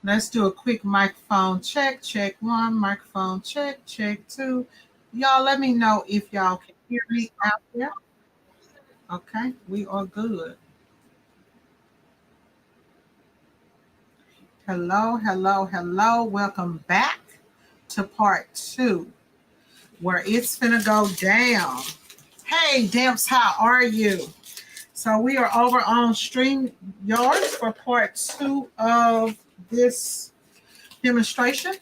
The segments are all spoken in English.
Let's do a quick microphone check. Check one, microphone check, check two. Y'all let me know if y'all can hear me out there. Okay, we are good. Hello, hello, hello. Welcome back to part two, where it's gonna go down. Hey, Demps, how are you? So we are over on StreamYard for part two of this demonstration.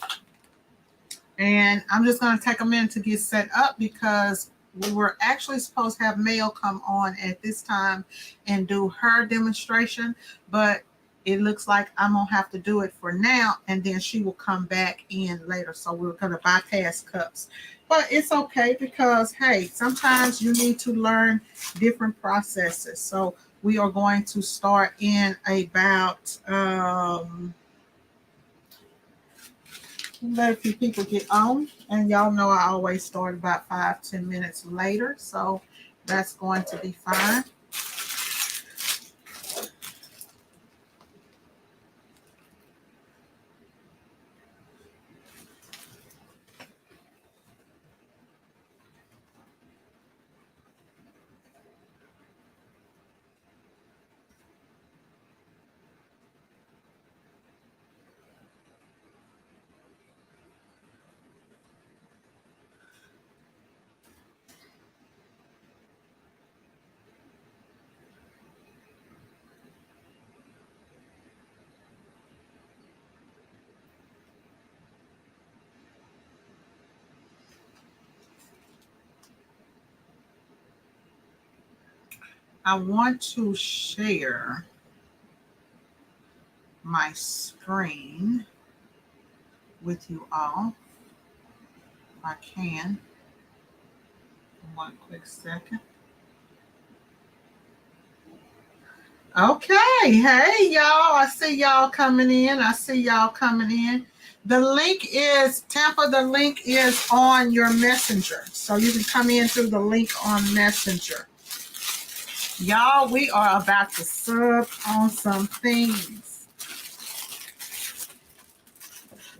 And I'm just going to take a minute to get set up because we were actually supposed to have Mail come on at this time and do her demonstration, but it looks like I'm going to have to do it for now, and then she will come back in later. So we're going to bypass cups. But it's okay because, hey, sometimes you need to learn different processes. So we are going to start in about let a few people get on, and y'all know I always start about 5-10 minutes later, so that's going to be fine. I want to share my screen with you all if I can. One quick second. Okay, hey y'all, I see y'all coming in. The link is Tampa. The link is on your messenger, so you can come in through the link on Messenger. Y'all, we are about to sub on some things.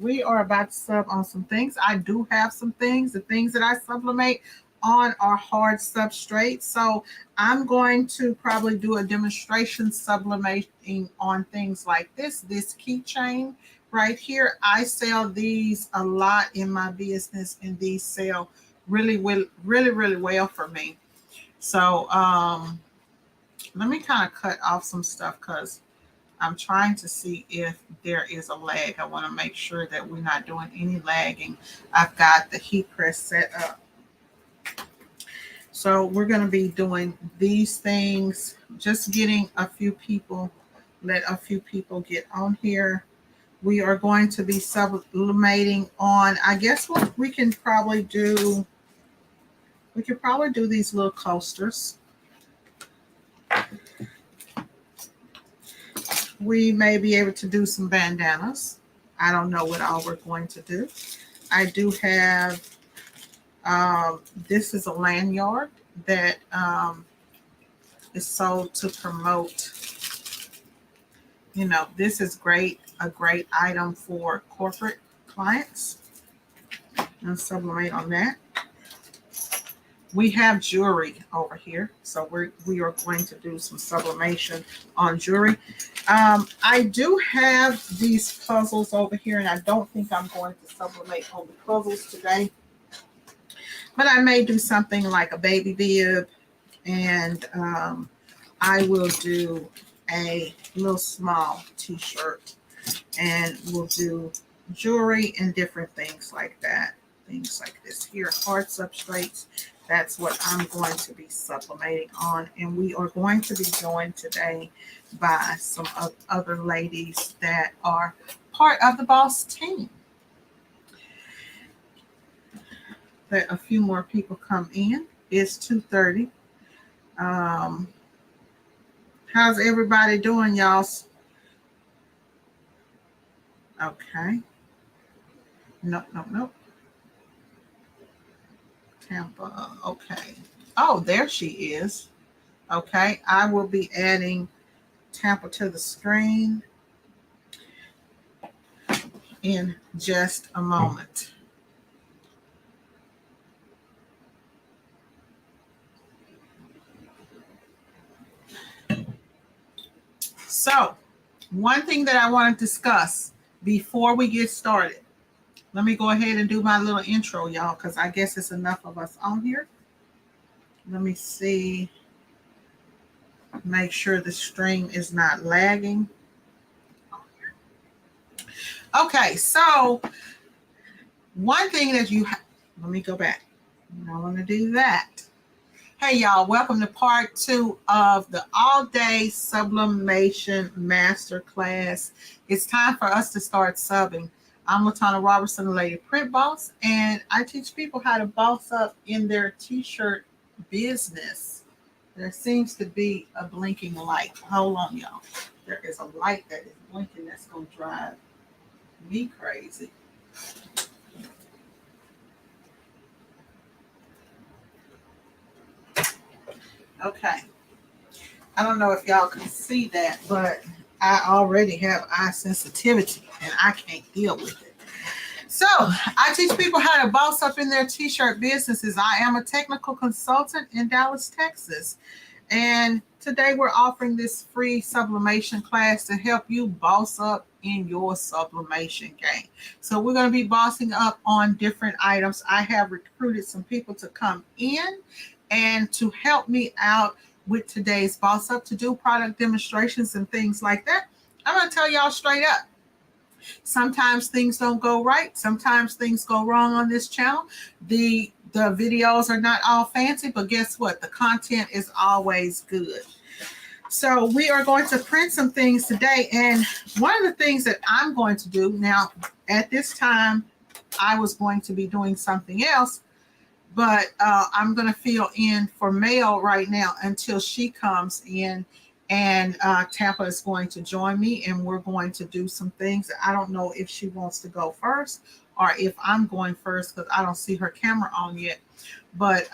I do have some things. The things that I sublimate on are hard substrates. So I'm going to probably do a demonstration sublimating on things like this keychain right here. I sell these a lot in my business, and these sell really well for me. So let me kind of cut off some stuff because I'm trying to see if there is a lag. I want to make sure that we're not doing any lagging. I've got the heat press set up. So we're going to be doing these things, just getting a few people, let a few people get on here. We are going to be sublimating on, I guess what we can probably do, these little coasters. We may be able to do some bandanas. I don't know what all we're going to do. I do have, this is a lanyard that is sold to promote, this is a great item for corporate clients. And sublimate on that. We have jewelry over here, so we are going to do some sublimation on jewelry. I do have these puzzles over here, and I don't think I'm going to sublimate on the puzzles today, but I may do something like a baby bib, and I will do a little small t-shirt, and we'll do jewelry and different things like that. Things like this here, hard substrates. That's what I'm going to be sublimating on. And we are going to be joined today by some other ladies that are part of the boss team. Let a few more people come in. It's 2:30. How's everybody doing, y'all? Okay. Nope. Tampa. Okay. Oh, there she is. Okay. I will be adding Tampa to the screen. in just a moment. So, one thing that I want to discuss before we get started, let me go ahead and do my little intro, y'all, because I guess it's enough of us on here. Let me see. Make sure the stream is not lagging. Okay, so one thing that let me go back. I want to do that. Hey, y'all, welcome to part 2 of the all-day sublimation masterclass. It's time for us to start subbing. I'm LaTonna Robertson, the Lady Print Boss, and I teach people how to boss up in their t-shirt business. There seems to be a blinking light. Hold on, y'all. There is a light that is blinking that's going to drive me crazy. Okay. I don't know if y'all can see that, but I already have eye sensitivity and I can't deal with it. So I teach people how to boss up in their t-shirt businesses. I am a technical consultant in Dallas, Texas. And today we're offering this free sublimation class to help you boss up in your sublimation game. So we're going to be bossing up on different items. I have recruited some people to come in and to help me out with today's boss up, to do product demonstrations and things like that. I'm going to tell y'all straight up. Sometimes things don't go right. Sometimes things go wrong on this channel. The videos are not all fancy, but guess what? The content is always good. So we are going to print some things today. And one of the things that I'm going to do now, at this time, I was going to be doing something else, but I'm going to fill in for Mail right now until she comes in, and Tampa is going to join me, and we're going to do some things. I don't know if she wants to go first or if I'm going first, because I don't see her camera on yet. But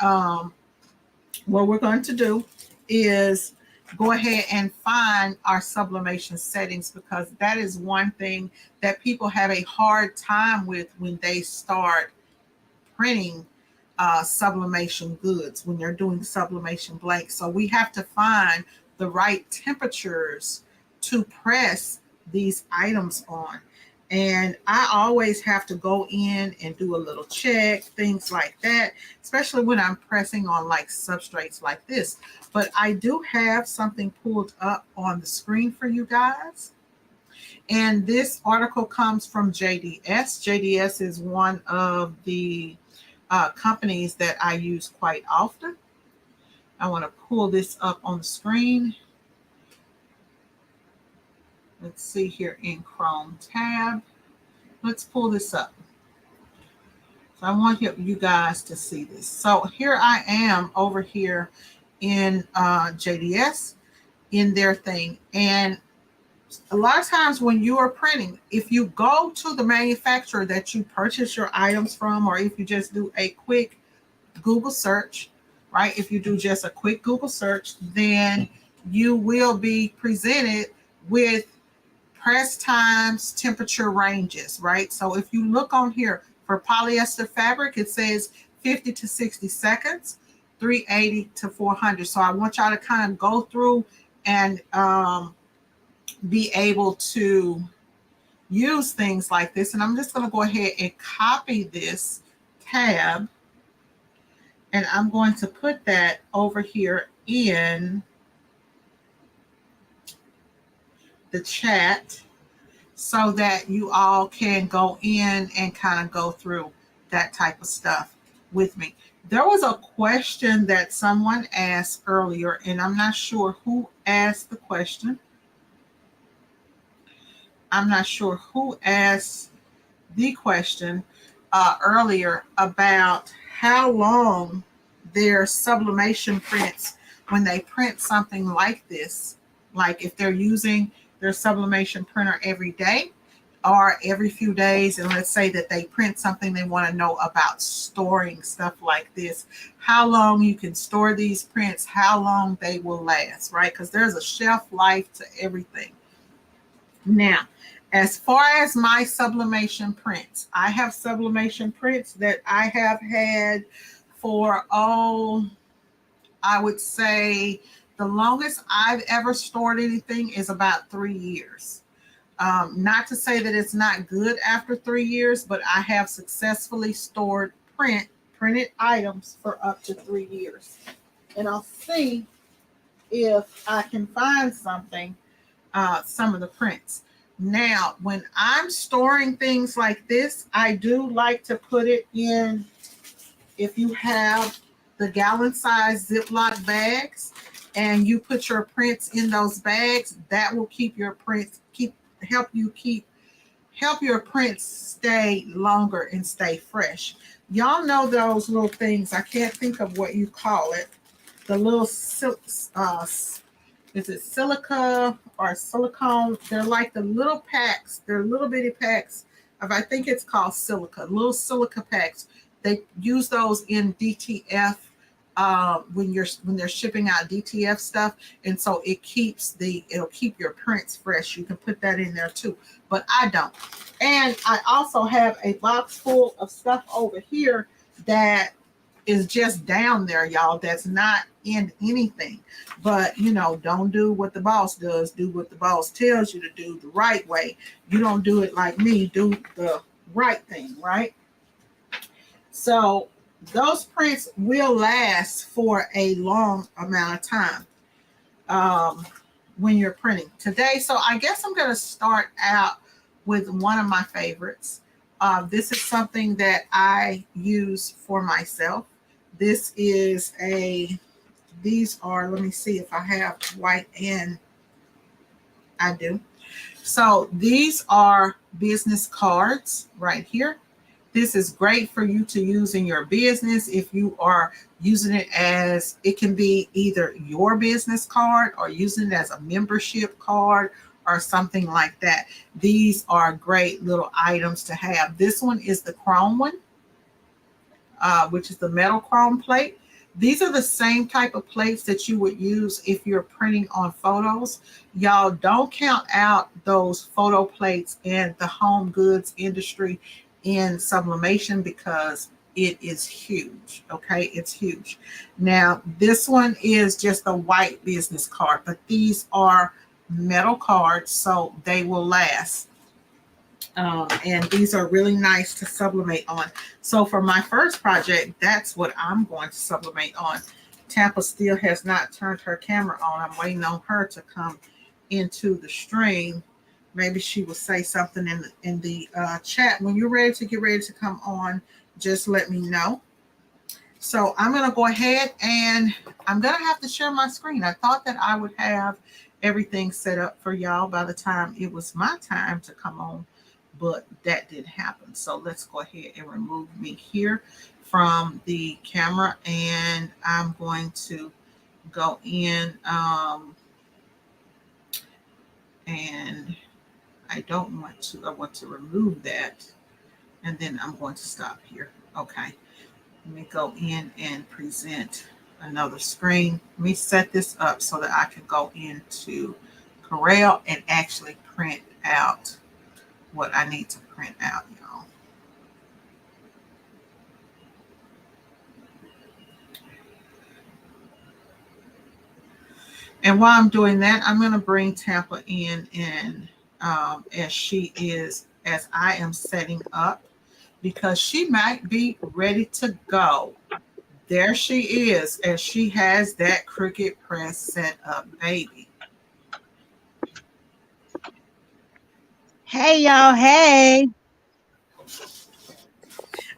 what we're going to do is go ahead and find our sublimation settings, because that is one thing that people have a hard time with when they start printing sublimation goods, when they're doing sublimation blanks. So we have to find the right temperatures to press these items on. And I always have to go in and do a little check, things like that, especially when I'm pressing on like substrates like this. But I do have something pulled up on the screen for you guys. And this article comes from JDS. JDS is one of the companies that I use quite often. I want to pull this up on the screen. Let's see here in Chrome tab. Let's pull this up. So I want you guys to see this. So here I am over here in JDS in their thing. And a lot of times when you are printing, if you go to the manufacturer that you purchase your items from, or if you just do a quick Google search, right? If you do just a quick Google search, then you will be presented with press times, temperature ranges, right? So if you look on here for polyester fabric, it says 50 to 60 seconds, 380 to 400. So I want y'all to kind of go through and be able to use things like this. And I'm just going to go ahead and copy this tab, and I'm going to put that over here in the chat so that you all can go in and kind of go through that type of stuff with me. There was a question that someone asked earlier, and I'm not sure who asked the question. I'm not sure who asked the question earlier about how long their sublimation prints, when they print something like this, like if they're using their sublimation printer every day or every few days, and let's say that they print something they want to know about storing stuff like this, how long you can store these prints, how long they will last, right? Because there's a shelf life to everything. Now, As far as my sublimation prints, I have sublimation prints that I have had for, oh, I would say the longest I've ever stored anything is about 3 years. Not to say that it's not good after 3 years, but I have successfully stored printed items for up to 3 years. And I'll see if I can find some of the prints. Now, when I'm storing things like this, I do like to put it in, if you have the gallon size Ziploc bags and you put your prints in those bags, that will keep your prints, help you help your prints stay longer and stay fresh. Y'all know those little things, I can't think of what you call it, the little is it silica or silicone? They're like the little packs. They're little bitty packs of, I think it's called silica, little silica packs. They use those in DTF when they're shipping out DTF stuff, and so it'll keep your prints fresh. You can put that in there too, but I don't. And I also have a box full of stuff over here that is just down there, y'all, that's not in anything. But, don't do what the boss does. Do what the boss tells you to do the right way. You don't do it like me. Do the right thing, right? So those prints will last for a long amount of time when you're printing today. So I guess I'm going to start out with one of my favorites. This is something that I use for myself. These are, let me see if I have white, and I do. So these are business cards right here. This is great for you to use in your business. If you are using it as, it can be either your business card or using it as a membership card or something like that. These are great little items to have. This one is the chrome one, which is the metal chrome plate. These are the same type of plates that you would use if you're printing on photos. Y'all, don't count out those photo plates in the home goods industry in sublimation, because it is huge. Okay, it's huge. Now, this one is just a white business card, but these are metal cards, so they will last. And these are really nice to sublimate on. So for my first project, that's what I'm going to sublimate on. Tampa still has not turned her camera on. I'm waiting on her to come into the stream. Maybe she will say something in the chat. When you're ready to come on, just let me know. So I'm going to go ahead and I'm going to have to share my screen. I thought that I would have everything set up for y'all by the time it was my time to come on, but that didn't happen. So let's go ahead and remove me here from the camera, and I'm going to go in and I want to remove that, and then I'm going to stop here. Okay, let me go in and present another screen. Let me set this up so that I can go into Corel and actually print out what I need to print out, y'all. And while I'm doing that, I'm going to bring Tampa in, and as I am setting up, because she might be ready to go. There she is, as she has that Cricut press set up, baby. Hey, y'all. Hey.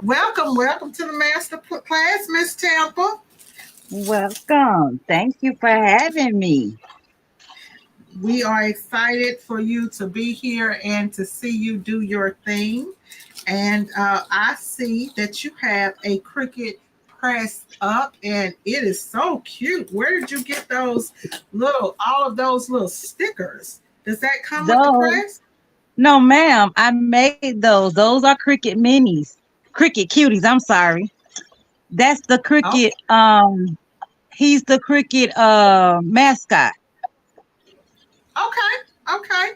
Welcome to the master class, Miss Tampa. Welcome. Thank you for having me. We are excited for you to be here and to see you do your thing. And I see that you have a Cricut pressed up, and it is so cute. Where did you get all of those little stickers? Does that come with the Those, press? no, ma'am, I made those. Those are Cricut minis. Cricut cuties, I'm sorry. That's the Oh, Cricut, he's the Cricut mascot. okay. Okay.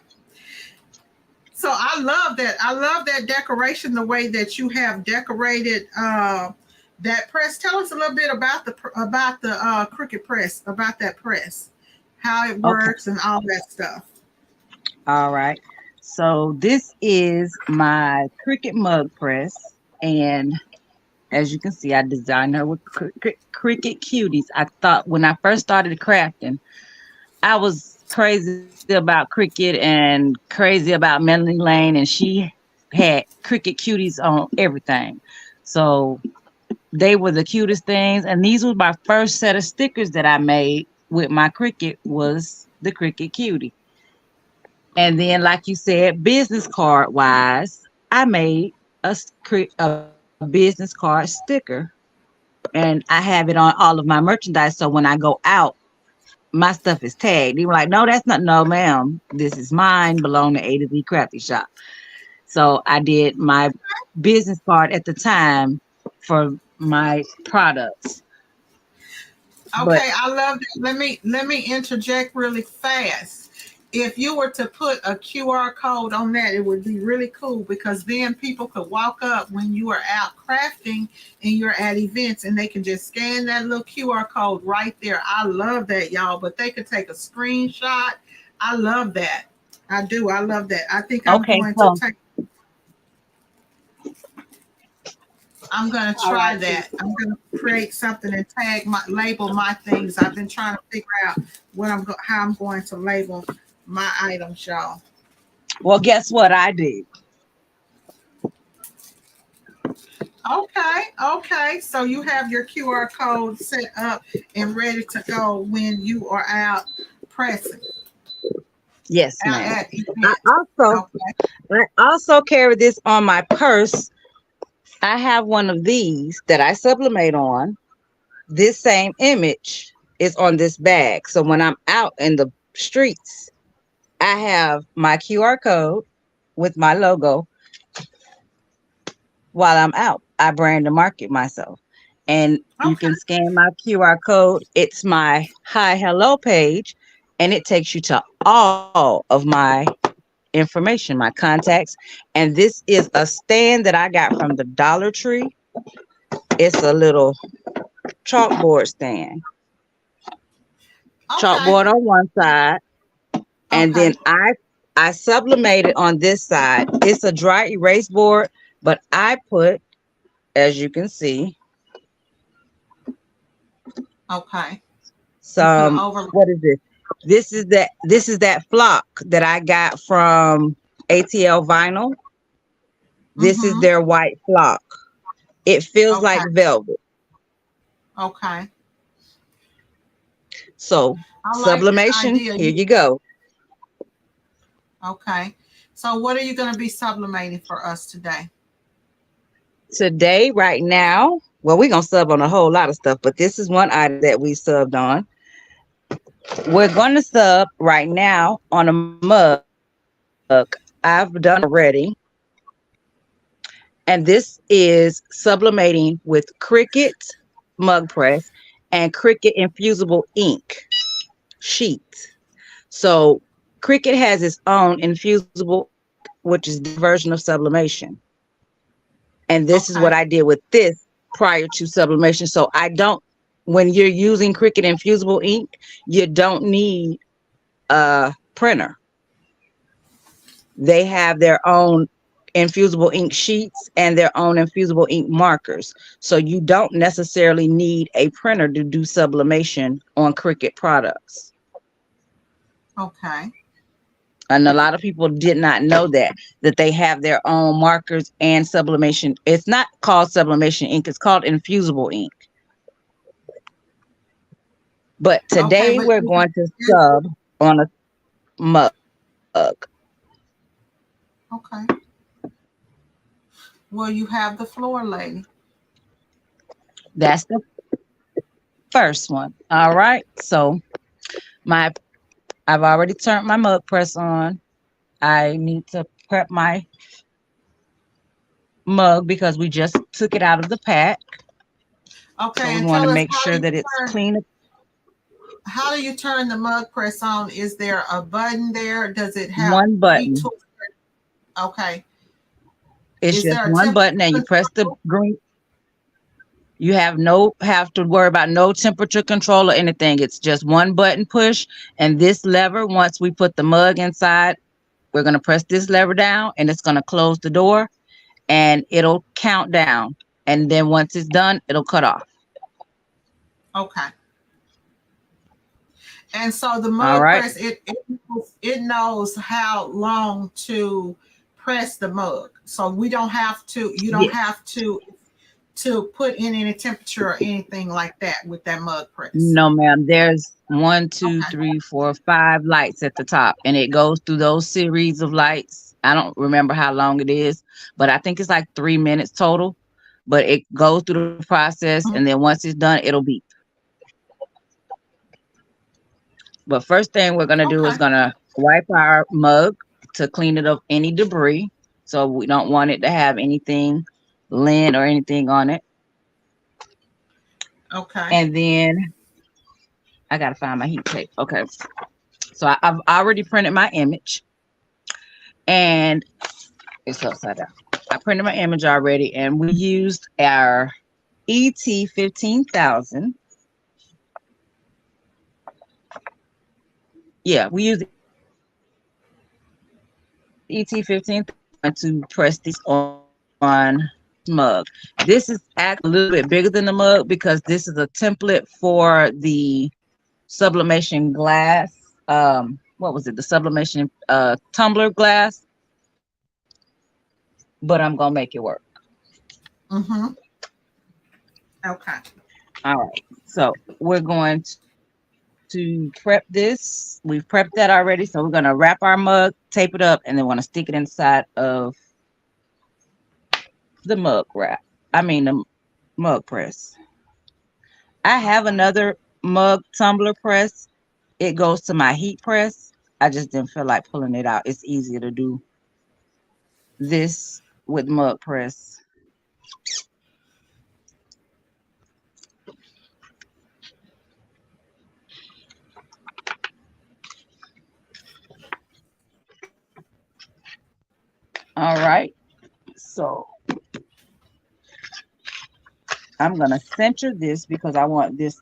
So I love that. I love that decoration, the way that you have decorated that press. Tell us a little bit about the Cricut press, about that press, how it Okay. works, and all that stuff. All right. So this is my Cricut mug press, and as you can see, I designed her with Cricut cuties. I thought when I first started crafting, I was crazy about Cricut and crazy about Melanie Lane, and she had Cricut cuties on everything. So they were the cutest things, and these were my first set of stickers that I made with my Cricut was the Cricut cutie. And then, like you said, business card wise, I made a business card sticker, and I have it on all of my merchandise. So when I go out, my stuff is tagged. They were like, "No, that's not. No, ma'am. This is mine. Belong to A to Z Crafty Shop." So I did my business card at the time for my products. But Okay, I love that. Let me interject really fast. If you were to put a QR code on that, it would be really cool because then people could walk up when you are out crafting and you're at events and they can just scan that little QR code right there. I love that, y'all. But they could take a screenshot. I love that. I do. I love that. I think okay, so I'm gonna all try right. that. I'm gonna create something and label my things. I've been trying to figure out how I'm going to label my items, y'all. Well, guess what I did? Okay, okay. So you have your QR code set up and ready to go when you are out pressing Yes, out ma'am. at I events. also Okay, I also carry this on my purse. I have one of these that I sublimate on. This same image is on this bag. So when I'm out in the streets, I have my QR code with my logo while I'm out. I brand and market myself. And you okay, can scan my QR code. It's my hi hello page, and it takes you to all of my information, my contacts. And this is a stand that I got from the Dollar Tree. It's a little chalkboard stand. okay, Chalkboard on one side, and okay, then I sublimated on this side. It's a dry erase board, but I put, as you can see, okay. You put an some overlay. what is this? This is that flock that I got from ATL Vinyl. This is Mm-hmm. their white flock. It feels like Okay, velvet. okay. So I like that sublimation, idea. here you go. Okay. So what are you going to be sublimating for us today? Today, right now, well, we're gonna sub on a whole lot of stuff, but this is one item that we subbed on. We're gonna sub right now on a mug. I've done it already. And this is sublimating with Cricut mug press and Cricut infusible ink sheets. So Cricut has its own infusible ink, which is their version of sublimation. And this is Okay. what I did with this prior to sublimation. So I don't, when you're using Cricut infusible ink, you don't need a printer. They have their own infusible ink sheets and their own infusible ink markers. So you don't necessarily need a printer to do sublimation on Cricut products. Okay. And a lot of people did not know that they have their own markers and sublimation. It's not called sublimation ink, it's called infusible ink. But Okay. today But we're going to sub on a mug. okay. Well, you have the floor, lady. That's the first one. All right. So my I've already turned my mug press on. I need to prep my mug because we just took it out of the pack. So Okay. we And want to tell us make sure that it's clean. how do you turn the mug press on? Is there a button there? Does it have One three button. tools? Okay. It's Is just there a one temperature button and you press the control? green. You have to worry about no temperature control or anything. It's just one button push and this lever. Once we put the mug inside, we're going to press this lever down and it's going to close the door and it'll count down. And then once it's done, it'll cut off. Okay. And so the All mug right. press, it knows how long to press the mug. So we don't have to, you don't Yes. have to put in any temperature or anything like that with that mug press. No, ma'am. There's one, two, Okay. three, four, five lights at the top, and it goes through those series of lights. I don't remember how long it is, but I think it's like 3 minutes total. But it goes through the process, and Mhm. then once it's done, it'll beep. But first thing we're gonna do is Okay. gonna wipe our mug to clean it of any debris. So we don't want it to have anything, lint or anything on it. Okay. And then I gotta find my heat tape. Okay. So I've already printed my image and it's upside down. I printed my image already and we used our ET 15,000. Yeah, we used ET 15,000 to press this on mug. This is actually a little bit bigger than the mug because this is a template for the sublimation glass. What was it? The sublimation tumbler glass, but I'm gonna make it work. Mhm. Okay. All right. So we're going to prep this. We've prepped that already. So we're gonna wrap our mug, tape it up, and then want to stick it inside of the mug wrap. I mean the mug press. I have Okay. another mug tumbler press. It goes to my heat press. I just didn't feel like pulling it out. It's easier to do this with mug press. All right. So I'm gonna center this because I want this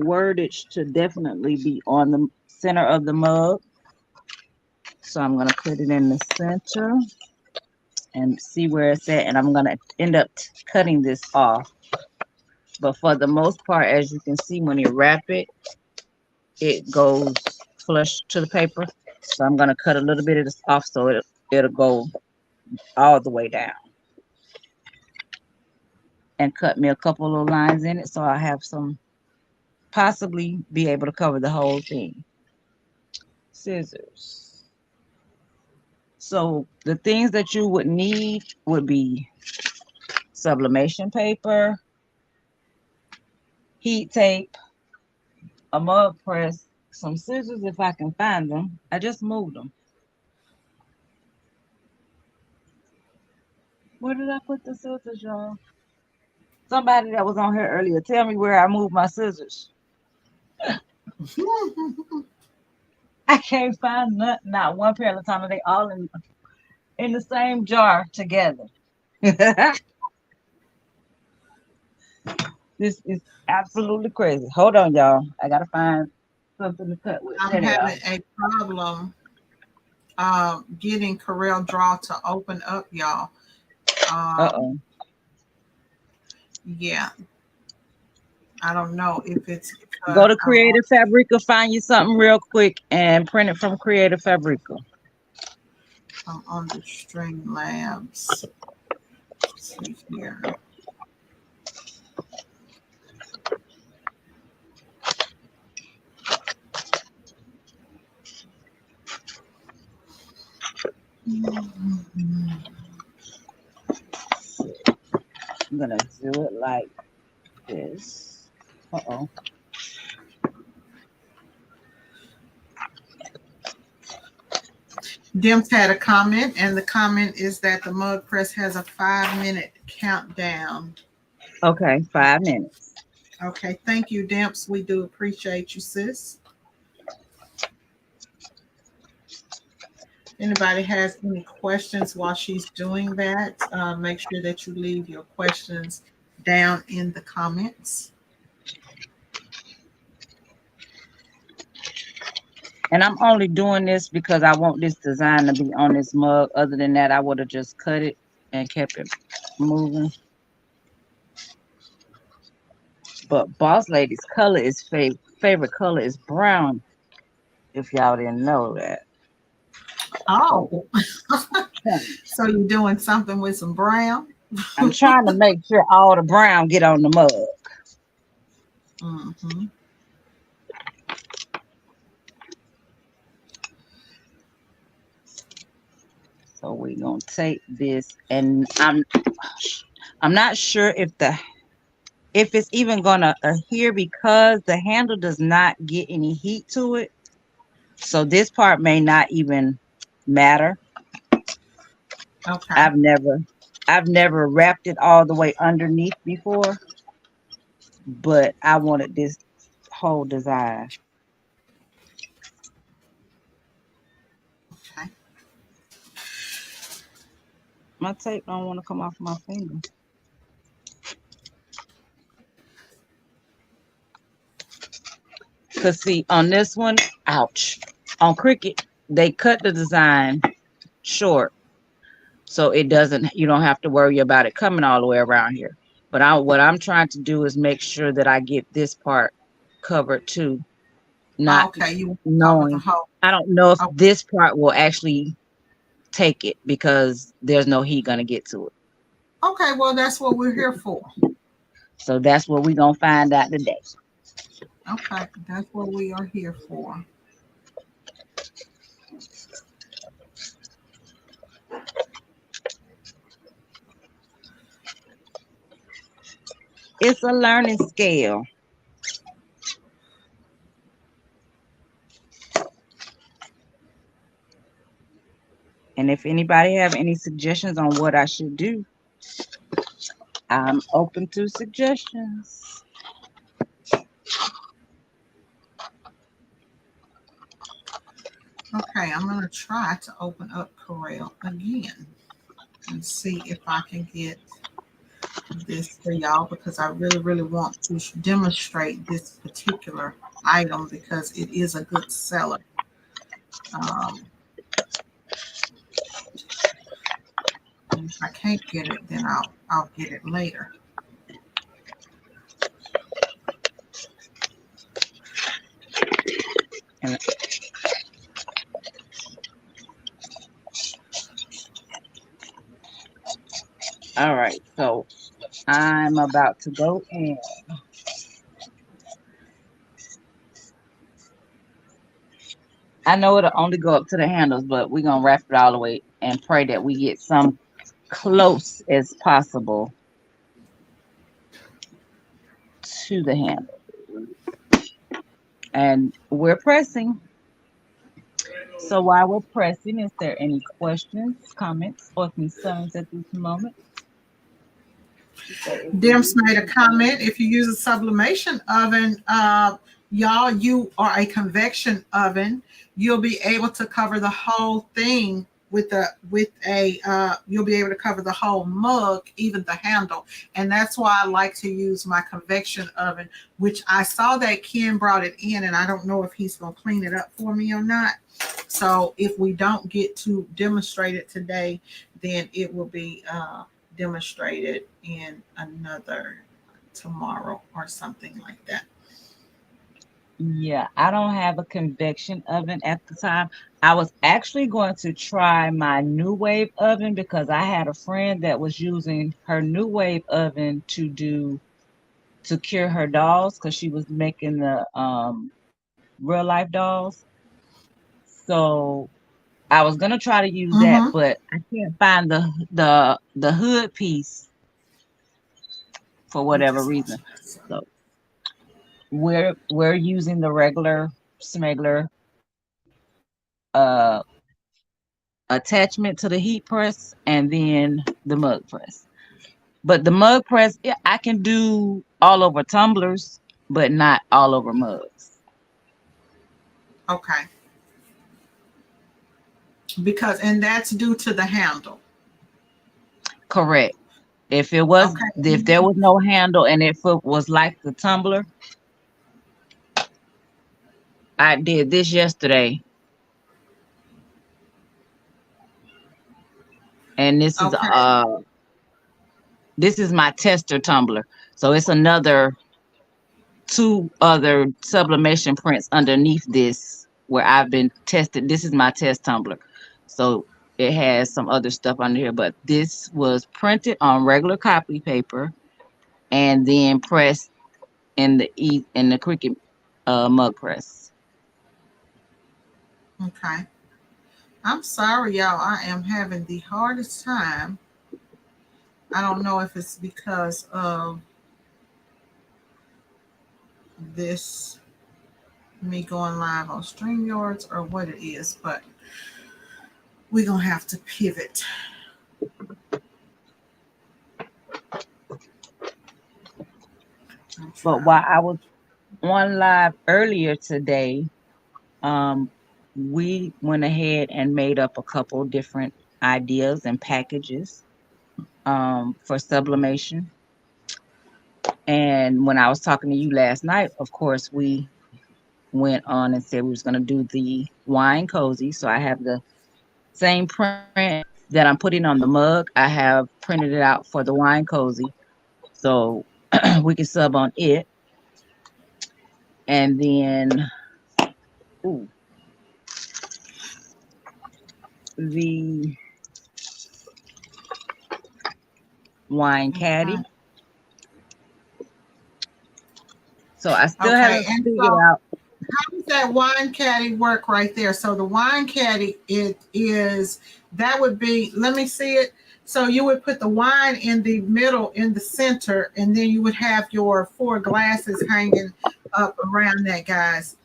wordage to definitely be on the center of the mug. So I'm gonna put it in the center and see where it's at. And I'm gonna end up cutting this off. But for the most part, as you can see, when you wrap it, it goes flush to the paper. So I'm gonna cut a little bit of this off so it'll go all the way down. And cut me a couple of lines in it so I have some possibly be able to cover the whole thing. Scissors. So the things that you would need would be sublimation paper, heat tape, a mug press, some scissors if I can find them. I just moved them. Where did I put the scissors, y'all? Somebody that was on here earlier, tell me where I moved my scissors. I can't find not one pair of time. They all in the same jar together. This is absolutely crazy. Hold on, y'all. I gotta find something to cut with. I'm There they are. having a problem getting Corel Draw to open up, y'all. Uh Um, oh. yeah, I don't know if it's Go because to I'm Creative Fabrica, find you something real quick, and print it from Creative Fabrica. on the String Labs. Let's see here. I'm gonna do it like this. Uh oh. Dimps had a comment, and the comment is that the mug press has a 5 minute countdown. Okay, 5 minutes. Okay, thank you, Dimps. We do appreciate you, sis. Anybody has any questions while she's doing that, make sure that you leave your questions down in the comments. And I'm only doing this because I want this design to be on this mug. Other than that, I would have just cut it and kept it moving. But Boss Lady's color is favorite color is brown. If y'all didn't know that. So Oh, so you're doing something with some brown? I'm trying to make sure all the brown get on the mug. Mm-hmm. So we're gonna take this, and I'm not sure if it's even gonna adhere because the handle does not get any heat to it. So this part may not even matter. Okay. I've never I've never wrapped it all the way underneath before, but I wanted this whole design. Okay. My tape don't want to come off my finger. Cause see, on this one, ouch. On Cricut, they cut the design short, so it doesn't. You don't have to worry about it coming all the way around here. But what I'm trying to do is make sure that I get this part covered too, not Okay. You want to cover the knowing. whole. I don't know if Oh, this part will actually take it because there's no heat gonna get to it. okay. Well, that's what we're here for. So that's what we're gonna find out today. Okay. That's what we are here for. It's a learning scale. And if anybody have any suggestions on what I should do, I'm open to suggestions. Okay. I'm going to try to open up Corel again and see if I can get this for y'all because I really, really want to demonstrate this particular item because it is a good seller. Um, and if I can't get it, then I'll get it later. And, all right, so I'm about to go in. I know it'll only go up to the handles, but we're gonna wrap it all the way and pray that we get some close as possible to the handle. And we're pressing. So while we're pressing, is there any questions, comments, or concerns at this moment? Dims made a comment. If you use a sublimation oven, y'all, you are a convection oven. You'll be able to cover the whole thing with a you'll be able to cover the whole mug, even the handle. And that's why I like to use my convection oven, which I saw that Ken brought it in, and I don't know if he's gonna clean it up for me or not. So if we don't get to demonstrate it today, then it will be demonstrated in another tomorrow or something like that. Yeah, I don't have a convection oven at the time. I was actually going to try my new wave oven because I had a friend that was using her new wave oven to cure her dolls because she was making the real life dolls. So I was gonna try to use that, Mm-hmm. but I can't find the hood piece for We whatever just reason. watched this. So we're using the regular Smegler uh attachment to the heat press and then the mug press. But the mug press, yeah, I can do all over tumblers, but not all over mugs. Okay. because, and that's due to the handle. Correct. If Okay. there was no handle and it was like the tumbler, I did this yesterday, and Okay. this is my tester tumbler. So it's another two other sublimation prints underneath this where I've been tested. This is my test tumbler. So it has some other stuff under here, but this was printed on regular copy paper and then pressed in the Cricut mug press. Okay. I'm sorry, y'all. I am having the hardest time. I don't know if it's because of this, me going live on StreamYards, or what it is, but we're going to have to pivot. I'm But trying. while I was on live earlier today, um, we went ahead and made up a couple different ideas and packages for sublimation. And when I was talking to you last night, of course, we went on and said we was going to do the wine cozy. So I have the same print that I'm putting on the mug. I have printed it out for the wine cozy. So we can sub on it. And then ooh, the wine caddy. Okay. So I still Okay. haven't And figured so, out. how does that wine caddy work right there? So the wine caddy, it is, that would be, let me see it. So you would put the wine in the middle, in the center, and then you would have your four glasses hanging up around that, guys.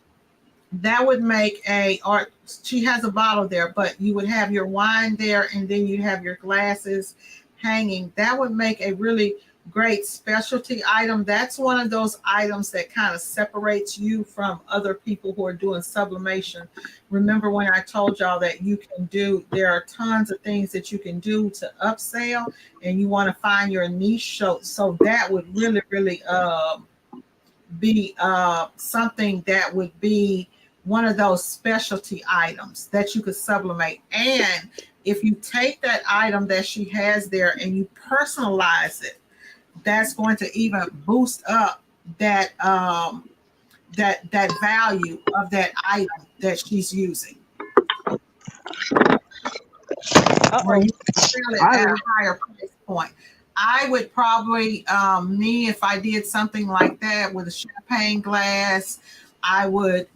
That would make a, or she has a bottle there, but you would have your wine there, and then you have your glasses hanging. That would make a really great specialty item. That's one of those items that kind of separates you from other people who are doing sublimation. Remember when I told y'all that you can do, there are tons of things that you can do to upsell, and you want to find your niche. So that would really, really be something that would be one of those specialty items that you could sublimate. And if you take that item that she has there and you personalize it, that's going to even boost up that that value of that item that she's using, where Uh-oh. you sell it All at a right. higher price point. I would probably, me, if I did something like that with a champagne glass, I would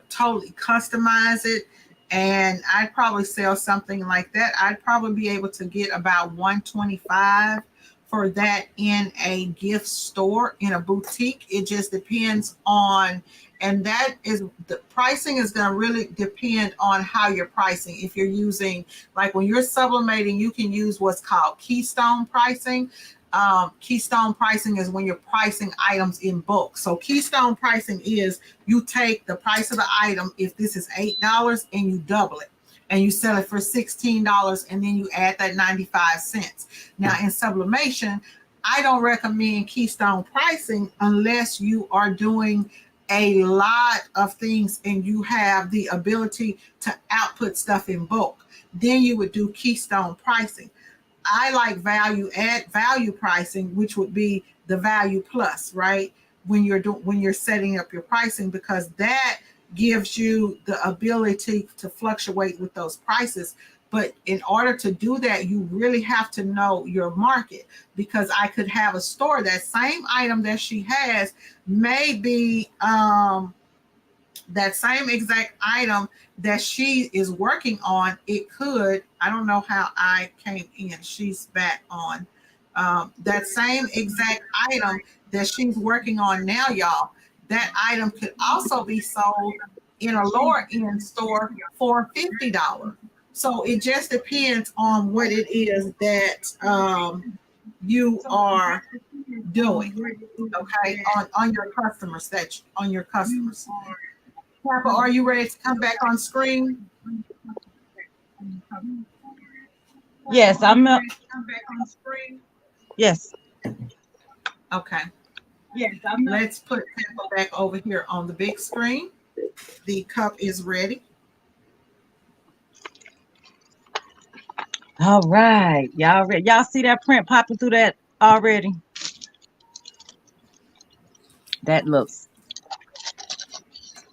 totally customize it. And I'd probably sell something like that. I'd probably be able to get about 125 for that in a gift store, in a boutique. It just depends on, and that is, the pricing is going to really depend on how you're pricing. If you're using, like when you're sublimating, you can use what's called keystone pricing. Keystone pricing is when you're pricing items in bulk. So keystone pricing is, you take the price of the item, if this is $8, and you double it. And you sell it for $16, and then you add that 95 cents. Now, in sublimation, I don't recommend keystone pricing unless you are doing a lot of things and you have the ability to output stuff in bulk. Then you would do keystone pricing. I like value pricing, which would be the value plus, right? When you're setting up your pricing, because that gives you the ability to fluctuate with those prices. But in order to do that, you really have to know your market, because I could have a store, that same item that she has may be that same exact item that she is working on. It could, I don't know how I came in, she's back on. That same exact item that she's working on now, y'all, that item could also be sold in a lower end store for $50. So it just depends on what it is that you are doing, okay, on your customers, that on your customers. Papa, are you ready to come back on screen? Yes, yes. Okay. Let's put Tampa back over here on the big screen. The cup is ready. All right. Y'all see that print popping through that already? That looks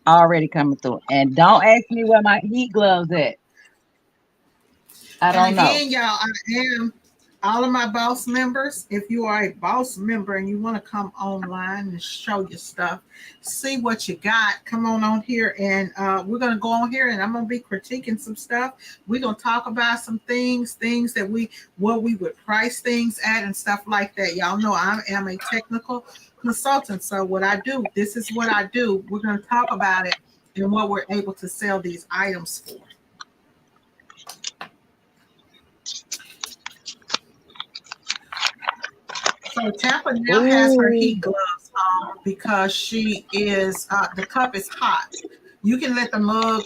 already coming through. And don't ask me where my heat gloves at. I And don't know. again, y'all, I am all of my boss members. If you are a boss member and you want to come online and show your stuff, see what you got, come on here and we're going to go on here and I'm going to be critiquing some stuff. We're going to talk about some things that what we would price things at and stuff like that. Y'all know I am a technical consultant. So what I do, this is what I do. We're going to talk about it and what we're able to sell these items for. So Tampa now has her Ooh. heat gloves on because she is the cup is hot. You can let the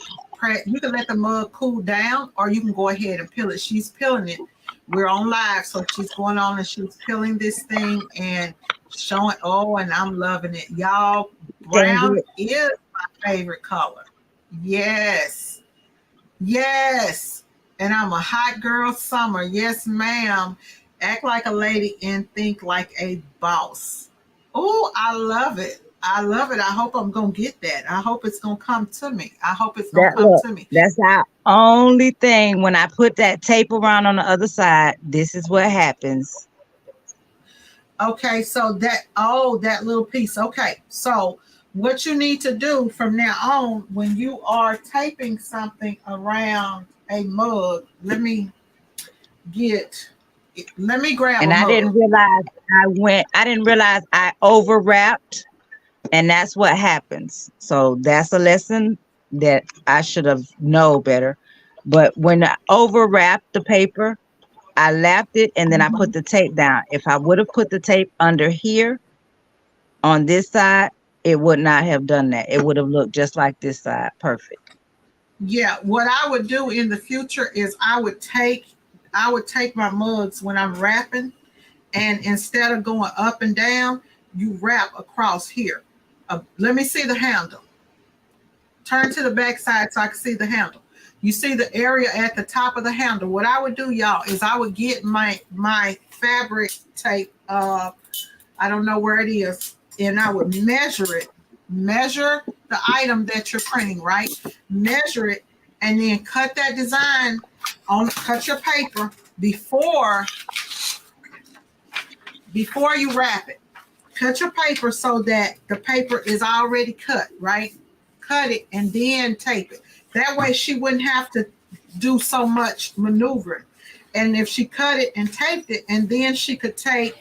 you can let the mug cool down, or you can go ahead and peel it. She's peeling it. We're on live, so she's going on and she's peeling this thing and showing. Oh, and I'm loving it, y'all. Can Brown you is my favorite color. Yes, yes. And I'm a hot girl summer. Yes, ma'am. Act like a lady and think like a boss. Oh, I love it. I love it. I hope I'm going to get that. I hope it's going to come to me. I hope it's going to that come look? to me. That's our only thing. When I put that tape around on the other side, this is what happens. Okay, so that little piece. Okay, so what you need to do from now on when you are taping something around a mug, get, let me grab And a mug. I didn't realize I overwrapped, and that's what happens. So that's a lesson that I should have known better. But when I overwrapped the paper, I lapped it and then I put the tape down. If I would have put the tape under here on this side, it would not have done that. It would have looked just like this side. Perfect. Yeah, what I would do in the future is I would take my mugs when I'm wrapping, and instead of going up and down, you wrap across here. Let me see the handle. Turn to the back side so I can see the handle. You see the area at the top of the handle. What I would do, y'all, is I would get my fabric tape. I don't know where it is, and I would measure it. Measure the item that you're printing, right? Measure it, and then cut that design cut your paper before you wrap it. Cut your paper so that the paper is already cut, right? Cut it and then tape it. That way she wouldn't have to do so much maneuvering. And if she cut it and taped it, and then she could tape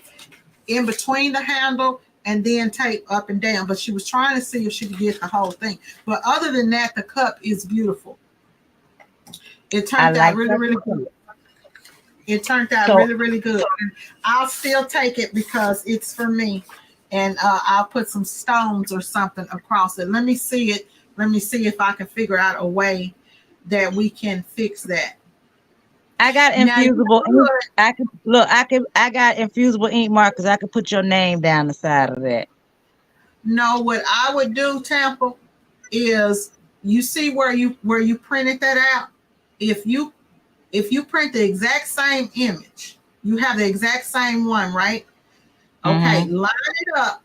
in between the handle and then tape up and down. But she was trying to see if she could get the whole thing. But other than that, the cup is beautiful. It I turned out like really, that really too. good. It turned out So really, really good. And I'll still take it because it's for me. And I'll put some stones or something across it. Let me see it. Let me see if I can figure out a way that we can fix that. I got Now you infusible ink. could I got infusible ink markers. I could put your name down the side of that. know what I would do, Tampa, is you see where you printed that out. If you print the exact same image, you have the exact same one, right? Okay, Mm-hmm. line it up.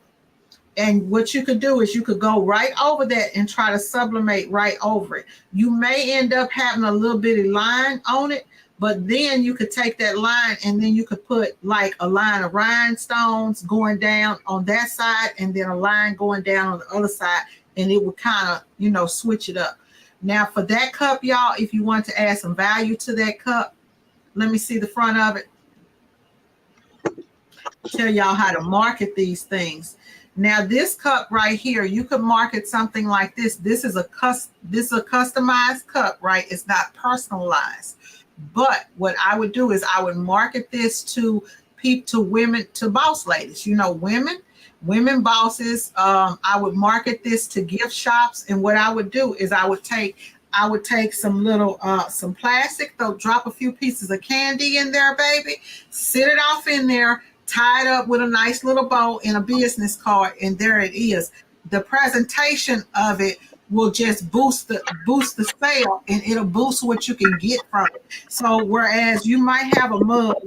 And what you could do is you could go right over that and try to sublimate right over it. You may end up having a little bitty line on it, but then you could take that line and then you could put like a line of rhinestones going down on that side and then a line going down on the other side, and it would kind of, switch it up. Now for that cup, y'all, if you want to add some value to that cup, let me see the front of it. Tell y'all how to market these things. Now this cup right here, you could market something like this. This is a customized cup, right? It's not personalized. But what I would do is I would market this to people, to women, to boss ladies. Women bosses. I would market this to gift shops, and what I would do is I would take some plastic, though, drop a few pieces of candy in there, baby, sit it off in there, tie it up with a nice little bow in a business card, and there it is. The presentation of it will just boost the sale, and it'll boost what you can get from it. So whereas you might have a mug,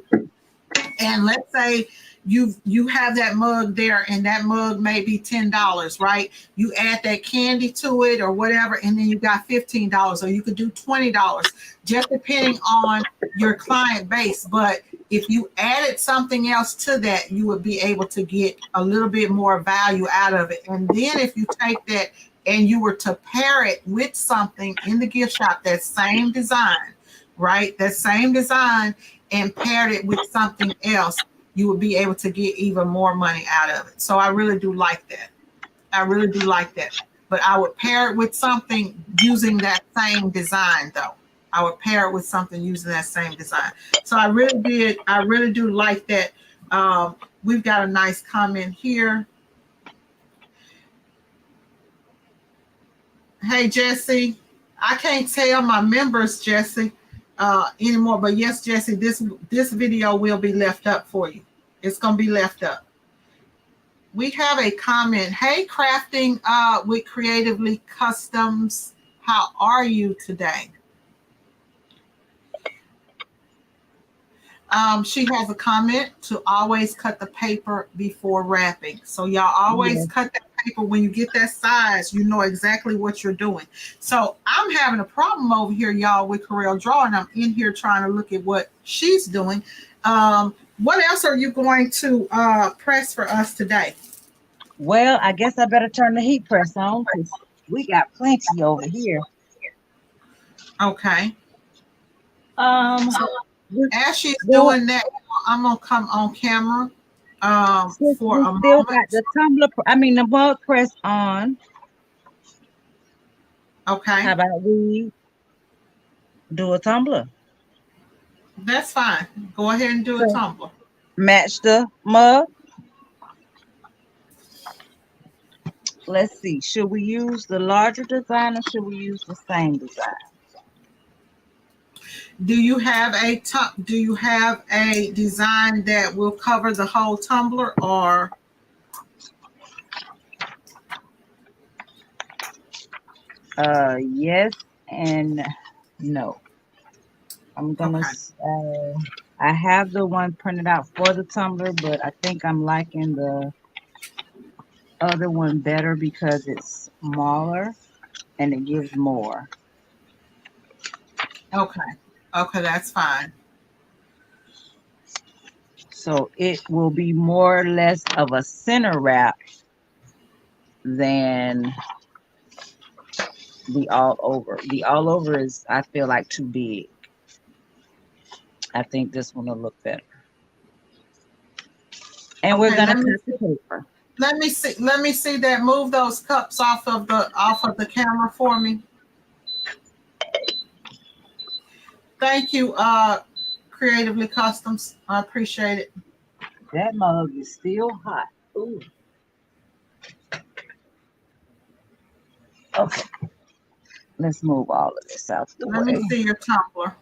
and let's say you have that mug there, and that mug may be $10, right? You add that candy to it or whatever, and then you got $15, or you could do $20, just depending on your client base. But if you added something else to that, you would be able to get a little bit more value out of it. And then if you take that and you were to pair it with something in the gift shop, that same design, right? That same design, and paired it with something else, you would be able to get even more money out of it. So I really do like that. I really do like that. But I would pair it with something using that same design, though. I would pair it with something using that same design. So I really do like that. We've got a nice comment here. Hey, Jesse, I can't tell my members, Jesse, anymore. But yes, Jesse, this video will be left up for you. It's going to be left up. We have a comment. Hey, crafting with Creatively Customs. How are you today? She has a comment to always cut the paper before wrapping. So y'all always cut that paper when you get that size. You know exactly what you're doing. So I'm having a problem over here, y'all, with Corel Draw, and I'm in here trying to look at what she's doing. What else are you going to press for us today? Well, I guess I better turn the heat press on because we got plenty over here. Okay. So as she's doing that, I'm gonna come on camera for a moment. Still got the tumbler, the mug press on. Okay. How about we do a tumbler? That's fine. Go ahead and do a tumbler. Match the mug. Let's see. Should we use the larger design or should we use the same design? Do you have a design that will cover the whole tumbler, or? Yes and no. I'm gonna. I have the one printed out for the tumbler, but I think I'm liking the other one better because it's smaller and it gives more. Okay. Okay, that's fine. So it will be more or less of a center wrap than the all over. The all over is, I feel like, too big. I think this one will look better. And we're gonna cut the paper. Let me see that. Move those cups off of the camera for me. Thank you, Creatively Customs. I appreciate it. That mug is still hot. Ooh. Okay. Let's move all of this out the way. Let me see your tumbler.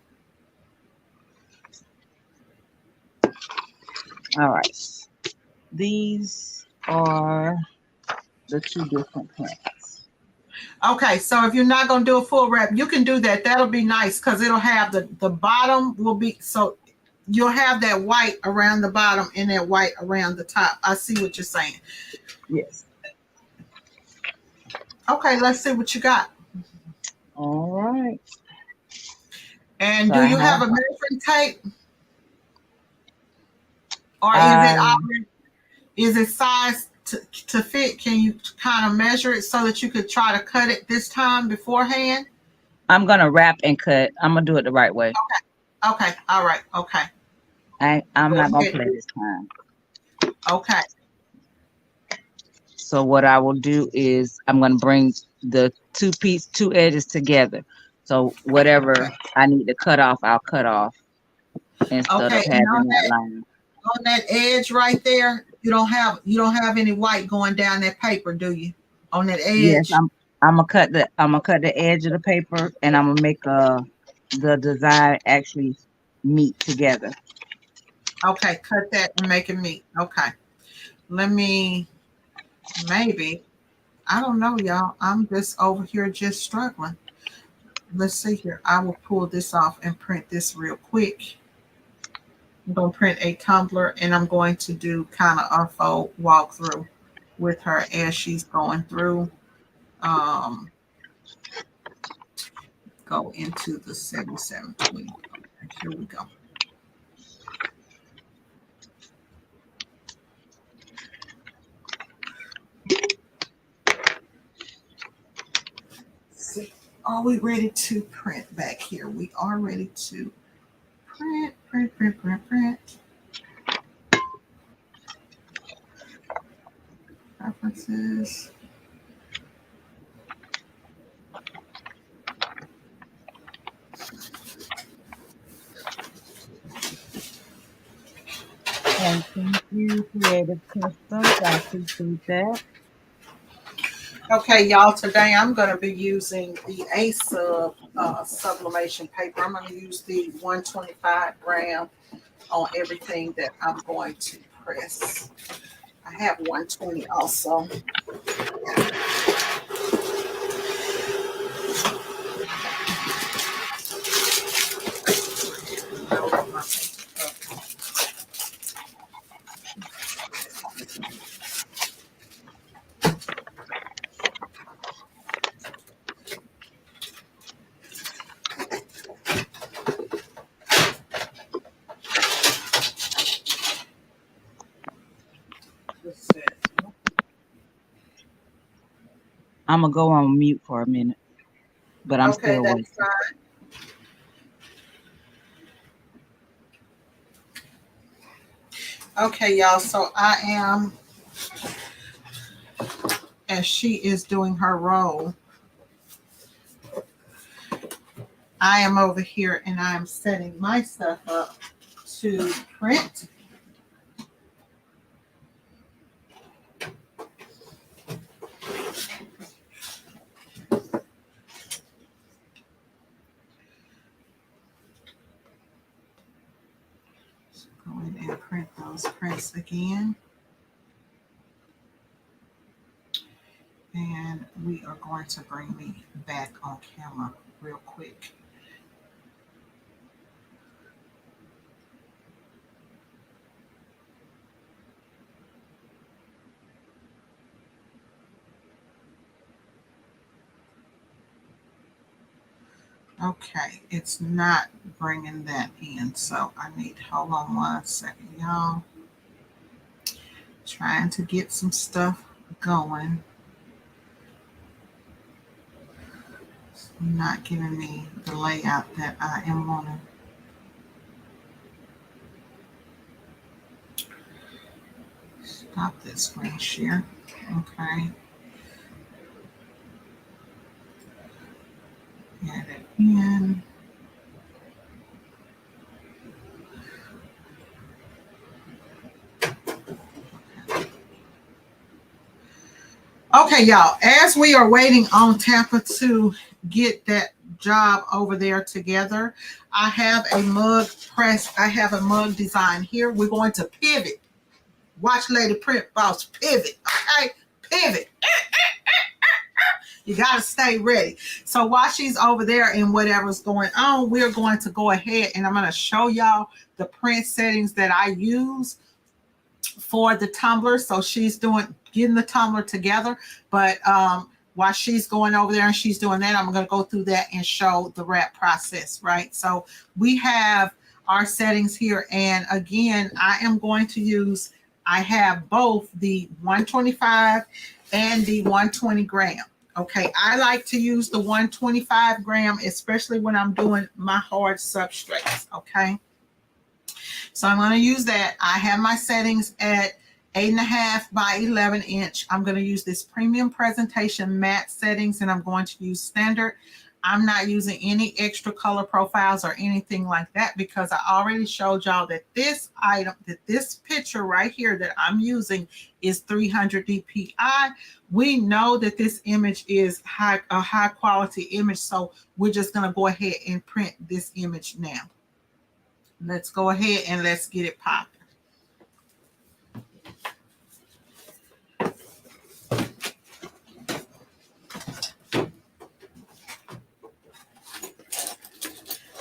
All right. These are the two different prints. Okay, so if you're not going to do a full wrap, you can do that. That'll be nice because it'll have the bottom will be, so you'll have that white around the bottom and that white around the top. I see what you're saying. Yes. Okay, let's see what you got. All right. And do you have a measuring tape? Or is it sized to fit? Can you kind of measure it so that you could try to cut it this time beforehand? I'm going to wrap and cut. I'm going to do it the right way. Okay. All right. Okay. I'm not going to play this time. Okay. So what I will do is I'm going to bring the two edges together. So whatever I need to cut off, I'll cut off instead of having that line. On that edge right there, you don't have any white going down that paper, do you? On that edge? Yes, I'm gonna cut the edge of the paper, and I'm gonna make the design actually meet together. Okay, cut that and make it meet. Okay. Let me maybe. I don't know, y'all. I'm just over here just struggling. Let's see here. I will pull this off and print this real quick. I'm going to print a tumbler and I'm going to do kind of a full walkthrough with her as she's going through. Um, go into the 7720. Okay, here we go. See, are we ready to print back here? We are ready to print, print, print, print, print. Preferences. And thank you, Creative Customs. I appreciate that. Okay, y'all, today I'm going to be using the sublimation paper. I'm going to use the 125 gram on everything that I'm going to press. I have 120 also. I'm gonna go on mute for a minute, but I'm Okay, still that's waiting. fine. Okay, y'all, so I am, as she is doing her roll, I am over here and I'm setting my stuff up to print. Go in and print those prints again. And we are going to bring me back on camera real quick. Okay, it's not bringing that in, so I need, hold on 1 second, y'all. Trying to get some stuff going. It's not giving me the layout that I am wanting. Stop this screen share. Okay. Add it in. Okay, y'all, as we are waiting on Tampa to get that job over there together, I have a mug press. I have a mug design here. We're going to pivot. Watch Lady Print Boss pivot. Okay, pivot. You got to stay ready. So while she's over there and whatever's going on, we're going to go ahead and I'm going to show y'all the print settings that I use for the tumbler. So she's getting the tumbler together, but while she's going over there and she's doing that, I'm going to go through that and show the wrap process, right? So we have our settings here, and again, I have both the 125 and the 120 gram. Okay, I like to use the 125 gram, especially when I'm doing my hard substrates. Okay, so I'm going to use that. I have my settings at 8.5 by 11 inch. I'm going to use this premium presentation matte settings, and I'm going to use standard. I'm not using any extra color profiles or anything like that because I already showed y'all that this item, that this picture right here that I'm using is 300 DPI. We know that this image is a high quality image, so we're just going to go ahead and print this image now. Let's go ahead and let's get it popping.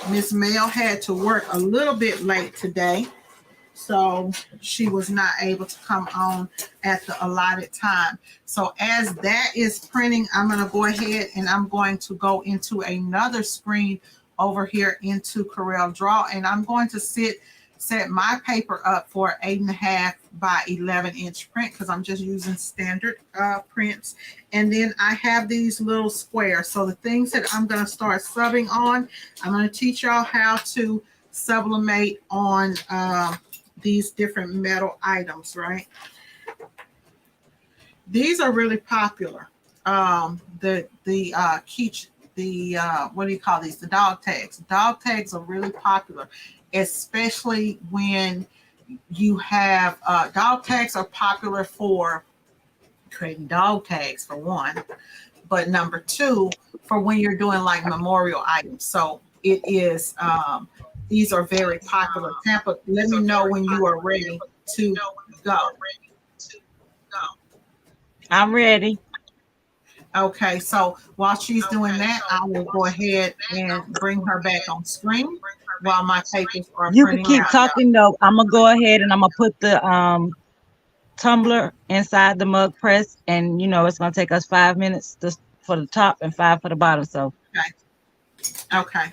Miss Mel had to work a little bit late today, so she was not able to come on at the allotted time. So as that is printing, I'm going to go ahead and I'm going to go into another screen over here into Corel Draw, and I'm going to set my paper up for 8.5 by 11-inch print because I'm just using standard prints. And then I have these little squares. So the things that I'm going to start subbing on, I'm going to teach y'all how to sublimate on these different metal items, right? These are really popular. The what do you call these? The dog tags. Dog tags are really popular, especially when you have dog tags are popular for creating dog tags for one, but number two, for when you're doing like memorial items. So it is these are very popular. Tampa, let me know when you are ready to go. I'm ready. Okay, so while she's doing that, I will go ahead and bring her back on screen while my papers are You can printing keep out, y'all. talking though. I'm gonna go ahead and I'm gonna put the tumbler inside the mug press, and it's gonna take us 5 minutes for the top and 5 for the bottom. So Okay.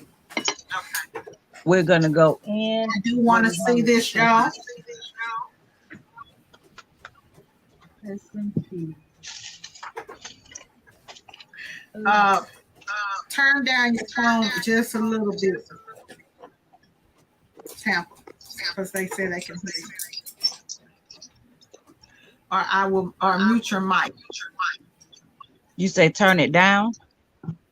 we're gonna go in. I do want to see this, y'all. Turn down your phone just a little bit, Tampa, because they say they can hear you. Or mute your mic. You say turn it down?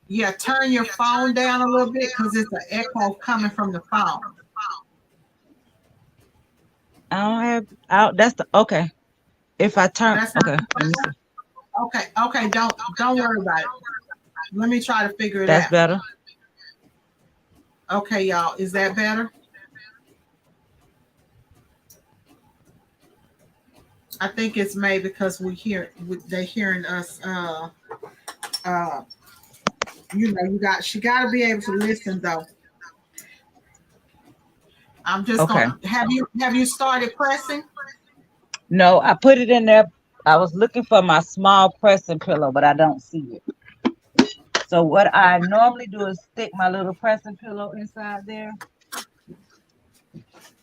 Yeah, turn your phone down a little bit because it's an echo coming from the phone. I don't have out. That's the okay. If I turn That's not okay, let me see. okay. Don't worry about it. Let me try to figure it That's out. better. Okay, y'all, is that better? I think it's maybe because they're hearing us. She got to be able to listen though. I'm just Okay. gonna have you started pressing? No, I put it in there. I was looking for my small pressing pillow, but I don't see it. So what I normally do is stick my little pressing pillow inside there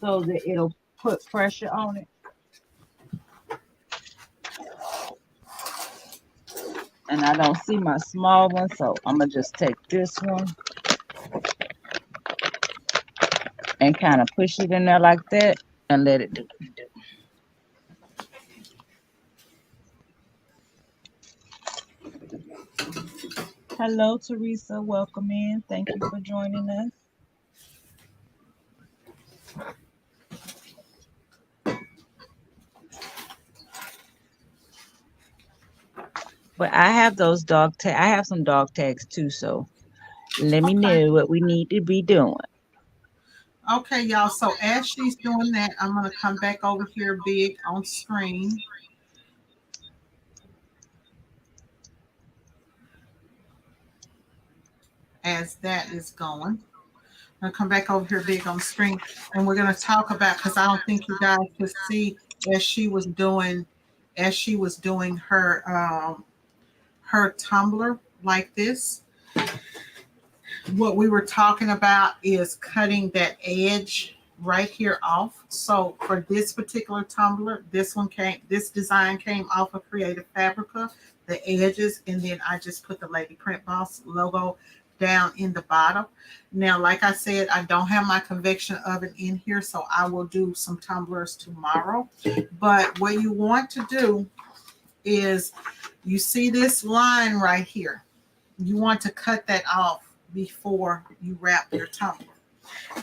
so that it'll put pressure on it. And I don't see my small one, so I'm gonna just take this one and kind of push it in there like that and let it do. Hello, Teresa. Welcome in. Thank you for joining us. But I have those dog tags. I have some dog tags too, so let me know what we need to be doing. Okay, y'all. So as she's doing that, I'm gonna come back over here big on screen. As that is going. I'm gonna come back over here big on screen, and we're gonna talk about because I don't think you guys could see as she was doing her tumbler like this. What we were talking about is cutting that edge right here off. So for this particular tumbler, this design came off of Creative Fabrica, the edges, and then I just put the Lady Print Boss logo down in the bottom. Now, like I said, I don't have my convection oven in here, so I will do some tumblers tomorrow. But what you want to do is, you see this line right here. You want to cut that off before you wrap your tumbler.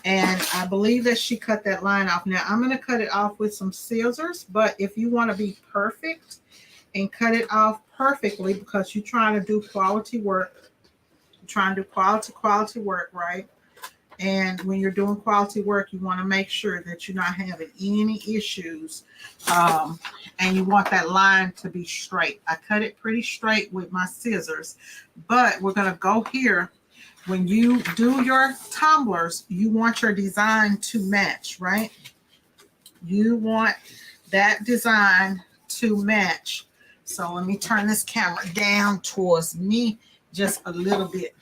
And I believe that she cut that line off. Now I'm going to cut it off with some scissors, but if you want to be perfect and cut it off perfectly because you're trying to do quality work, you're trying to do quality work, right? And when you're doing quality work, you want to make sure that you're not having any issues. Um, and you want that line to be straight. I cut it pretty straight with my scissors, but we're going to go here. When you do your tumblers, you want your design to match, right? You want that design to match. So let me turn this camera down towards me just a little bit.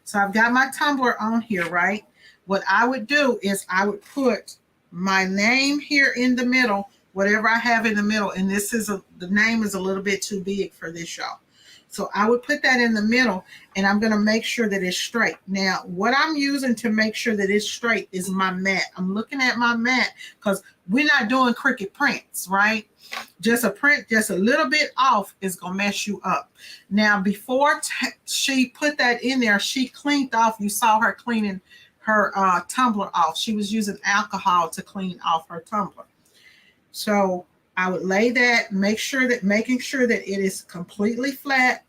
So I've got my tumbler on here, right? What I would do is I would put my name here in the middle, whatever I have in the middle, and the name is a little bit too big for this, y'all. So I would put that in the middle, and I'm going to make sure that it's straight. Now, what I'm using to make sure that it's straight is my mat. I'm looking at my mat because we're not doing Cricut prints, right? Just a print, just a little bit off is going to mess you up. Now, before she put that in there, she cleaned off. You saw her cleaning her tumbler off. She was using alcohol to clean off her tumbler. So I would lay that, making sure that it is completely flat.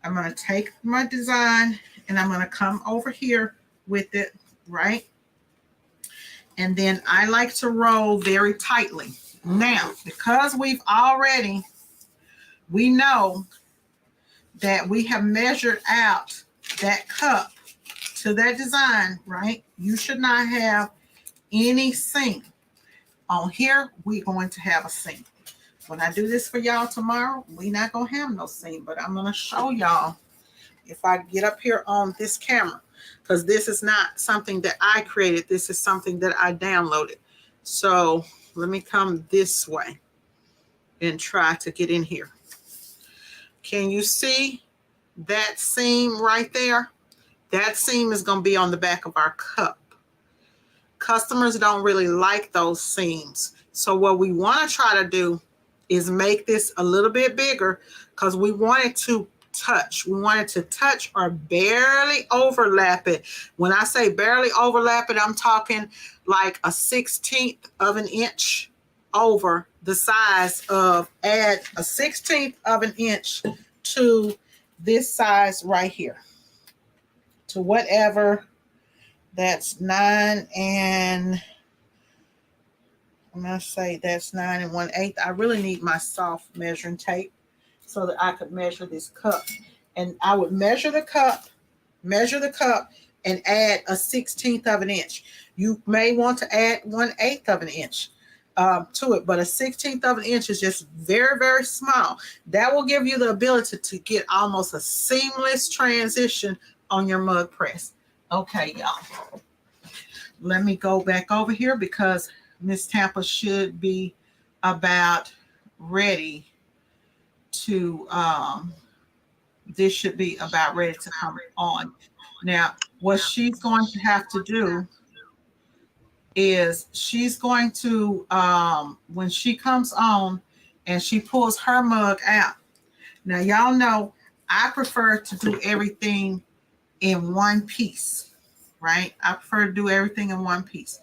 I'm going to take my design and I'm going to come over here with it, right? And then I like to roll very tightly. Now, because we know that we have measured out that cup to that design, right? You should not have any seam. On here, we're going to have a seam. When I do this for y'all tomorrow, we're not going to have no seam, but I'm going to show y'all if I get up here on this camera, because this is not something that I created. This is something that I downloaded. So let me come this way and try to get in here. Can you see that seam right there? That seam is going to be on the back of our cup. Customers don't really like those seams. So what we want to try to do is make this a little bit bigger because we want it to touch. We want it to touch or barely overlap it. When I say barely overlap it, I'm talking like a 1/16 of an inch over the size of, add a 1/16 of an inch to this size right here, to whatever that's 9 and I'm going to say that's 9 1/8. I really need my soft measuring tape so that I could measure this cup. And I would measure the cup, and add a 1/16 of an inch. You may want to add 1/8 of an inch to it, but a 1/16 of an inch is just very, very small. That will give you the ability to get almost a seamless transition on your mug press. Okay, y'all. Let me go back over here because Miss Tampa should be about ready to this should be about ready to come on. Now, what she's going to have to do is she's going to when she comes on and she pulls her mug out. Now, y'all know I prefer to do everything in one piece, right? I prefer to do everything in one piece.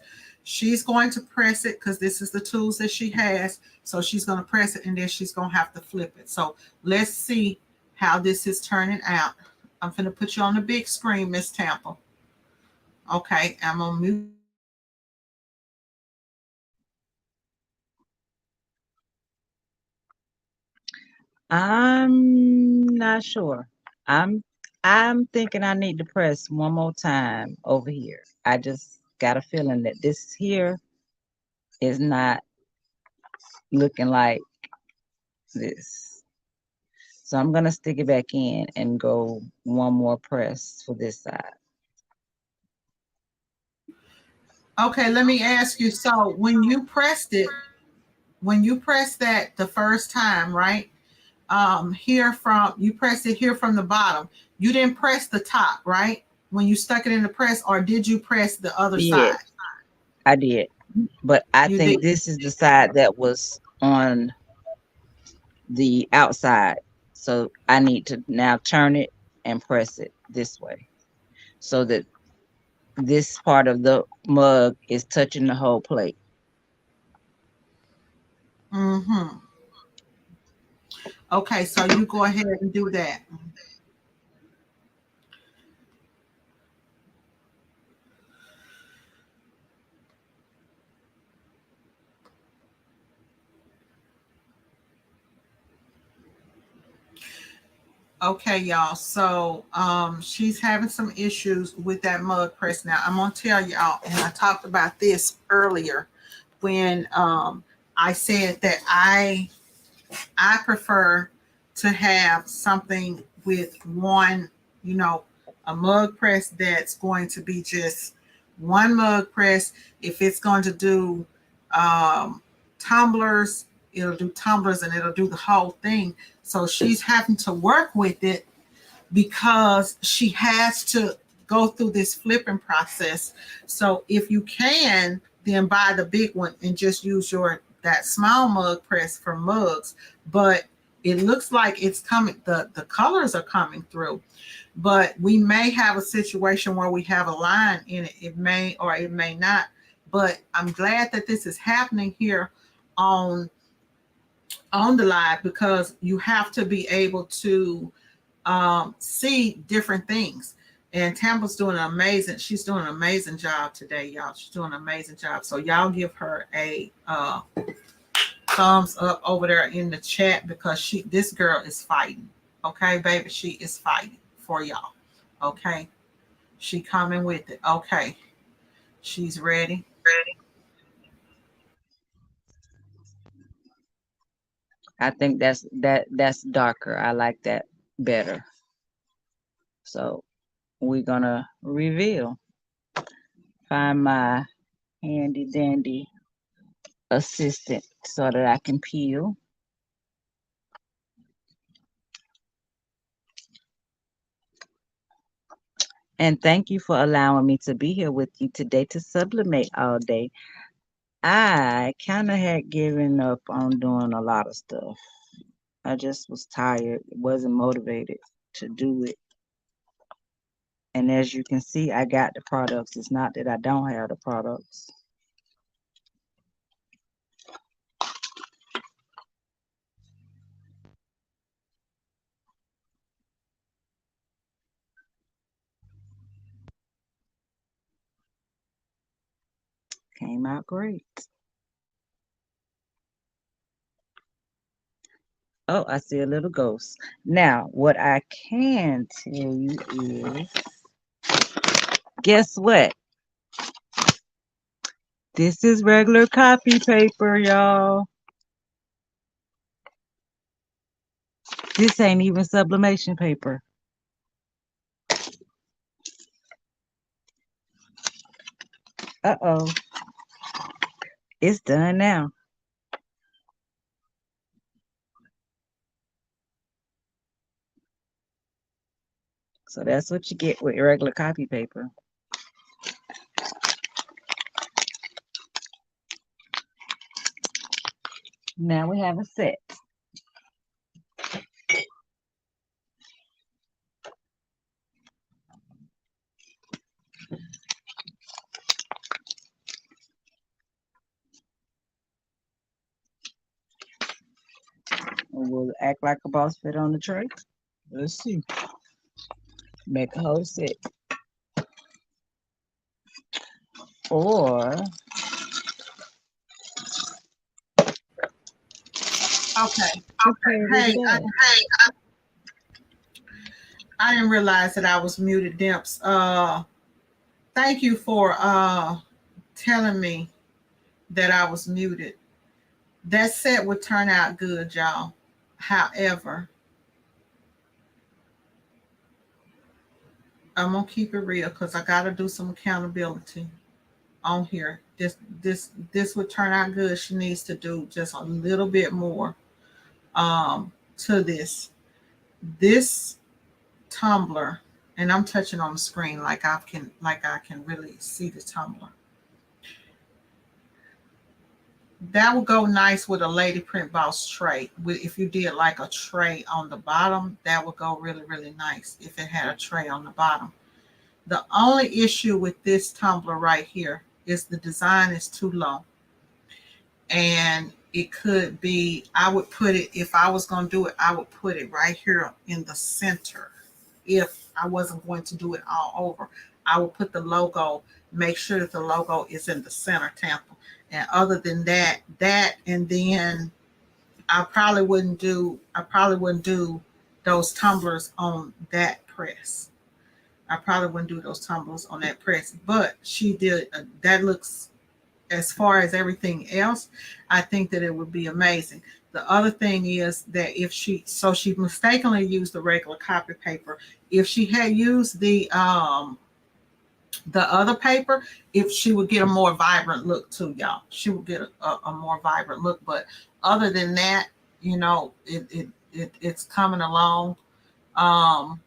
She's going to press it because this is the tools that she has. So she's going to press it and then she's going to have to flip it. So let's see how this is turning out. I'm going to put you on the big screen, Miss Tampa. Okay, I'm going to mute you so you can see it. I'm not sure. I'm I'm thinking I need to press one more time over here. I just got a feeling that this here is not looking like this. So I'm gonna stick it back in and go one more press for this side. Okay, let me ask you. So when you pressed that the first time, right? Here from you pressed it here from the bottom. You didn't press the top, right? When you stuck it in the press, or did you press the other Yeah, side? I did. But I You did. think this is the side that was on the outside. So I need to now turn it and press it this way. so that this part of the mug is touching the whole plate. Mm-hmm. Okay, so you go ahead and do that. Okay, y'all. So she's having some issues with that mug press. Now I'm gonna tell y'all, and I talked about this earlier when I said that I prefer to have something with one, you know, a mug press that's going to be just one mug press. If it's going to do um, tumblers, it'll do tumblers and it'll do the whole thing. So she's having to work with it because she has to go through this flipping process. So if you can, then buy the big one and just use your that small mug press for mugs. But it looks like it's coming, the colors are coming through. But we may have a situation where we have a line in it. It may or it may not. But I'm glad that this is happening here on on the live because you have to be able to see different things. And Tampa's doing an amazing, she's doing an amazing job today, y'all. She's doing an amazing job. So y'all give her a thumbs up over there in the chat because this girl is fighting. Okay, baby, she is fighting for y'all. Okay, she coming with it. Okay, she's ready. I think that's darker. I like that better. So we're gonna reveal. Find my handy dandy assistant so that I can peel. And thank you for allowing me to be here with you today to sublimate all day. I kind of had given up on doing a lot of stuff. I just was tired, wasn't motivated to do it. And as you can see, I got the products. It's not that I don't have the products. Came out great. Oh, I see a little ghost. Now, what I can tell you is, guess what? This is regular copy paper, y'all. This ain't even sublimation paper. Uh-oh. It's done now. So that's what you get with regular copy paper. Now we have a set. We'll act like a boss fit on the tray. Let's see. Make a whole set. Or Okay. prepare with Hey, that. I didn't realize that I was muted, Dimps. Thank you for telling me that I was muted. That set would turn out good, y'all. However, I'm gonna keep it real because I gotta do some accountability on here. This would turn out good. She needs to do just a little bit more to this. This tumbler, and I'm touching on the screen like I can really see the tumbler. That would go nice with a lady print boss tray. If you did like a tray on the bottom, that would go really, really nice if it had a tray on the bottom. The only issue with this tumbler right here is the design is too low. And it could be, I would put it, if I was going to do it, I would put it right here in the center. If I wasn't going to do it all over, I would put the logo, make sure that the logo is in the center, Tampa. And other than that, and then I probably wouldn't do those tumblers on that press. I probably wouldn't do those tumblers on that press. But she did, that looks, as far as everything else, I think that it would be amazing. The other thing is that if she mistakenly used the regular copy paper. If she had used the other paper, if she would get a more vibrant look too, y'all. She would get a more vibrant look. But other than that, it's coming along. Um,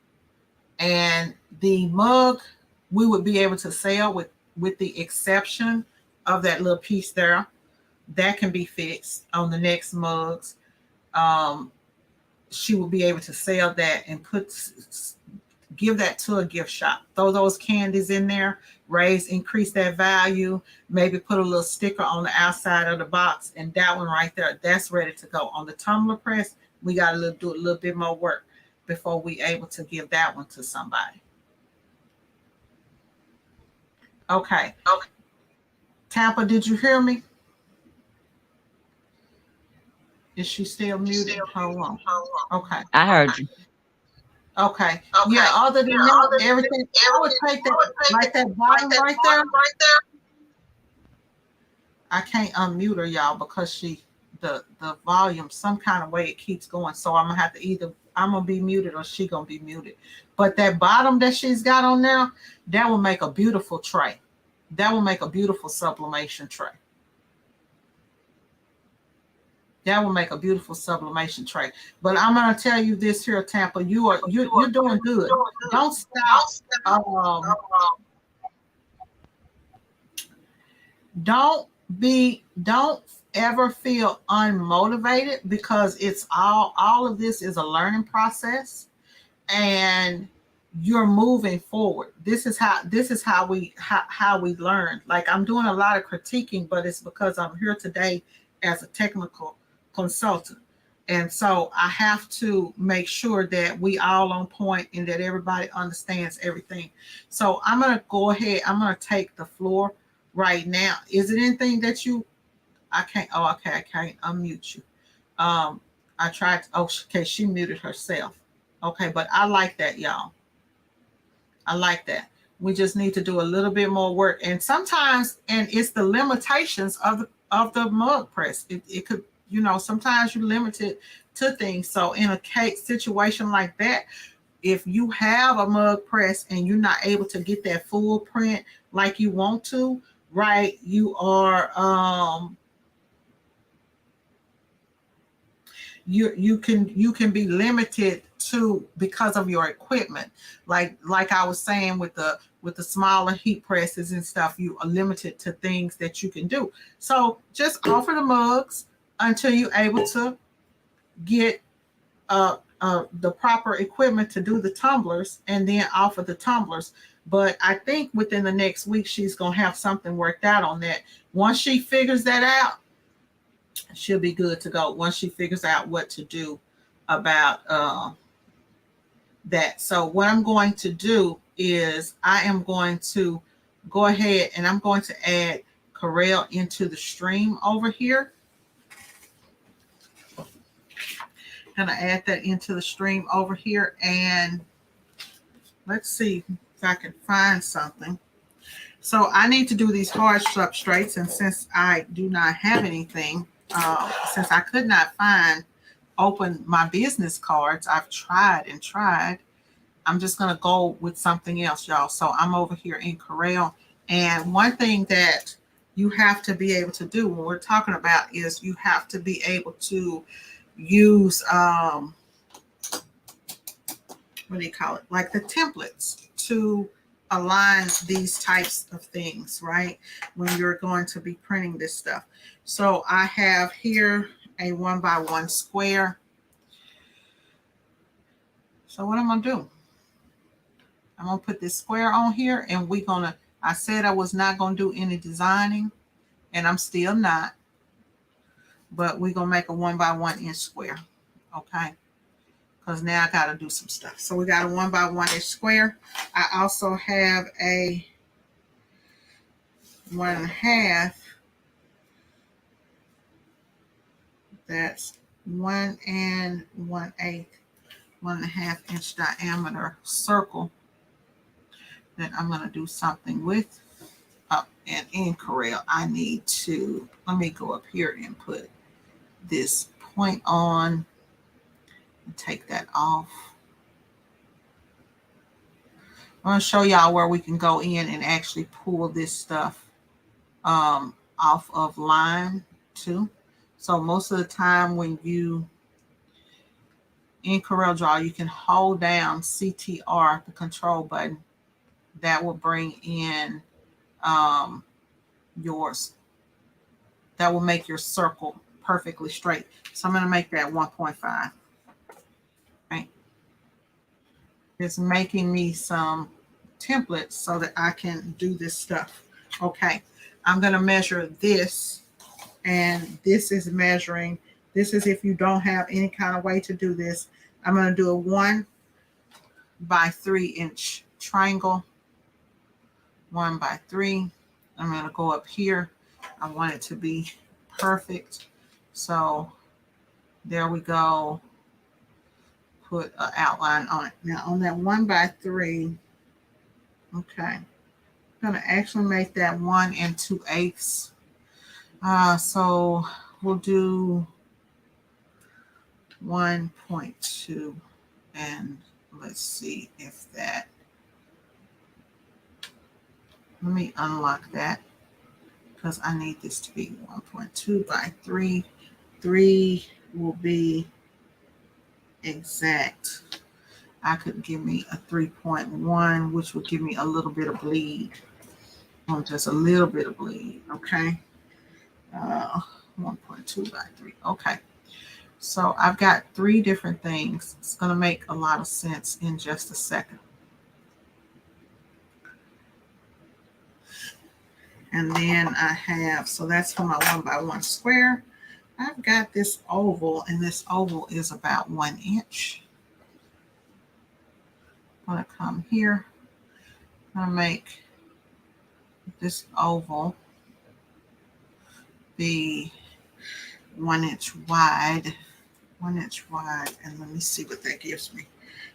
and the mug we would be able to sell with the exception of that little piece there. That can be fixed on the next mugs. Um, she will be able to sell that and give that to a gift shop. Throw those candies in there, increase that value. Maybe put a little sticker on the outside of the box, and that one right there, that's ready to go. On the tumbler press, we got to do a little bit more work before we able to give that one to somebody. Okay. Okay. Tampa, did you hear me? Is she still muted? Hold on. Okay. I heard you. Okay. Yeah, other than that, everything, I would take that, like that bottom right there. I can't unmute her, y'all, because the volume, some kind of way it keeps going. So I'm gonna have to either, I'm gonna be muted or she gonna be muted. But that bottom that she's got on there, that will make a beautiful tray. That will make a beautiful sublimation tray. That will make a beautiful sublimation tray. But I'm gonna tell you this here, Tampa, you're doing good. Don't stop. Don't ever feel unmotivated, because it's all of this is a learning process, and you're moving forward. This is how we learn. Like, I'm doing a lot of critiquing, but it's because I'm here today as a technical consultant. And so I have to make sure that we all on point and that everybody understands everything. So I'm going to go ahead. I'm going to take the floor right now. Is it anything that I can't, oh, okay, I can't unmute you. I tried to, okay, she muted herself. Okay, but I like that, y'all. I like that. We just need to do a little bit more work. And sometimes, and it's the limitations of the mug press. It could, sometimes you're limited to things. So in a case situation like that, if you have a mug press and you're not able to get that full print like you want to, right, you can be limited to, because of your equipment. Like I was saying, with the smaller heat presses and stuff, you are limited to things that you can do. So just offer the mugs until you're able to get the proper equipment to do the tumblers, and then offer the tumblers. But I think within the next week, she's going to have something worked out on that. Once she figures that out, she'll be good to go. Once she figures out what to do about that. So what I'm going to do is I am going to go ahead and I'm going to add Corel into the stream over here. Gonna add that into the stream over here, and let's see if I can find something. So I need to do these hard substrates, and since I do not have anything, since I could not open my business cards, I've tried and tried. I'm just gonna go with something else, y'all. So I'm over here in Corel, and one thing that you have to be able to do when we're talking about is you have to be able to use what do you call it, like the templates, to align these types of things, right, when you're going to be printing this stuff. So I have here a 1x1 square. So what I'm gonna do, I'm going to put this square on here, and I said I was not going to do any designing, and I'm still not, but we're going to make a 1 by 1 inch square. Okay. Because now I got to do some stuff. So we got a 1 by 1 inch square. I also have a 1.5. That's 1 1/8, 1.5 inch diameter circle that I'm going to do something with. And in Corel, I need to, let me go up here and put this point on and take that off. I'm going to show y'all where we can go in and actually pull this stuff off of line too. So most of the time when you in Corel Draw, you can hold down CTR, the control button. That will bring in yours. That will make your circle perfectly straight. So I'm going to make that 1.5. Right. It's making me some templates so that I can do this stuff. Okay. I'm going to measure this, and this is measuring. This is if you don't have any kind of way to do this. I'm going to do a 1 by 3 inch triangle. 1 by 3. I'm going to go up here. I want it to be perfect. So there we go. Put an outline on it. Now on that 1 by 3, okay, I'm going to actually make that 1 2/8. So we'll do 1.2, and let's see if that, let me unlock that because I need this to be 1.2 by 3. 3 will be exact. I could give me a 3.1, which would give me a little bit of bleed. Just a little bit of bleed, okay? 1.2 by 3, okay. So I've got 3 different things. It's going to make a lot of sense in just a second. And then I have, so that's for my 1 by 1 square. I've got this oval, and this oval is about 1 inch. I'm going to come here. I'm going to make this oval be 1 inch wide. 1 inch wide, and let me see what that gives me.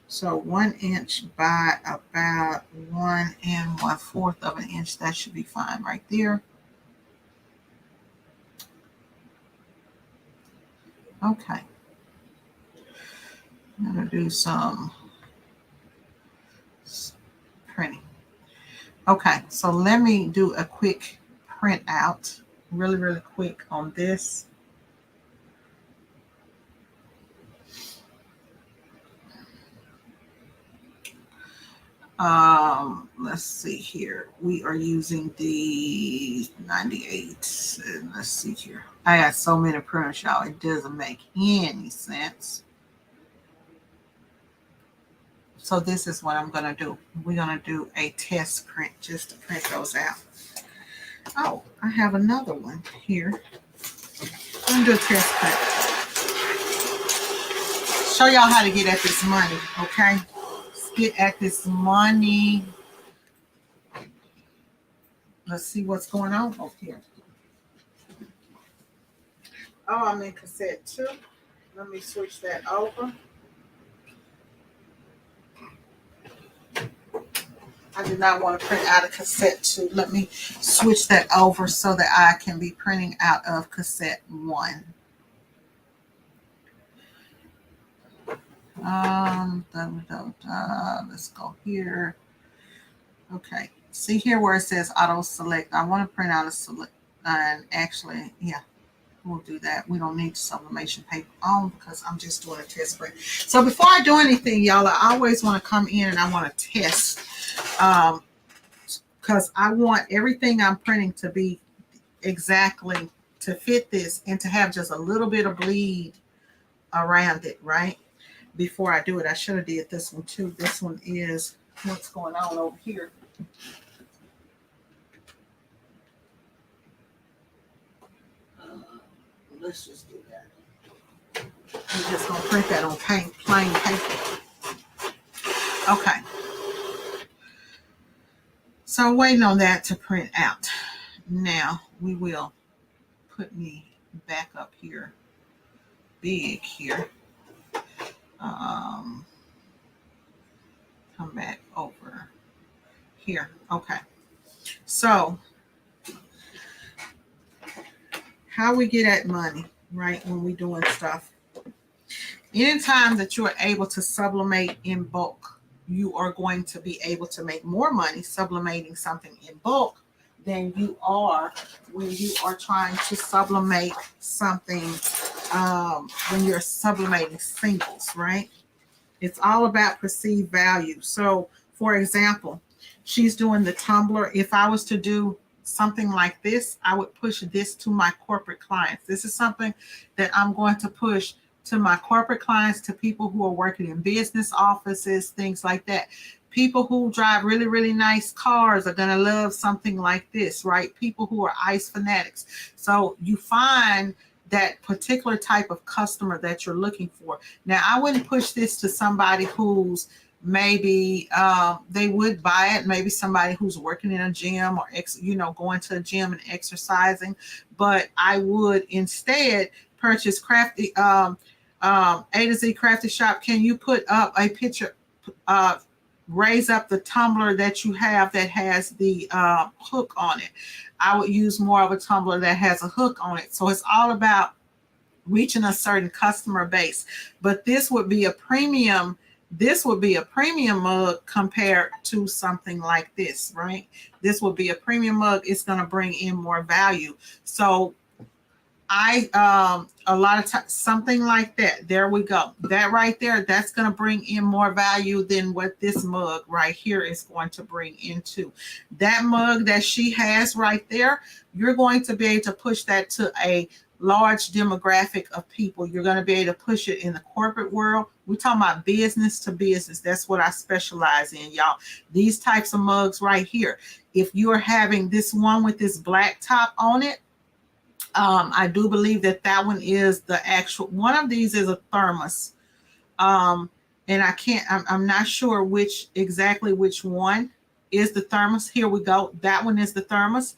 So 1 inch by about 1 1/4 of an inch. That should be fine right there. Okay. I'm going to do some printing. Okay, so let me do a quick print out, really quick on this. Let's see here. We are using the 98. And let's see here. I got so many printers, y'all. It doesn't make any sense. So this is what I'm going to do. We're going to do a test print just to print those out. Oh, I have another one here. I'm going to do a test print. Show y'all how to get at this money, okay? Let's get at this money. Let's see what's going on over here. Oh, I'm in cassette 2. Let me switch that over. I do not want to print out of cassette 2. Let me switch that over so that I can be printing out of cassette 1. Let's go here. Okay. See here where it says auto select. I want to print out a select, and actually, yeah, we'll do that. We don't need sublimation paper on because I'm just doing a test print. So before I do anything, y'all, I always want to come in and I want to test, because I want everything I'm printing to be exactly to fit this and to have just a little bit of bleed around it, right? Before I do it, I should have did this one too. This one is what's going on over here. Let's just do that. I'm just gonna print that on plain paper. Okay. So waiting on that to print out. Now we will put me back up here, big here. Come back over here. Okay. So how we get at money, right? When we doing stuff. Anytime that you are able to sublimate in bulk, you are going to be able to make more money sublimating something in bulk than you are when you are trying to sublimate something when you're sublimating singles, right? It's all about perceived value. So, for example, she's doing the tumbler. If I was to do something like this, I would push this to my corporate clients. This is something that I'm going to push to my corporate clients, to people who are working in business offices, things like that. People who drive really, really nice cars are going to love something like this, right? People who are ice fanatics. So you find that particular type of customer that you're looking for. Now, I wouldn't push this to somebody who's maybe they would buy it, maybe somebody who's working in a gym or going to a gym and exercising, but I would instead purchase Crafty A to Z Crafty Shop. Can you put up a picture, raise up the tumbler that you have that has the hook on it? I would use more of a tumbler that has a hook on it. So it's all about reaching a certain customer base. But this would be a premium mug compared to something like this, right? This would be a premium mug. It's going to bring in more value. So a lot of times, something like that. There we go. That right there, that's going to bring in more value than what this mug right here is going to bring into. That mug that she has right there, you're going to be able to push that to a large demographic of people. You're going to be able to push it in the corporate world. We're talking about business to business. That's what I specialize in, y'all. These types of mugs right here. If you're having this one with this black top on it, I do believe that one is the actual one. Of these is a thermos. And I'm not sure exactly which one is the thermos. Here we go. That one is the thermos.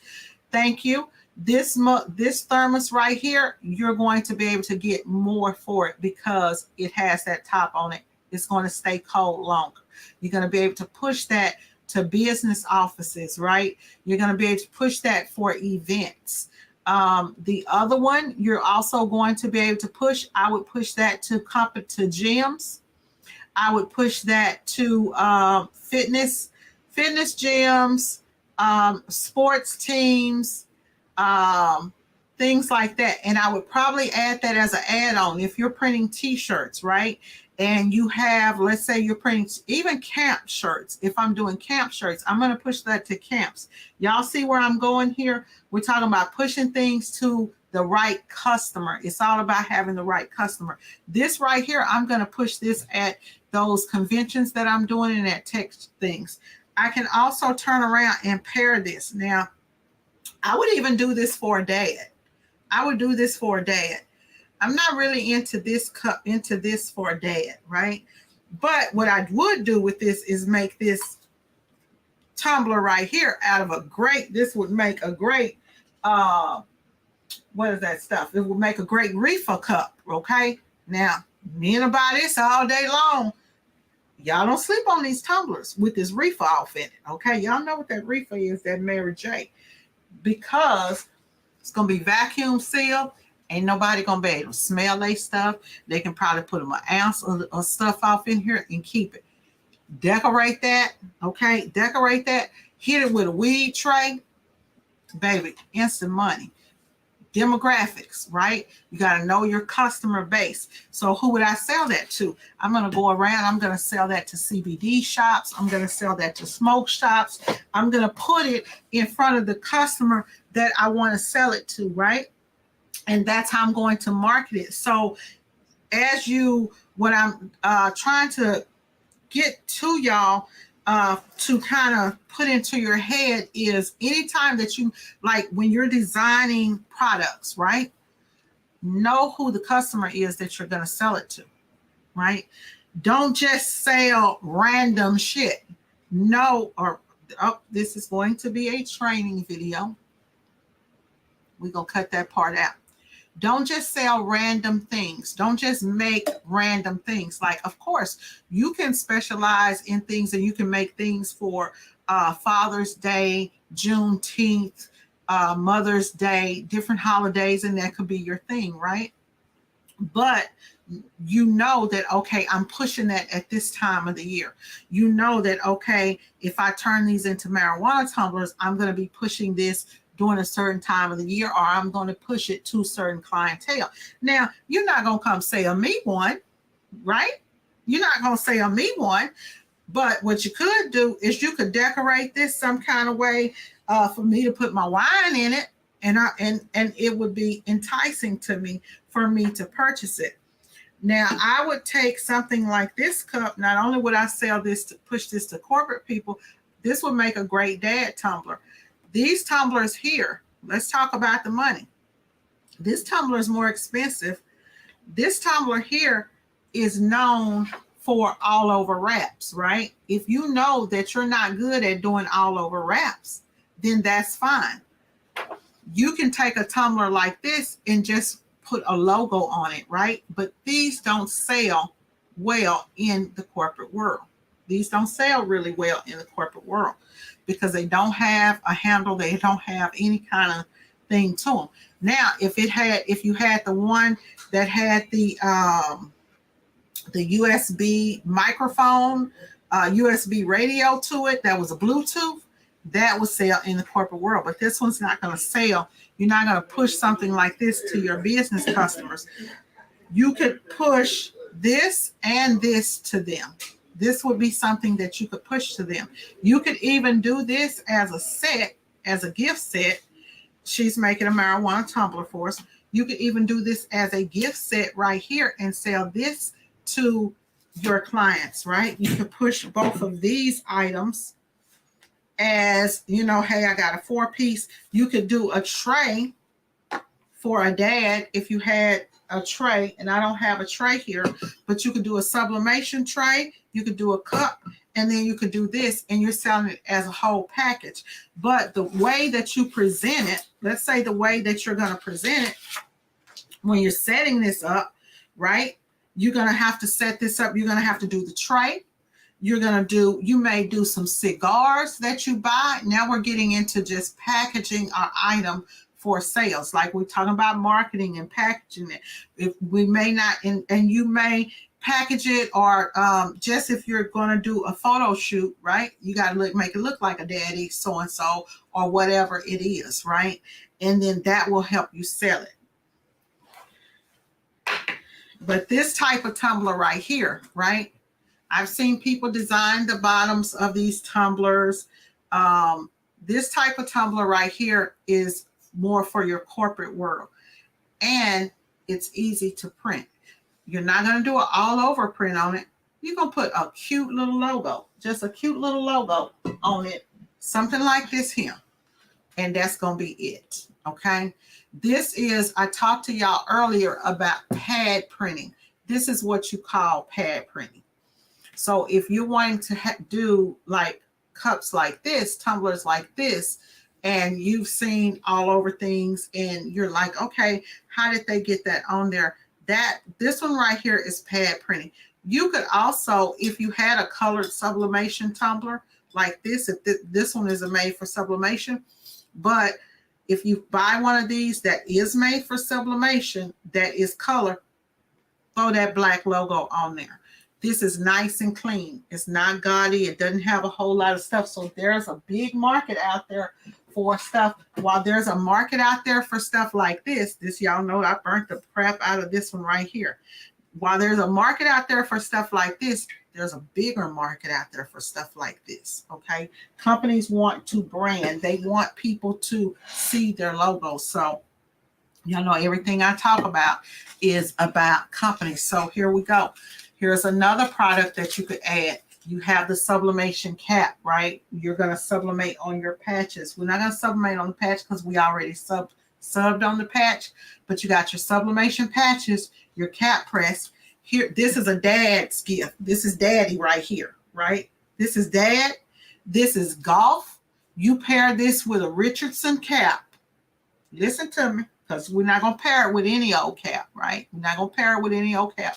Thank you. This thermos right here, you're going to be able to get more for it because it has that top on it. It's going to stay cold longer. You're going to be able to push that to business offices, right? You're going to be able to push that for events. The other one, you're also going to be able to push. I would push that to gyms. I would push that to fitness gyms, sports teams, things like that. And I would probably add that as an add-on if you're printing t-shirts, right? And you have, let's say you're printing even camp shirts. If I'm doing camp shirts, I'm going to push that to camps. Y'all see where I'm going here? We're talking about pushing things to the right customer. It's all about having the right customer. This right here, I'm going to push this at those conventions that I'm doing and at tech things. I can also turn around and pair this. Now, I would even do this for a dad. I would do this for a dad. I'm not really into this for a dad, right? But what I would do with this is make this tumbler right here out of this would make a great, what is that stuff? It would make a great reefer cup, okay? Now, me and about this all day long. Y'all don't sleep on these tumblers with this reefer off in it, okay? Y'all know what that reefer is, that Mary J. Because it's going to be vacuum sealed. Ain't nobody going to be able to smell their stuff. They can probably put them an ounce of stuff off in here and keep it. Decorate that, okay? Decorate that. Hit it with a weed tray. Baby, instant money. Demographics, right? You got to know your customer base. So who would I sell that to? I'm going to go around. I'm going to sell that to CBD shops. I'm going to sell that to smoke shops. I'm going to put it in front of the customer that I want to sell it to, right? And that's how I'm going to market it. So what I'm trying to get to y'all to kind of put into your head is anytime that you, like when you're designing products, right? Know who the customer is that you're going to sell it to, right? Don't just sell random shit. No, or, oh, this is going to be a training video. We're going to cut that part out. Don't just sell random things. Don't just make random things. Like, of course, you can specialize in things and you can make things for Father's Day, Juneteenth, Mother's Day, different holidays, and that could be your thing, right? But you know that, okay, I'm pushing that at this time of the year. You know that, okay, if I turn these into marijuana tumblers, I'm going to be pushing this during a certain time of the year, or I'm going to push it to certain clientele. Now, you're not going to come sell me one, right? You're not going to sell me one. But what you could do is you could decorate this some kind of way for me to put my wine in it, and it would be enticing to me for me to purchase it. Now, I would take something like this cup. Not only would I sell this to push this to corporate people, this would make a great dad tumbler. These tumblers here, let's talk about the money. This tumbler is more expensive. This tumbler here is known for all over wraps, right? If you know that you're not good at doing all over wraps, then that's fine. You can take a tumbler like this and just put a logo on it, right? But these don't sell well in the corporate world. These don't sell really well in the corporate world because they don't have a handle. They don't have any kind of thing to them. Now, if you had the one that had the USB microphone, USB radio to it, that was a Bluetooth, that would sell in the corporate world. But this one's not going to sell. You're not going to push something like this to your business customers. You could push this and this to them. This would be something that you could push to them. You could even do this as a set, as a gift set. She's making a marijuana tumbler for us. You could even do this as a gift set right here and sell this to your clients, right? You could push both of these items as, you know, hey, I got a 4-piece. You could do a tray for a dad if you had a tray, and I don't have a tray here, but you could do a sublimation tray, you could do a cup, and then you could do this, and you're selling it as a whole package. But the way that you present it, let's say the way that you're going to present it when you're setting this up, right? You're going to have to set this up. You're going to have to do the tray. You may do some cigars that you buy. Now we're getting into just packaging our item for sales. Like we're talking about marketing and packaging it. If we may not, and you may package it, or just if you're going to do a photo shoot, right? You got to make it look like a daddy so-and-so or whatever it is, right? And then that will help you sell it. But this type of tumbler right here, right? I've seen people design the bottoms of these tumblers. This type of tumbler right here is more for your corporate world. And it's easy to print. You're not going to do an all over print on it. You're going to put a cute little logo, just a cute little logo on it. Something like this here. And that's going to be it. Okay. This is, I talked to y'all earlier about pad printing. This is what you call pad printing. So if you're wanting to do like cups like this, tumblers like this, and you've seen all over things and you're like, okay, how did they get that on there? This one right here is pad printing. You could also, if you had a colored sublimation tumbler like this, if this one is made for sublimation, but if you buy one of these that is made for sublimation, that is color, throw that black logo on there. This is nice and clean. It's not gaudy. It doesn't have a whole lot of stuff. So there's a big market out there for stuff. While there's a market out there for stuff like this y'all know I burnt the crap out of this one right here. While there's a market out there for stuff like this, there's a bigger market out there for stuff like this, okay? Companies want to brand. They want people to see their logo. So y'all know everything I talk about is about companies. So here we go. Here's another product that you could add. You have the sublimation cap, right? You're going to sublimate on your patches. We're not going to sublimate on the patch because we already subbed on the patch, but you got your sublimation patches, your cap press. Here, this is a dad's gift. This is daddy right here, right? This is dad. This is golf. You pair this with a Richardson cap. Listen to me, because we're not going to pair it with any old cap, right? We're not going to pair it with any old cap.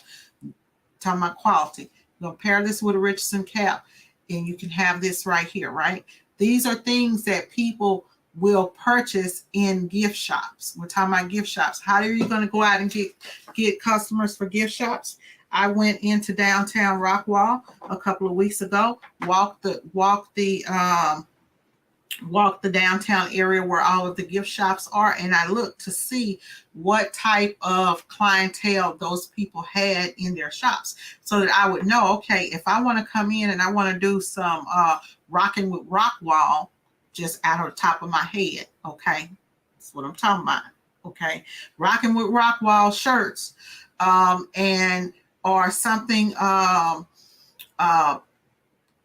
Talking about quality. You're going to pair this with a Richardson cap, and you can have this right here, right? These are things that people will purchase in gift shops. We're talking about gift shops. How are you going to go out and get customers for gift shops? I went into downtown Rockwall a couple of weeks ago, walked the downtown area where all of the gift shops are, and I looked to see what type of clientele those people had in their shops, so that I would know, okay, if I want to come in and I want to do some rocking with Rockwall, just out of the top of my head, okay, that's what I'm talking about, okay, rocking with Rockwall shirts, and or something.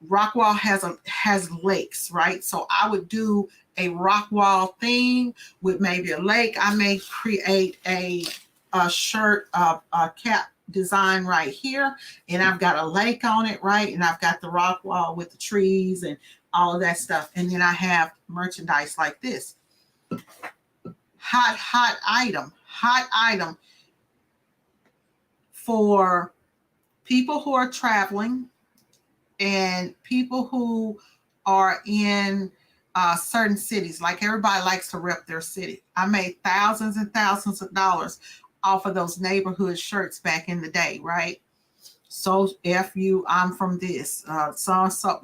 Rockwall has lakes, right? So I would do a Rockwall theme with maybe a lake. I may create a shirt, a cap design right here, and I've got a lake on it, right? And I've got the Rockwall with the trees and all of that stuff. And then I have merchandise like this. Hot item for people who are traveling and people who are in certain cities. Like, everybody likes to rep their city. I made thousands and thousands of dollars off of those neighborhood shirts back in the day, right? So F you, I'm from this, so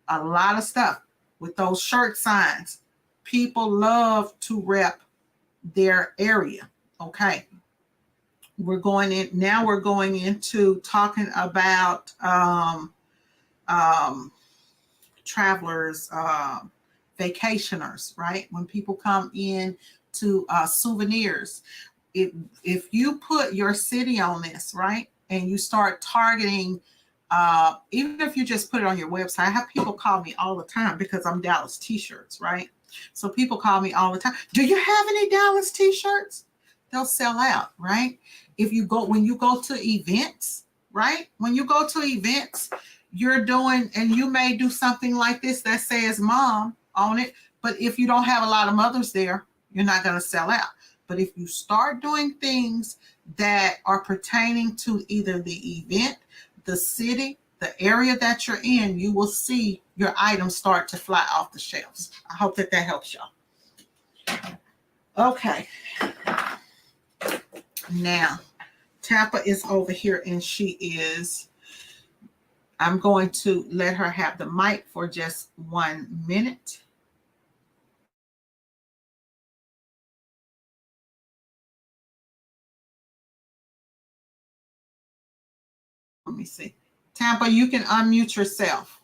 a lot of stuff with those shirt signs. People love to rep their area. Okay. We're going into talking about travelers, vacationers, right? When people come in to souvenirs, if you put your city on this, right, and you start targeting, even if you just put it on your website, I have people call me all the time because I'm Dallas t-shirts, right? So people call me all the time. Do you have any Dallas t-shirts? They'll sell out, right? When you go to events, right? When you go to events, you're doing, and you may do something like this that says mom on it, but if you don't have a lot of mothers there, you're not going to sell out. But if you start doing things that are pertaining to either the event, the city, the area that you're in, you will see your items start to fly off the shelves. I hope that helps y'all. Okay. Now, Tappa is over here, and I'm going to let her have the mic for just 1 minute. Let me see. Tampa, you can unmute yourself.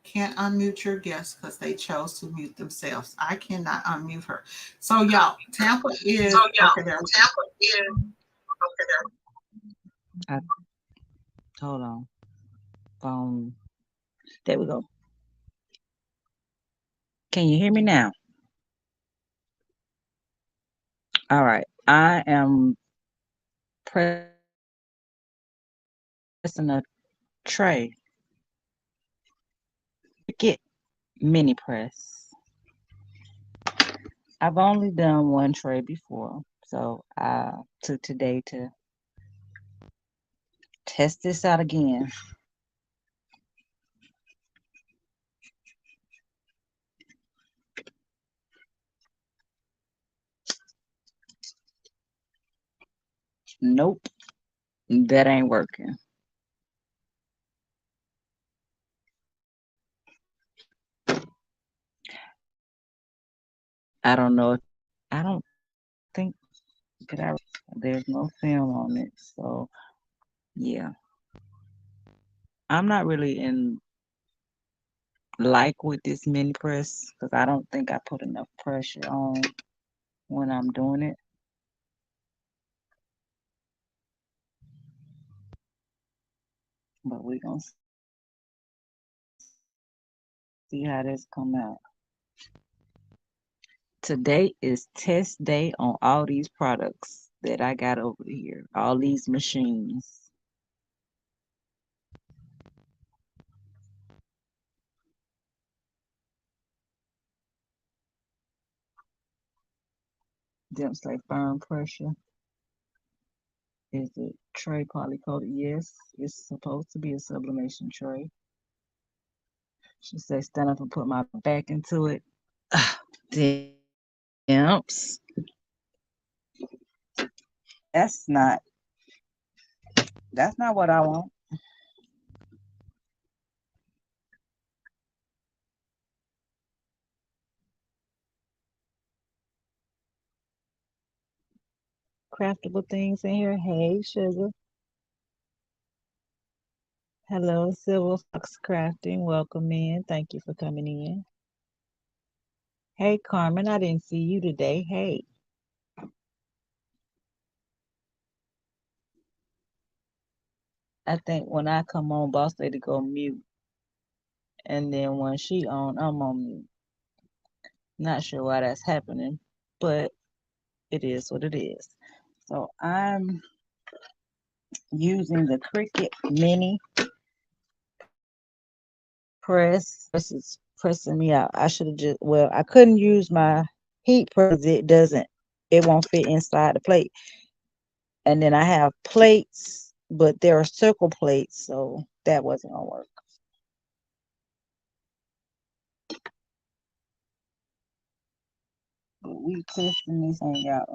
Can't unmute your guests because they chose to mute themselves. I cannot unmute her. So y'all, Tampa is okay there. I, hold on. Phone. There we go. Can you hear me now? All right. I am pressing a tray. Get mini press. I've only done one tray before, so I took today to test this out again. Nope, that ain't working. I don't know. I don't think that there's no film on it, so yeah. I'm not really in like with this mini press because I don't think I put enough pressure on when I'm doing it. but we're gonna see how this come out. Today is test day on all these products that I got over here, all these machines. Didn't say firm pressure. Is it tray polycoated? Yes, it's supposed to be a sublimation tray. She said stand up and put my back into it. Dimps. That's not what I want. Craftable things in here. Hey, sugar. Hello, Silver Fox Crafting. Welcome in. Thank you for coming in. Hey, Carmen. I didn't see you today. Hey, I think when I come on, boss lady go mute, and then when she on, I'm on mute. Not sure why that's happening, but it is what it is. So I'm using the Cricut Mini press. This is pressing me out. I should have just, well, I couldn't use my heat press. It won't fit inside the plate. And then I have plates, but there are circle plates, so that wasn't gonna work. But we testing this thing out.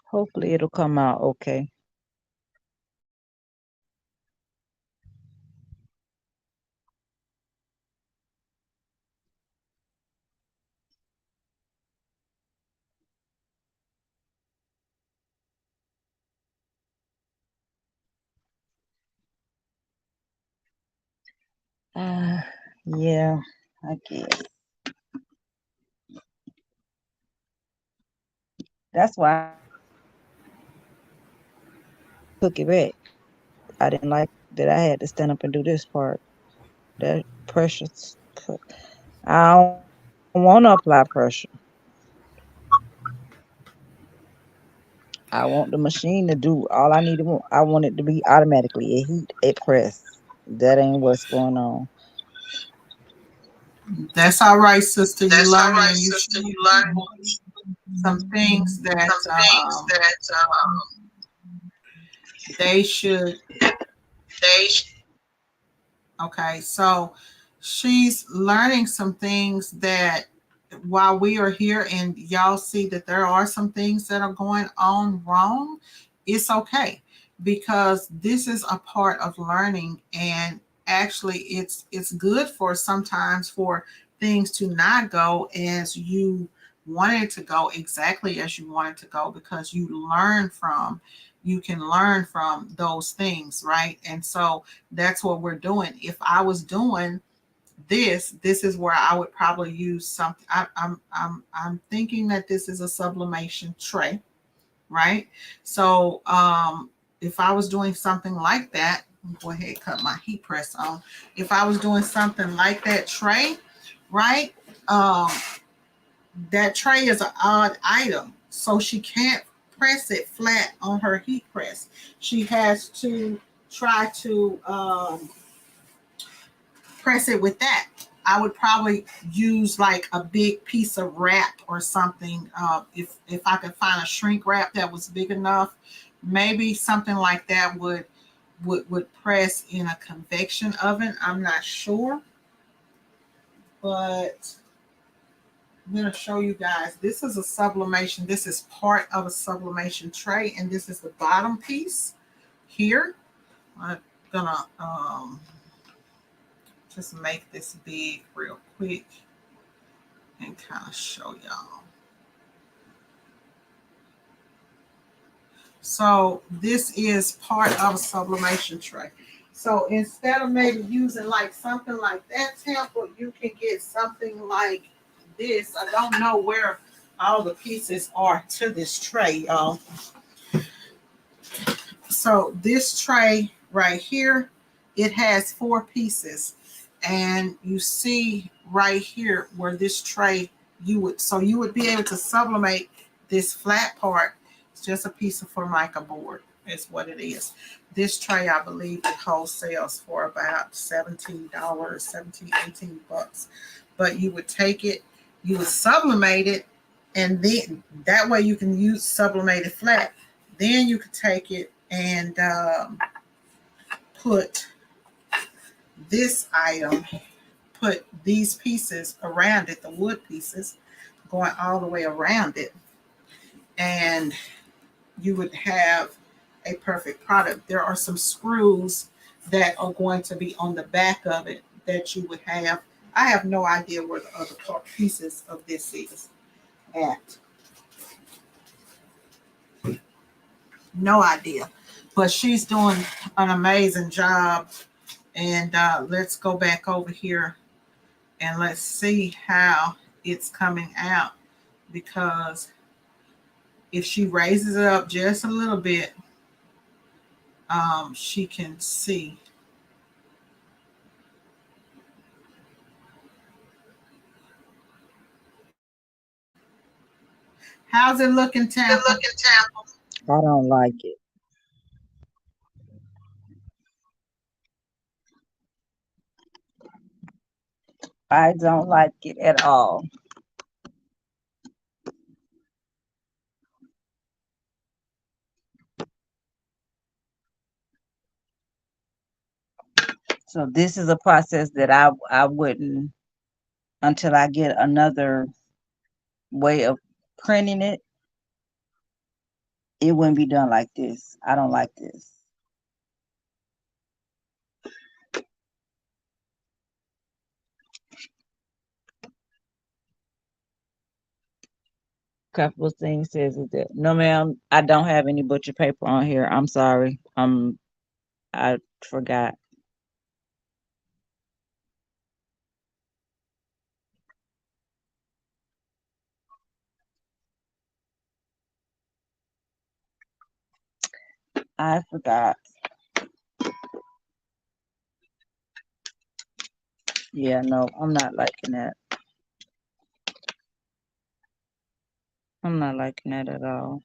Hopefully it'll come out okay. Uh, yeah, I guess. That's why I took it back. I didn't like that I had to stand up and do this part. That pressure. I don't want to apply pressure. I want the machine to do all I need to. I want it to be automatically a heat, a press. That ain't what's going on. That's all right, sister. You That's all learning right, and you sister. should You learn some things that some things that they should. they Okay, so she's learning some things that while we are here and y'all see that there are some things that are going on wrong, it's okay because this is a part of learning and actually it's good for sometimes for things to not go as you wanted to go exactly as you wanted to go because you can learn from those things, right? And so that's what we're doing. If I was doing this is where I would probably use something. I'm thinking that this is a sublimation tray, right? So if I was doing something like that, go ahead and cut my heat press on. If I was doing something like that tray, right? Um, that tray is an odd item, so she can't press it flat on her heat press. She has to try to press it with that. I would probably use like a big piece of wrap or something. If I could find a shrink wrap that was big enough, maybe something like that would press in a convection oven. I'm not sure, but I'm going to show you guys. This is a sublimation. This is part of a sublimation tray, and this is the bottom piece here. I'm gonna just make this big real quick and kind of show y'all. So this is part of a sublimation tray. So instead of maybe using like something like that temple, you can get something like this. I don't know where all the pieces are to this tray, y'all. So this tray right here, it has 4 pieces. And you see right here where this tray, you would be able to sublimate this flat part. It's just a piece of Formica board is what it is. This tray, I believe it wholesales for about $17, 17, $18. But you would take it, you would sublimate it, and then that way you can use sublimated flat. Then you could take it and put this item, put these pieces around it, the wood pieces, going all the way around it, and you would have a perfect product. There are some screws that are going to be on the back of it that you would have. I have no idea where the other pieces of this is at. No idea. But she's doing an amazing job. And let's go back over here and let's see how it's coming out. Because if she raises it up just a little bit, she can see. How's it looking, Good Tampa? looking Tampa. I don't like it. I don't like it at all. So this is a process that I wouldn't, until I get another way of printing it, it wouldn't be done like this. I don't like this. Couple of things says is that no ma'am, I don't have any butcher paper on here. I'm sorry. I forgot. I forgot. Yeah, no, I'm not liking that. I'm not liking that at all.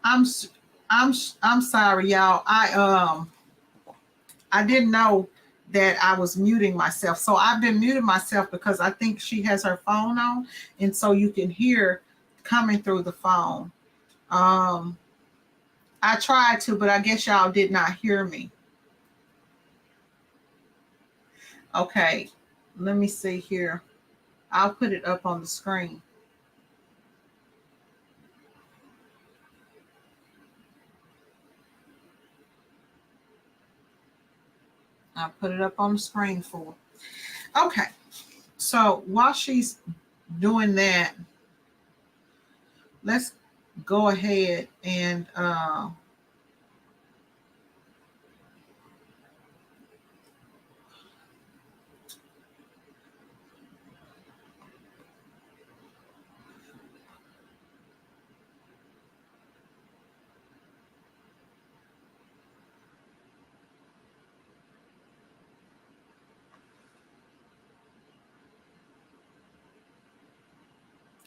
I'm I'm sorry, y'all. I didn't know that I was muting myself. So I've been muting myself because I think she has her phone on, and so you can hear coming through the phone. Um, I tried to, but I guess y'all did not hear me. Okay, let me see here. I'll put it up on the screen. I'll put it up on the screen for. Okay, so while she's doing that, let's go ahead and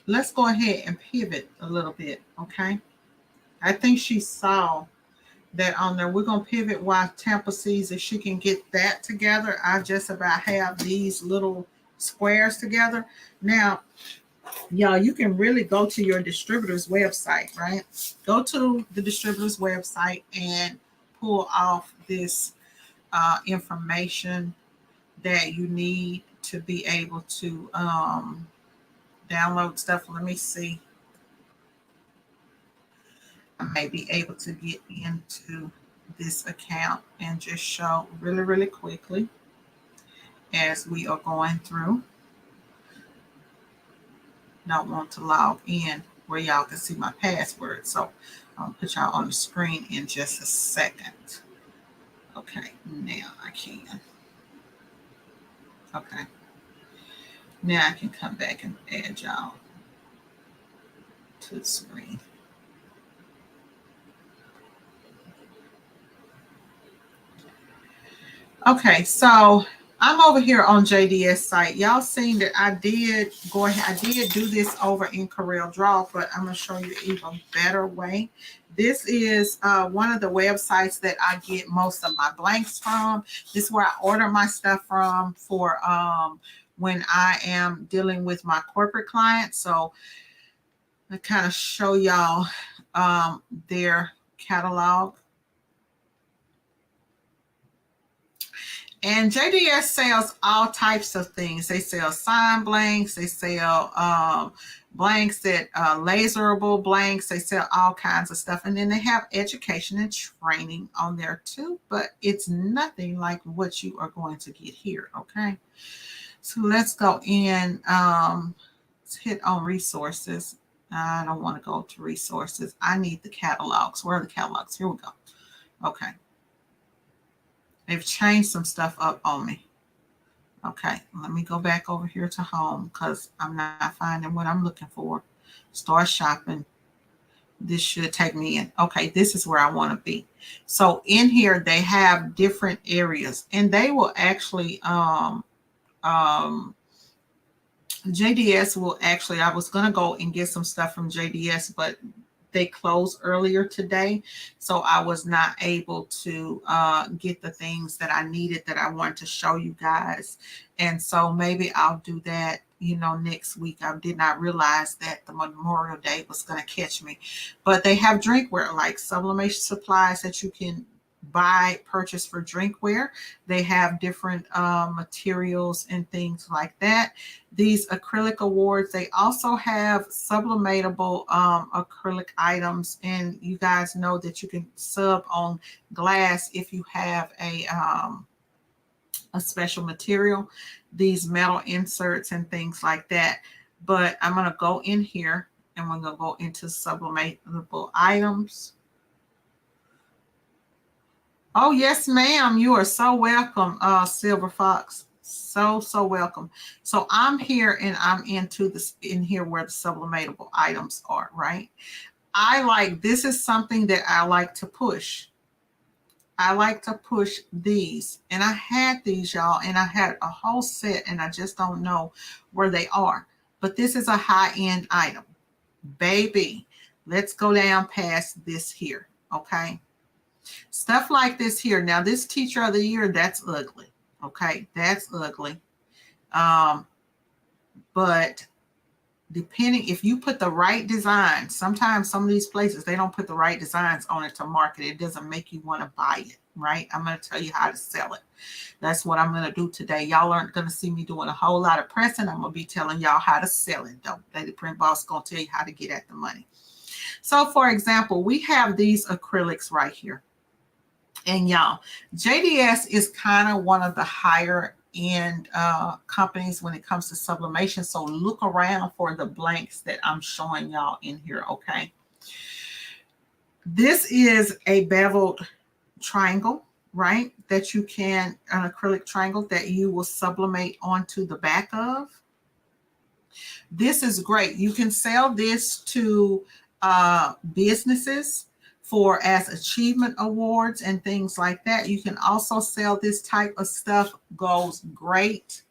let's go ahead and pivot a little bit, okay? I think she saw that on there. We're gonna pivot while Tampa sees if she can get that together. I just about have these little squares together. Now, y'all, you can really go to your distributor's website, right? Go to the distributor's website and pull off this information that you need to be able to download stuff. Let me see. I may be able to get into. this account and just show really, really quickly as we are going through. Don't want to log in where y'all can see my password. So I'll put y'all on the screen in just a second. Okay, now I can. Okay. Now I can come back and add y'all to the screen. Okay, so I'm over here on JDS site. Y'all seen that I did go ahead. I did do this over in Corel Draw, but I'm gonna show you an even better way. This is one of the websites that I get most of my blanks from. This is where I order my stuff from for when I am dealing with my corporate clients. So I kind of show y'all their catalog. And JDS sells all types of things. They sell sign blanks. They sell blanks that laserable blanks. They sell all kinds of stuff. And then they have education and training on there too. But it's nothing like what you are going to get here. Okay. So let's go in. Let's hit on resources. I don't want to go to resources. I need the catalogs. Where are the catalogs? Here we go. Okay. They've changed some stuff up on me. Okay, let me go back over here to home because I'm not finding what I'm looking for. Start shopping. This should take me in. Okay, this is where I want to be. So in here, they have different areas and they will actually, JDS will actually, I was going to go and get some stuff from JDS, but they closed earlier today. So I was not able to get the things that I needed that I wanted to show you guys. And so maybe I'll do that, next week. I did not realize that the Memorial Day was going to catch me. But they have drinkware, like sublimation supplies that you can purchase for drinkware. They have different materials and things like that. These acrylic awards, they also have sublimatable acrylic items, and you guys know that you can sub on glass if you have a special material, these metal inserts and things like that. But I'm going to go in here and we're going to go into sublimatable items. Oh, yes, ma'am. You are so welcome, Silver Fox. So welcome. So I'm here and I'm in here where the sublimatable items are, right? This is something that I like to push. I like to push these. And I had these, y'all, and I had a whole set and I just don't know where they are. But this is a high-end item. Baby, let's go down past this here, okay? Stuff like this here. Now, this Teacher of the Year, that's ugly. Okay, that's ugly. But depending, if you put the right design, sometimes some of these places, they don't put the right designs on it to market. It doesn't make you want to buy it, right? I'm going to tell you how to sell it. That's what I'm going to do today. Y'all aren't going to see me doing a whole lot of pressing. I'm going to be telling y'all how to sell it, though. Lady Print Boss is going to tell you how to get at the money. So, for example, we have these acrylics right here. And y'all, JDS is kind of one of the higher end companies when it comes to sublimation. So look around for the blanks that I'm showing y'all in here, okay? This is a beveled triangle, right? That you can, an acrylic triangle that you will sublimate onto the back of. This is great. You can sell this to businesses as achievement awards and things like that. You can also sell this type of stuff. Goes great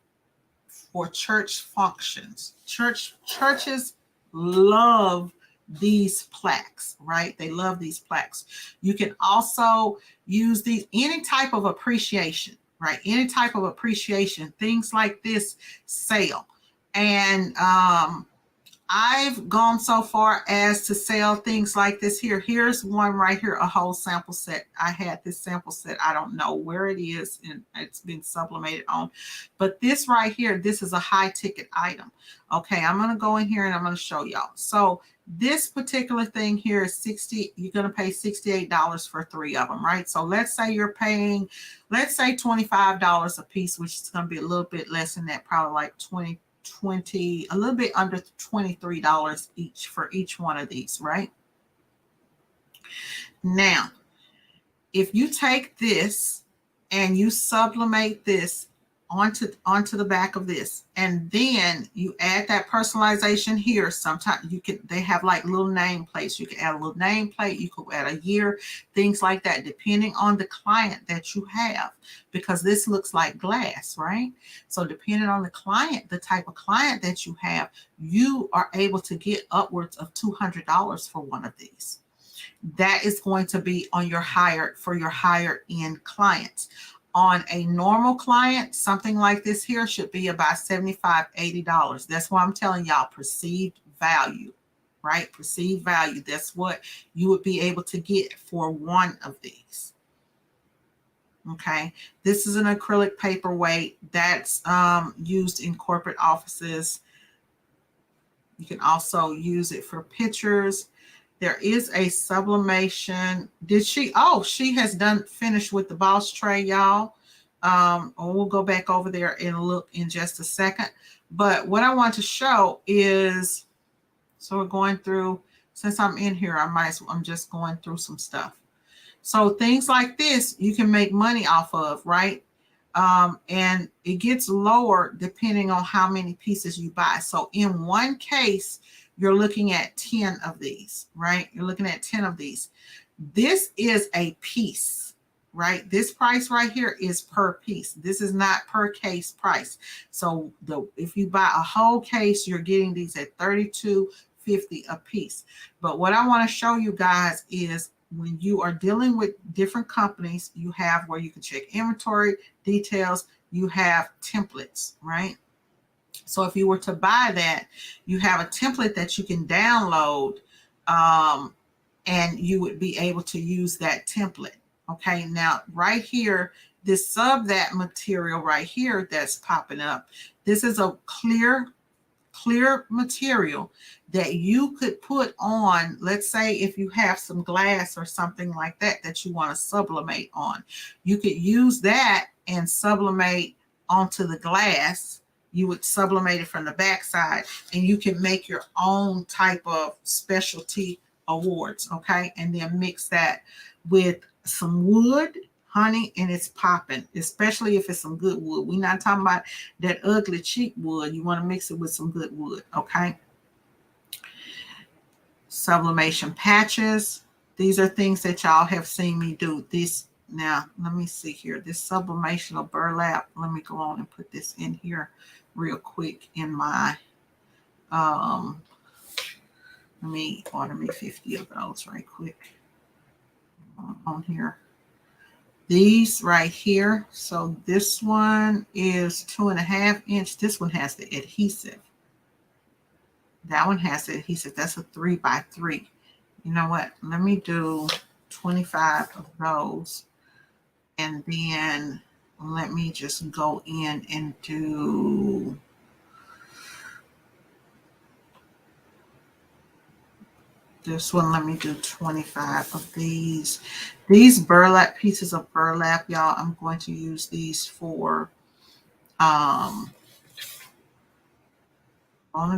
for church functions. Churches love these plaques, right? They love these plaques. You can also use these, any type of appreciation, right? Any type of appreciation, things like this sell. And I've gone so far as to sell things like this here. Here's one right here, a whole sample set. I had this sample set. I don't know where it is, and it's been sublimated on. But this right here, this is a high ticket item. Okay, I'm going to go in here and I'm going to show y'all. So this particular thing here is 60. You're going to pay $68 for 3 of them, right? So let's say you're paying, let's say $25 a piece, which is going to be a little bit less than that, probably like 20, a little bit under $23 each for each one of these, right? Now, if you take this and you sublimate this onto the back of this, and then you add that personalization here. Sometimes they have like little nameplates. You can add a little nameplate, you could add a year, things like that, depending on the client that you have, because this looks like glass, right? So depending on the client, the type of client that you have, you are able to get upwards of $200 for one of these. That is going to be on your higher end clients. On a normal client, something like this here should be about $75, $80. That's why I'm telling y'all perceived value, right? Perceived value. That's what you would be able to get for one of these. Okay. This is an acrylic paperweight that's used in corporate offices. You can also use it for pictures. There is a sublimation. She has finished with the boss tray, y'all. We'll go back over there and look in just a second. But what I want to show is, so we're going through, since I'm in here, I'm just going through some stuff. So things like this, you can make money off of, right? And it gets lower depending on how many pieces you buy. So in one case, you're looking at 10 of these, right? You're looking at 10 of these. This is a piece, right? This price right here is per piece. This is not per case price. So if you buy a whole case, you're getting these at $32.50 a piece. But what I want to show you guys is when you are dealing with different companies, you have where you can check inventory details, you have templates, right? So if you were to buy that, you have a template that you can download, and you would be able to use that template. Okay, now right here, this that material right here that's popping up, this is a clear material that you could put on. Let's say if you have some glass or something like that you want to sublimate on, you could use that and sublimate onto the glass. You would sublimate it from the backside, and you can make your own type of specialty awards, okay? And then mix that with some wood, honey, and it's popping, especially if it's some good wood. We're not talking about that ugly cheap wood. You want to mix it with some good wood, okay? Sublimation patches. These are things that y'all have seen me do. This, now, let me see here. This sublimation of burlap. Let me go on and put this in here real quick in my, let me order me 50 of those right quick on here. These right here. So this one is 2.5 inch. This one has the adhesive. That one has the adhesive. That's a 3x3. You know what? Let me do 25 of those. And then let me just go in and do this one. Let me do 25 of these. These burlap, pieces of burlap, y'all, I'm going to use these for, gonna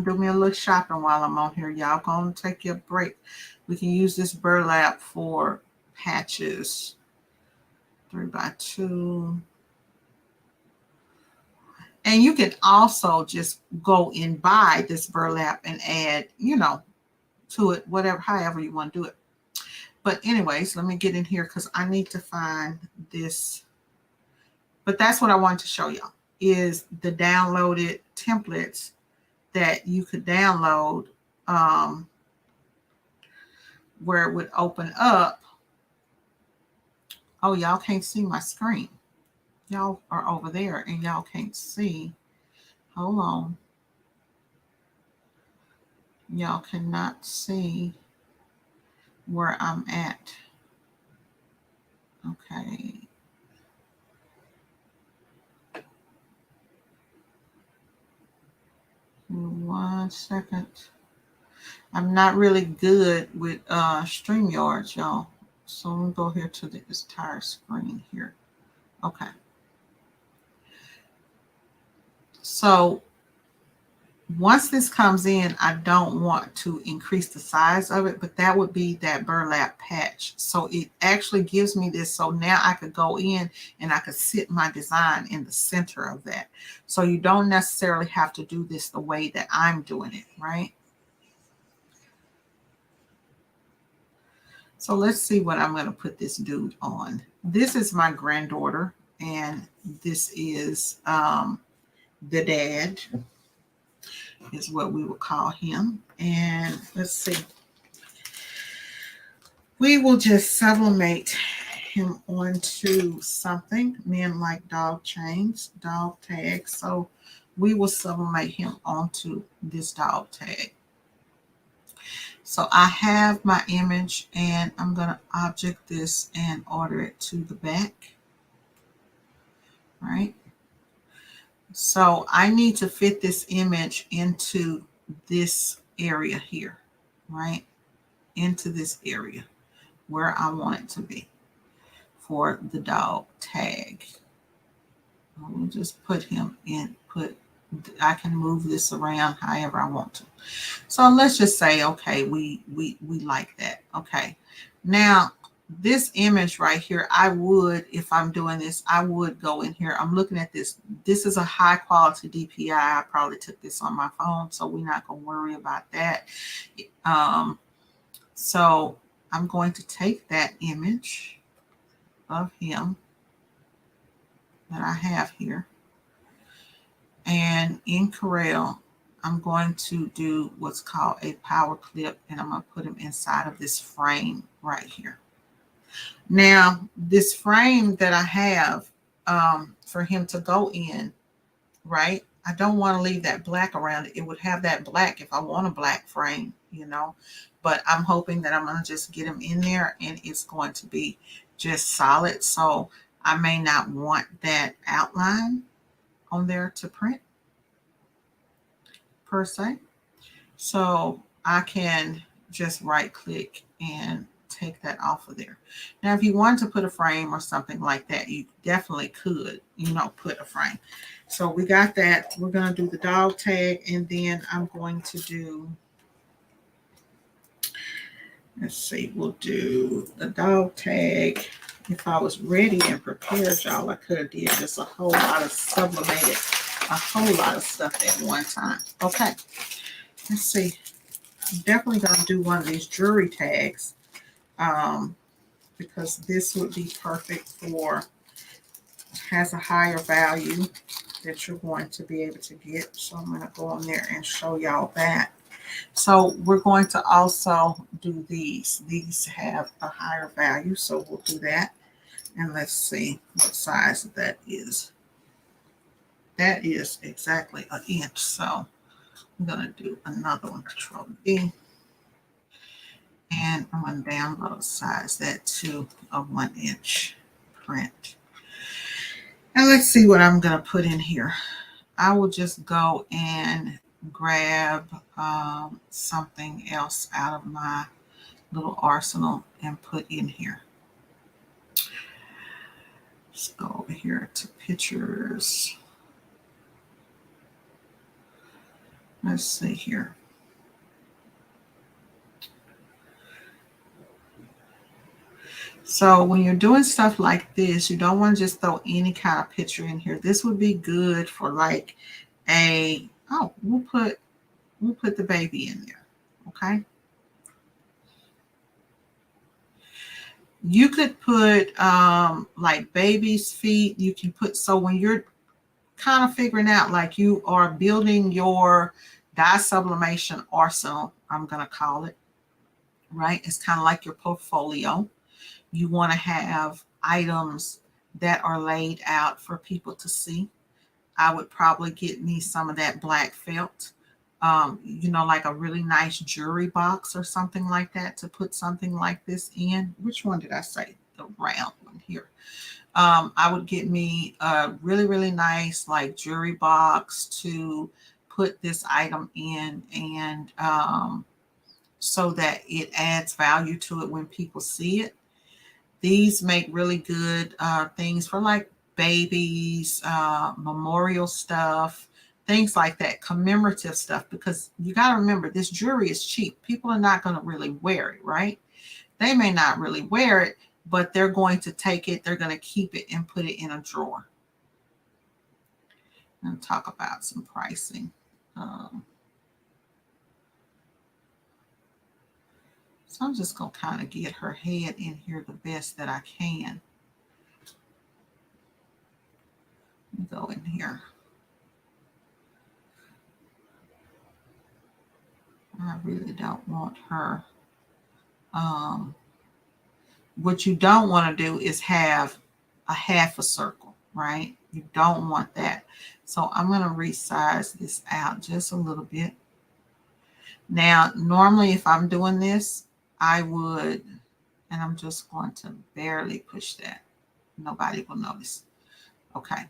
do me a little shopping while I'm on here. Y'all gonna take your break. We can use this burlap for patches. 3x2. And you can also just go and buy this burlap and add, to it, whatever, however you want to do it. But anyways, let me get in here because I need to find this. But that's what I wanted to show y'all, is the downloaded templates that you could download, where it would open up. Oh, y'all can't see my screen. Y'all are over there and y'all can't see. Hold on. Y'all cannot see where I'm at. Okay. 1 second. I'm not really good with StreamYards, y'all. So I'm gonna go here to this entire screen here. Okay. So once this comes in, I don't want to increase the size of it, but that would be that burlap patch. So it actually gives me this. So now I could go in and I could sit my design in the center of that. So you don't necessarily have to do this the way that I'm doing it, right? So let's see what I'm going to put this dude on. This is my granddaughter, and this is the dad, is what we would call him. And let's see. We will just sublimate him onto something. Men like dog chains, dog tags. So we will sublimate him onto this dog tag. So I have my image, and I'm going to object this and order it to the back. Right? So I need to fit this image into this area here, right? Into this area where I want it to be for the dog tag. We'll just put him in, I can move this around however I want to. So let's just say, okay, we like that. Okay. Now this image right here, I would, if I'm doing this, I would go in here. I'm looking at this. This is a high quality DPI. I probably took this on my phone, so we're not going to worry about that. So I'm going to take that image of him that I have here, and in Corel, I'm going to do what's called a power clip, and I'm going to put him inside of this frame right here. Now, this frame that I have for him to go in, right? I don't want to leave that black around it. It would have that black if I want a black frame, but I'm hoping that I'm going to just get him in there and it's going to be just solid. So I may not want that outline on there to print per se. So I can just right click and take that off of there. Now, if you wanted to put a frame or something like that, you definitely could, put a frame. So we got that. We're going to do the dog tag, and then I'm going to do, let's see, we'll do the dog tag. If I was ready and prepared, y'all, I could have did just a whole lot of sublimated, a whole lot of stuff at one time. Okay, let's see. I'm definitely going to do one of these jewelry tags because this would be perfect for, has a higher value that you're going to be able to get. So I'm going to go on there and show y'all that. So we're going to also do these. These have a higher value, so we'll do that. And let's see what size that is. That is exactly an inch. So I'm going to do another one, Control D. And I'm going to download size that to a 1-inch print. And let's see what I'm going to put in here. I will just go and grab something else out of my little arsenal and put in here. Let's go over here to pictures. Let's see here. So when you're doing stuff like this, you don't want to just throw any kind of picture in here. This would be good for like we'll put the baby in there. Okay. You could put like baby's feet. You can put, so when you're kind of figuring out, like you are building your dye sublimation arsenal, I'm going to call it, right? It's kind of like your portfolio. You want to have items that are laid out for people to see. I would probably get me some of that black felt you know, like a really nice jewelry box or something like that to put something like this in. Which one did I say? The round one here. I would get me a really, really nice like jewelry box to put this item in, and so that it adds value to it when people see it. These make really good things for like babies, memorial stuff, things like that, commemorative stuff, because you got to remember this jewelry is cheap. People are not going to really wear it, right? They may not really wear it, but they're going to take it, they're going to keep it and put it in a drawer. And talk about some pricing. Um, so I'm just going to kind of get her head in here the best that I can. Go in here. I really don't want her. What you don't want to do is have a half a circle, right? You don't want that. So I'm going to resize this out just a little bit. Now, normally if I'm doing this, I would, and I'm just going to barely push that. Nobody will notice. Okay.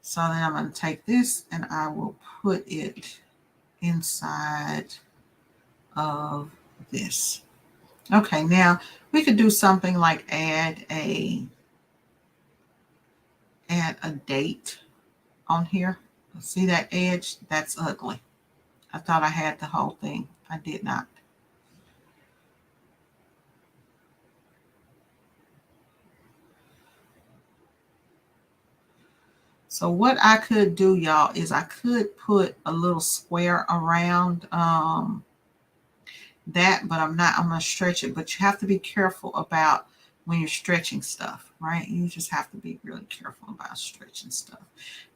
So then I'm going to take this and I will put it inside of this. Okay, now we could do something like add a date on here. See that edge? That's ugly. I thought I had the whole thing. I did not. So what I could do, y'all, is I could put a little square around that, but I'm going to stretch it. But you have to be careful about when you're stretching stuff, right? You just have to be really careful about stretching stuff.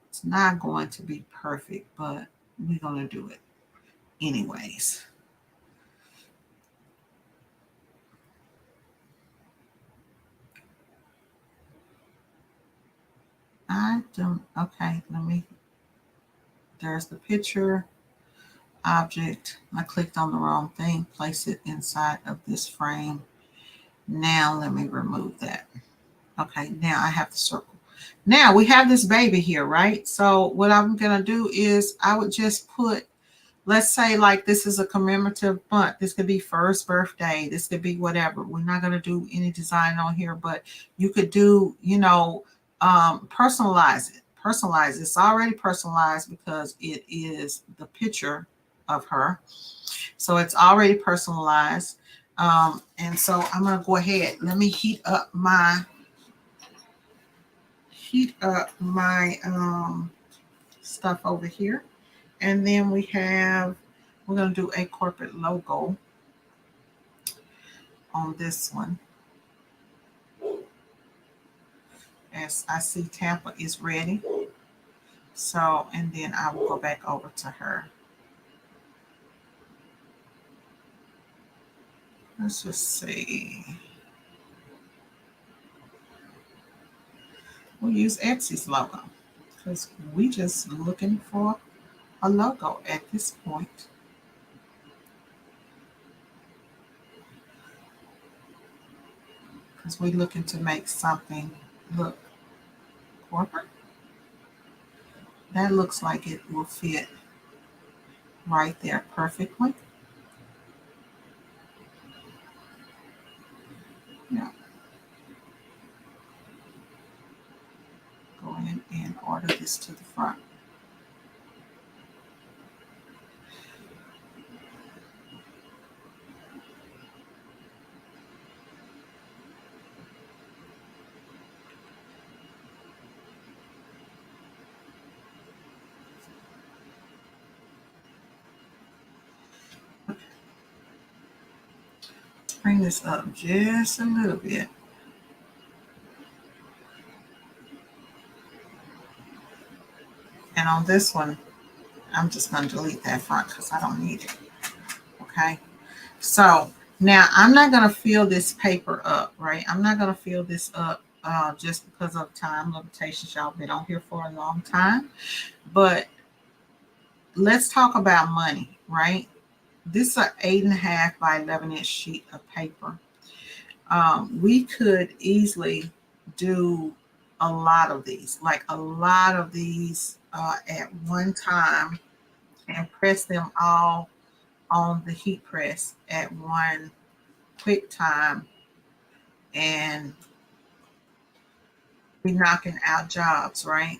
It's not going to be perfect, but we're going to do it anyways. Okay, there's the picture object. I clicked on the wrong thing, place it inside of this frame. Now let me remove that. Okay, now I have the circle. Now we have this baby here, right? So what I'm going to do is I would just put, let's say like this is a commemorative month. This could be first birthday. This could be whatever. We're not going to do any design on here, but you could do, personalize it. Personalize. It's already personalized because it is the picture of her. So it's already personalized. And so I'm going to go ahead. Let me heat up my stuff over here. And then we're going to do a corporate logo on this one. As I see Tampa is ready. So, and then I will go back over to her. Let's just see. We'll use Etsy's logo because we just looking for a logo at this point. Because we're looking to make something look corporate. That looks like it will fit right there perfectly. Yeah. Go in and order this to the front. Bring this up just a little bit. And on this one, I'm just going to delete that front because I don't need it. Okay. So now I'm not going to fill this paper up, right? I'm not going to fill this up just because of time limitations. Y'all been on here for a long time. But let's talk about money, right? This is an 8.5 by 11-inch sheet of paper. We could easily do a lot of these, like a lot of these at one time, and press them all on the heat press at one quick time, and be knocking out jobs, right?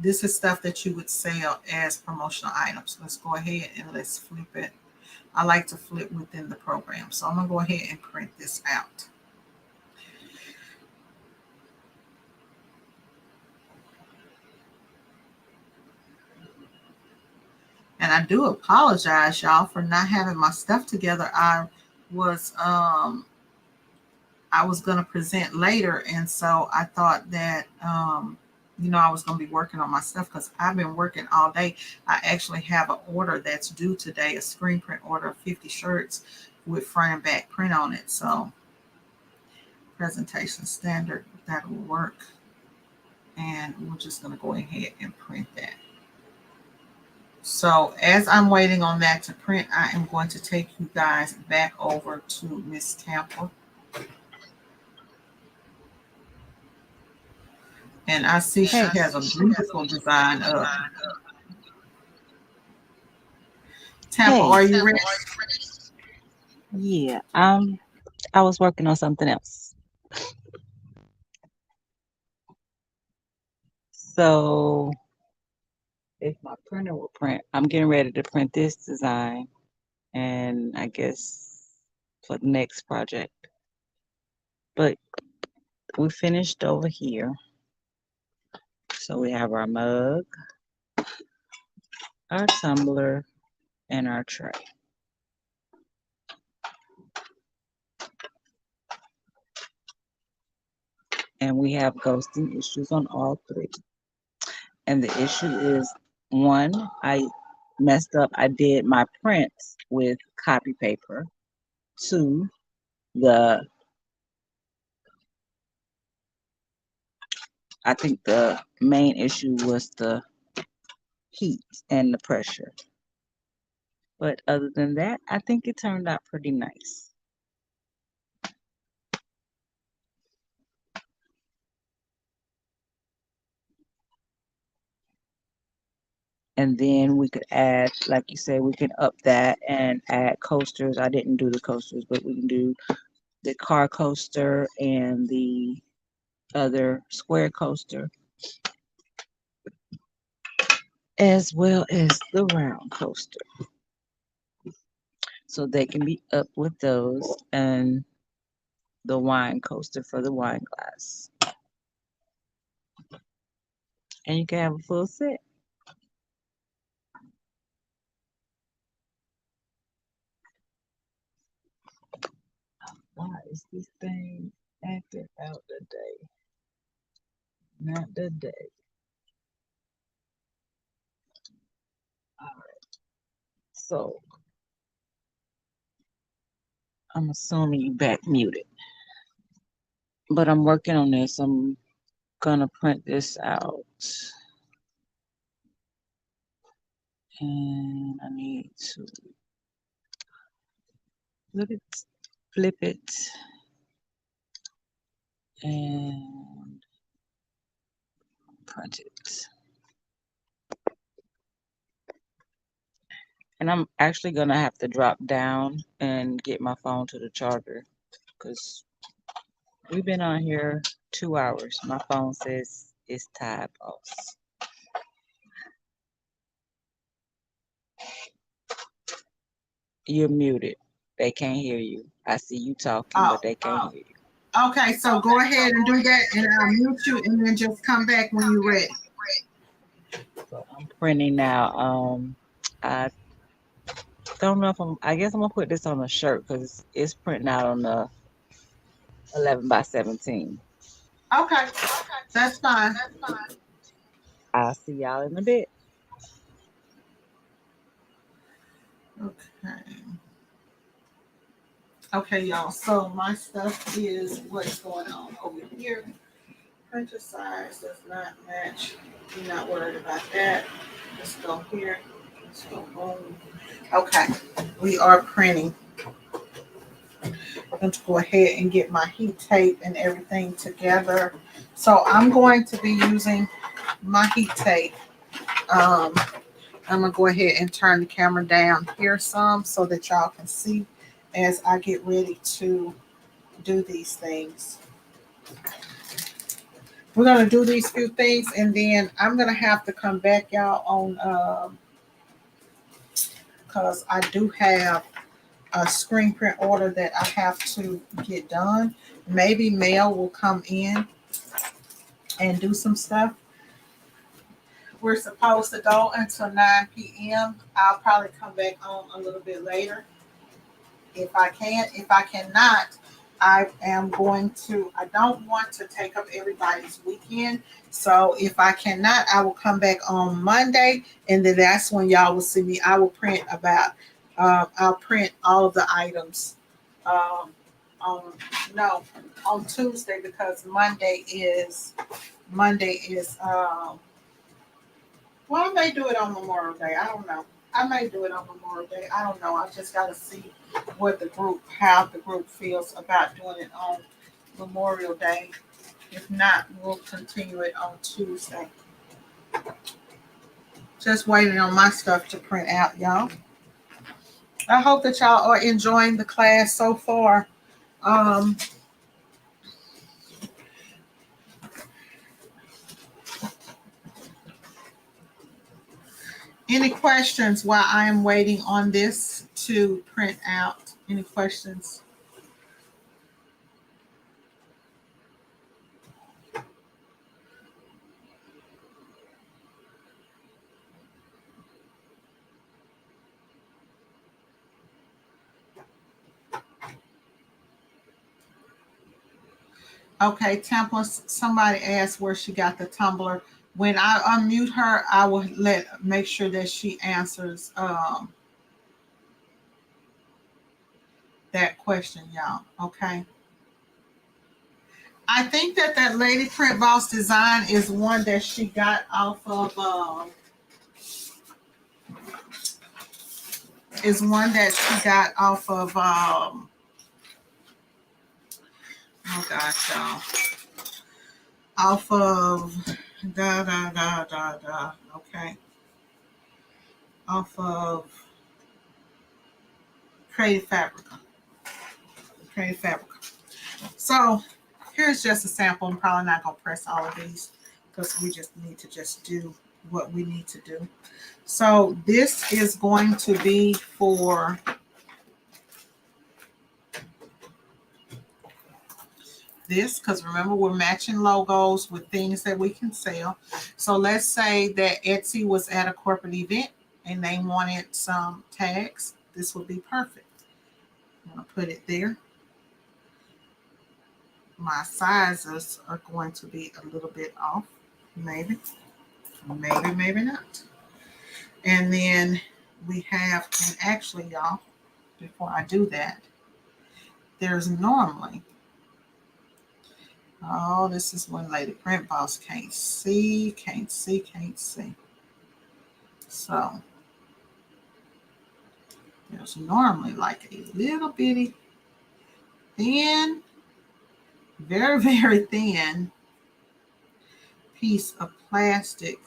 This is stuff that you would sell as promotional items. Let's go ahead and let's flip it. I like to flip within the program. So I'm going to go ahead and print this out. And I do apologize, y'all, for not having my stuff together. Was um I was gonna present later, and so I thought that I was gonna be working on my stuff because I've been working all day. I actually have an order that's due today, a screen print order of 50 shirts with front and back print on it. So presentation standard, that will work. And we're just gonna go ahead and print that. So as I'm waiting on that to print, I am going to take you guys back over to Miss Tampa. And I see she Hey, has a beautiful design up. Tampa, hey, are you ready? yeah. I was working on something else. So if my printer will print, I'm getting ready to print this design, and I guess for the next project. But we finished over here. So we have our mug, our tumbler, and our tray. And we have ghosting issues on all three. And the issue is, one, I messed up. I did my prints with copy paper. Two, the I think the main issue was the heat and the pressure. But other than that, I think it turned out pretty nice. And then we could add, like you said, we can up that and add coasters. I didn't do the coasters, but we can do the car coaster and the other square coaster, as well as the round coaster. So they can be up with those, and the wine coaster for the wine glass. And you can have a full set. Why is this thing acting out today? Not today. Alright. So I'm assuming you back muted. But I'm working on this. I'm gonna print this out. And I need to flip it, and print it. And I'm actually gonna have to drop down and get my phone to the charger because we've been on here 2 hours. My phone says it's time pause. You're muted. They can't hear you. I see you talking, Oh, but they can't hear you. okay. So go ahead and do that, and I'll mute you, and then just come back when you're ready. So I'm printing now. I don't know if I guess I'm gonna put this on a shirt because it's printing out on the 11 by 17. Okay, that's fine. I'll see y'all in a bit. Okay. Okay, y'all. So my stuff is what's going on over here. Printer size does not match. I'm not worried about that. Let's go here. So, okay, we are printing. I'm going to go ahead and get my heat tape and everything together. So I'm going to be using my heat tape. Um, I'm going to go ahead and turn the camera down here some so that y'all can see as I get ready to do these things. We're going to do these few things and then I'm going to have to come back, y'all, on because I do have a screen print order that I have to get done. Maybe Mel will come in and do some stuff. We're supposed to go until 9 p.m. I'll probably come back on a little bit later if I can. If I cannot, I am going to, I don't want to take up everybody's weekend. So if I cannot, I will come back on Monday and then that's when y'all will see me. I will print about, I'll print all of the items on, no, on Tuesday because Monday is well, I may do it on Memorial Day. I don't know. I may do it on Memorial Day. I don't know. I just got to see what the group, how the group feels about doing it on Memorial Day. If not, we'll continue it on Tuesday. Just waiting on my stuff to print out, y'all. I hope that y'all are enjoying the class so far. Um, any questions while I am waiting on this to print out? Any questions? Okay, Temple, somebody asked where she got the tumbler. When I unmute her, I will make sure that she answers that question, y'all. Okay. I think that Lady Print Boss design is one that she got off of oh gosh, y'all. Off of okay. Off of Creative Fabric. Creative Fabric. So here's just a sample. I'm probably not gonna press all of these because we just need to just do what we need to do. So this is going to be for this because remember we're matching logos with things that we can sell. So let's say that Etsy was at a corporate event and they wanted some tags. This would be perfect. I'm gonna put it there. My sizes are going to be a little bit off, maybe not. And then we have, and actually y'all, before I do that, there's normally, oh, this is when Lady Print Boss can't see. So there's normally like a little bitty thin, very, very thin piece of plastic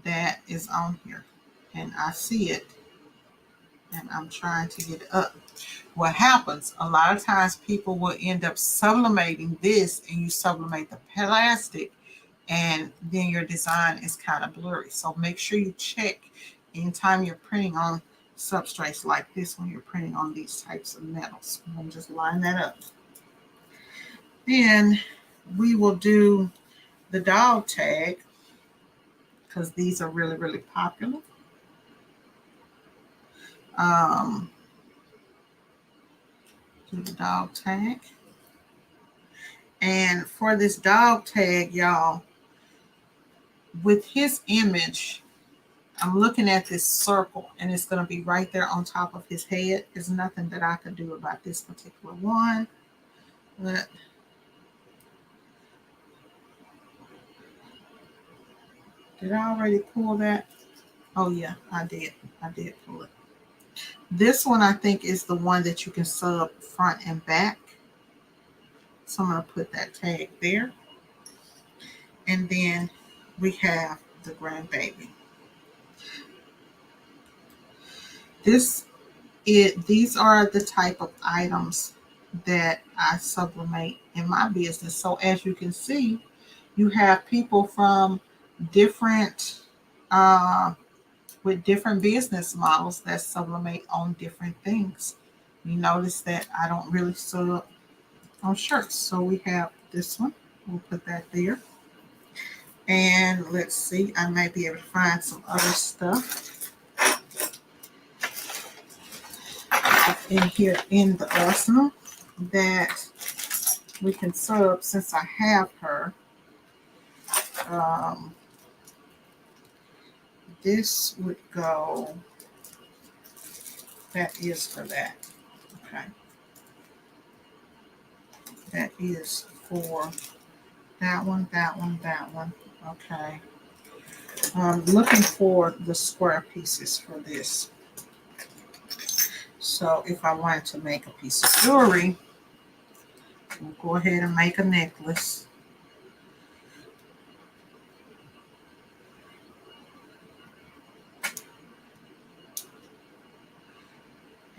that is on here. And I see it and I'm trying to get it up. What happens, a lot of times people will end up sublimating this and you sublimate the plastic and then your design is kind of blurry. So make sure you check anytime you're printing on substrates like this when you're printing on these types of metals. And just line that up. Then we will do the dog tag because these are really, really popular. Do the dog tag. And for this dog tag, y'all, with his image, I'm looking at this circle and it's going to be right there on top of his head. There's nothing that I can do about this particular one. But did I already pull that? Oh yeah, I did. I did pull it. This one I think is the one that you can sub front and back. So I'm going to put that tag there. And then we have the grandbaby. These are the type of items that I sublimate in my business. So as you can see, you have people from different uh, with different business models that sublimate on different things. You notice that I don't really sub on shirts. So we have this one. We'll put that there. And let's see, I might be able to find some other stuff in here in the arsenal that we can sub since I have her. Um, this would go, that is for that. Okay. That is for that one, that one, that one. Okay. I'm looking for the square pieces for this. So if I wanted to make a piece of jewelry, we'll go ahead and make a necklace.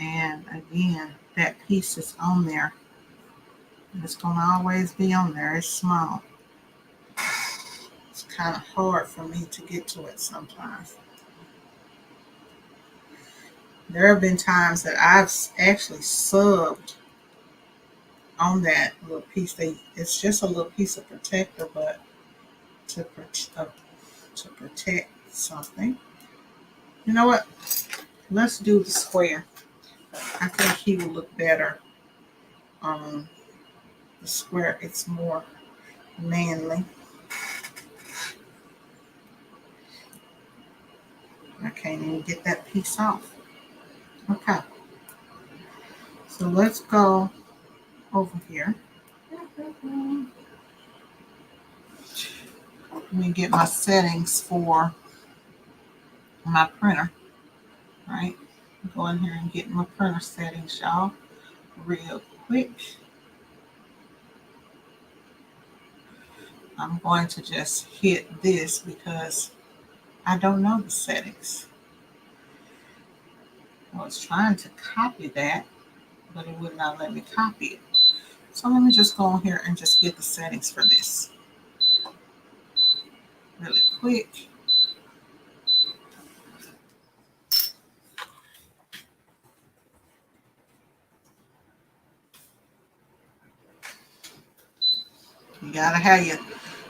And again, that piece is on there. It's going to always be on there. It's small. It's kind of hard for me to get to it sometimes. There have been times that I've actually subbed on that little piece. It's just a little piece of protector, but to protect something. You know what? Let's do the square. I think he will look better on the square. It's more manly. I can't even get that piece off. Okay. So let's go over here. Let me get my settings for my printer. Right? Go in here and get my printer settings, y'all, real quick. I'm going to just hit this because I don't know the settings. I was trying to copy that, but it would not let me copy it. So let me just go in here and just get the settings for this really quick. You gotta have your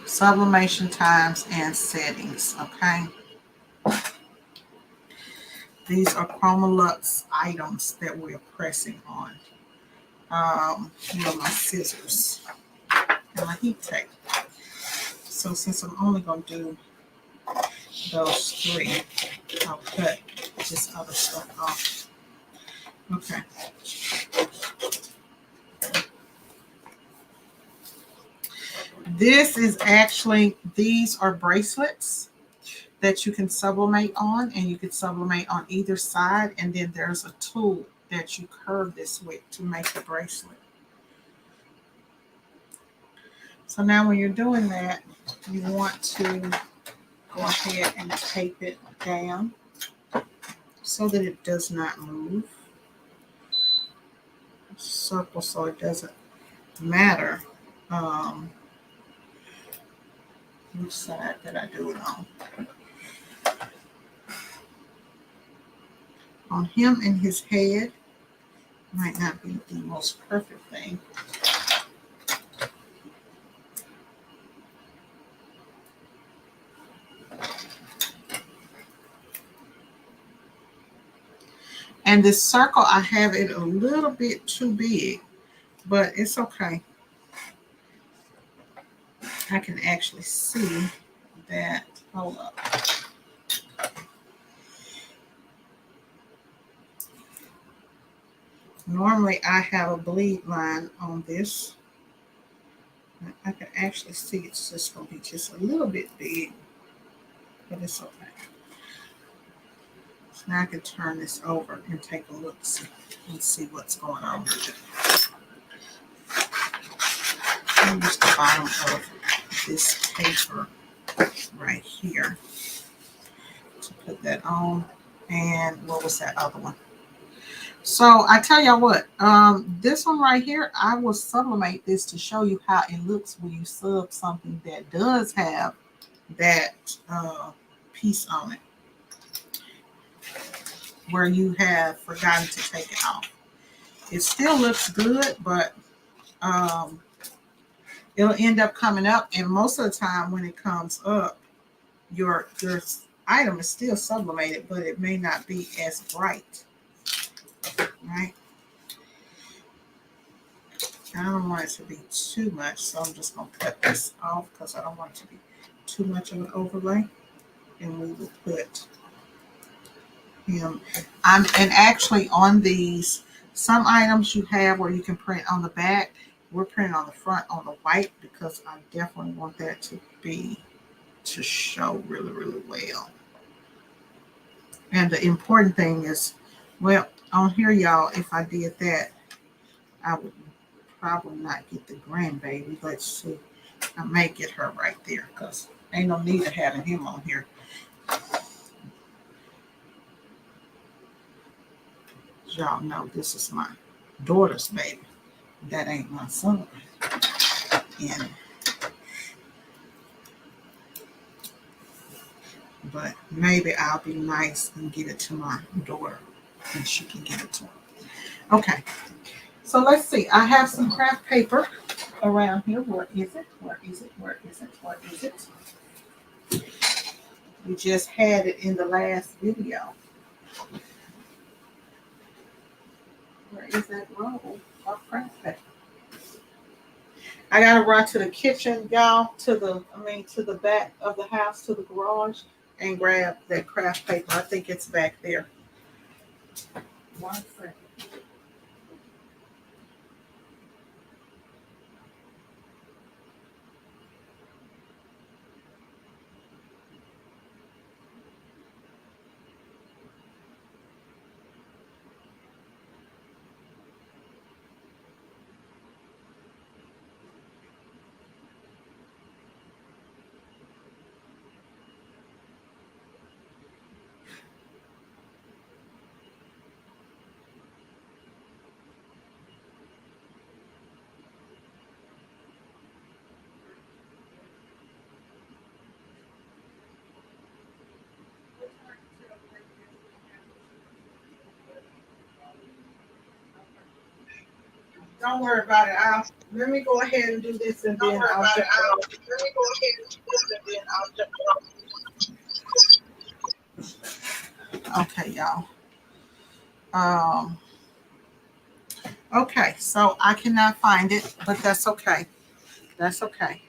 sublimation times and settings, okay? These are Chromolux items that we're pressing on. Here are my scissors and my heat tape. So since I'm only gonna do those three, I'll cut this other stuff off. Okay. This is actually, these are bracelets that you can sublimate on, and you can sublimate on either side, and then there's a tool that you curve this with to make the bracelet. So now when you're doing that, you want to go ahead and tape it down so that it does not move. Circle so it doesn't matter which side that I do it on. On him and his head might not be the most perfect thing. And this circle, I have it a little bit too big, but it's okay. I can actually see that. Hold up. Normally, I have a bleed line on this. I can actually see it's just going to be just a little bit big, but it's okay. Now I can turn this over and take a look and see what's going on. Use the bottom of this paper right here to put that on. And what was that other one? So I tell y'all what, this one right here, I will sublimate this to show you how it looks when you sub something that does have that piece on it, where you have forgotten to take it off. It still looks good, but it'll end up coming up, and most of the time when it comes up, your item is still sublimated, but it may not be as bright, right? I don't want it to be too much, so I'm just going to cut this off because I don't want it to be too much of an overlay. And we will put him. And actually on these, some items you have where you can print on the back, we're printing on the front on the white because I definitely want that to show really, really well. And the important thing is, well, on here, y'all, if I did that, I would probably not get the grandbaby. Let's see. I may get her right there because ain't no need of having him on here. Y'all know this is my daughter's baby. That ain't my son. And but maybe I'll be nice and get it to my daughter and she can get it to him. Okay. So let's see. I have some craft paper around here. Where is it? Where is it? Where is it? Where is it? We just had it in the last video. Where is that roll of craft paper? I gotta run to the kitchen, y'all, to the back of the house, to the garage, and grab that craft paper. I think it's back there. 1 second. Don't worry about it. Let me go ahead and do this and then I'll jump off. Let me go ahead and do this and then I'll jump off. Okay, y'all. Okay, so I cannot find it, but that's okay. That's okay.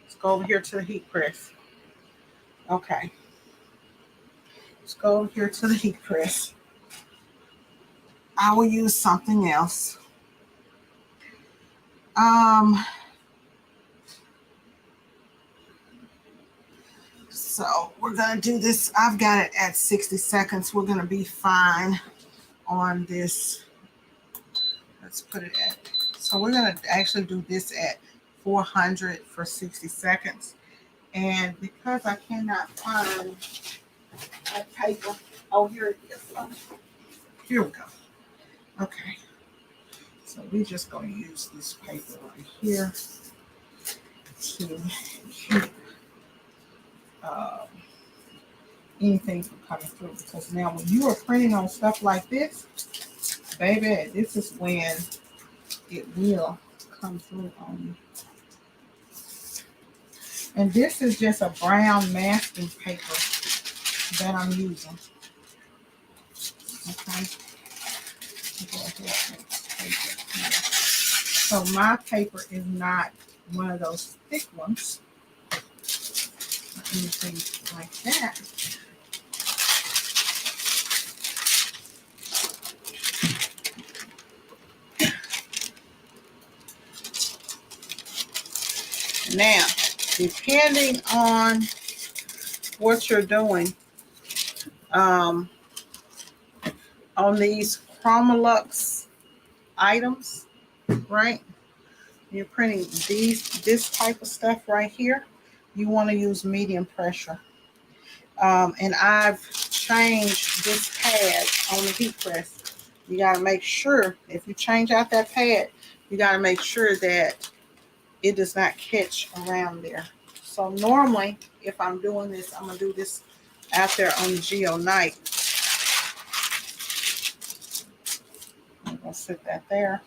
Let's go over here to the heat press. Okay. Let's go over here to the heat press. I will use something else. So we're gonna do this. I've got it at 60 seconds. We're gonna be fine on this. Let's put it at. So we're gonna actually do this at 400 for 60 seconds. And because I cannot find that paper, oh, here it is. Here we go. Okay. So we're just going to use this paper right here to keep anything from coming through. Because now when you are printing on stuff like this, baby, this is when it will come through on you. And this is just a brown masking paper that I'm using. Okay. Go ahead and take it here. So my paper is not one of those thick ones or anything like that. Now, depending on what you're doing, on these Chromolux items, right? You're printing this type of stuff right here. You want to use medium pressure. And I've changed this pad on the heat press. You got to make sure, if you change out that pad, you got to make sure that it does not catch around there. So normally, if I'm doing this, I'm going to do this out there on the Geo Night. I'm going to sit that there.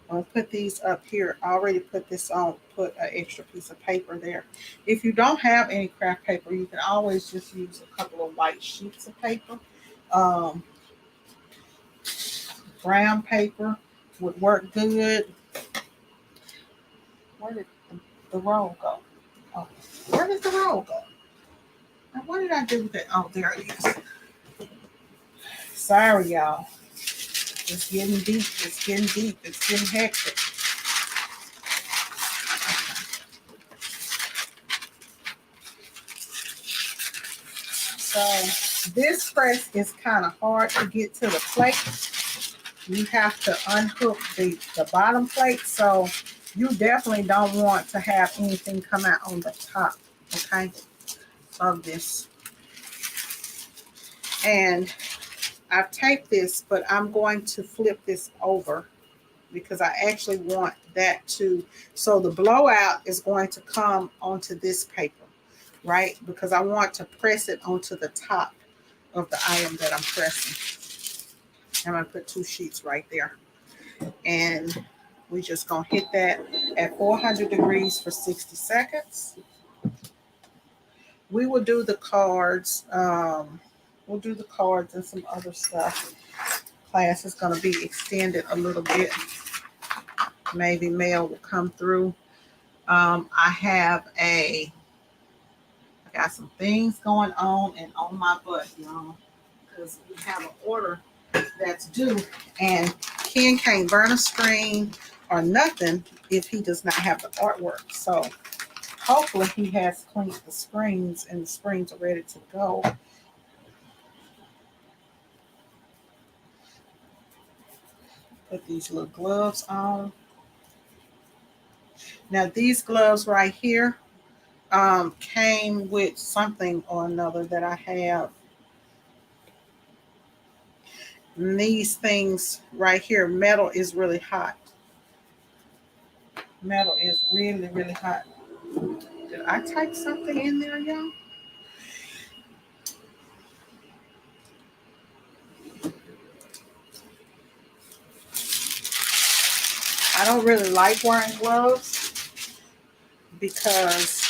I'm going to put these up here. I already put this on, put an extra piece of paper there. If you don't have any craft paper, you can always just use a couple of white sheets of paper. Um, Brown paper would work good. Where did the roll go? Oh, where did the roll go? Now, what did I do with it? Oh, there it is. Sorry, y'all. It's getting deep. It's getting deep. It's getting hectic. So this press is kind of hard to get to the plate. You have to unhook the bottom plate. So you definitely don't want to have anything come out on the top, okay, of this. And I've taped this, but I'm going to flip this over because I actually want that to, so the blowout is going to come onto this paper, right? Because I want to press it onto the top of the item that I'm pressing. I'm going to put 2 sheets right there. And we're just going to hit that at 400 degrees for 60 seconds. We will do the cards. We'll do the cards and some other stuff. Class is going to be extended a little bit. Maybe mail will come through. I got some things going on and on my butt, y'all, because we have an order that's due, and Ken can't burn a screen or nothing if he does not have the artwork. So hopefully he has cleaned the screens and the screens are ready to go. Put these little gloves on. Now these gloves right here came with something or another that I have. And these things right here, metal is really hot. Metal is really, really hot. Did I type something in there, y'all? I don't really like wearing gloves because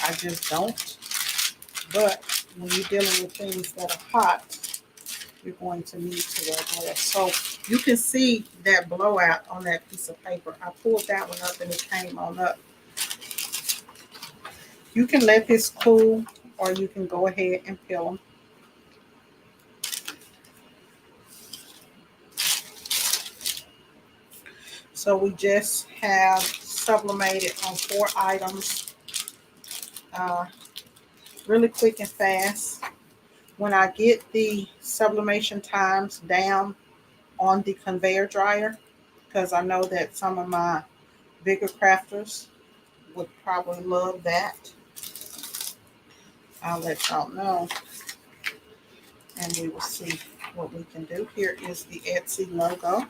I just don't. But when you're dealing with things that are hot, you're going to need to wear gloves. So you can see that blowout on that piece of paper. I pulled that one up and it came on up. You can let this cool or you can go ahead and peel them. So we just have sublimated on 4 items, really quick and fast. When I get the sublimation times down on the conveyor dryer, because I know that some of my bigger crafters would probably love that, I'll let y'all know, and we will see what we can do. Here is the Etsy logo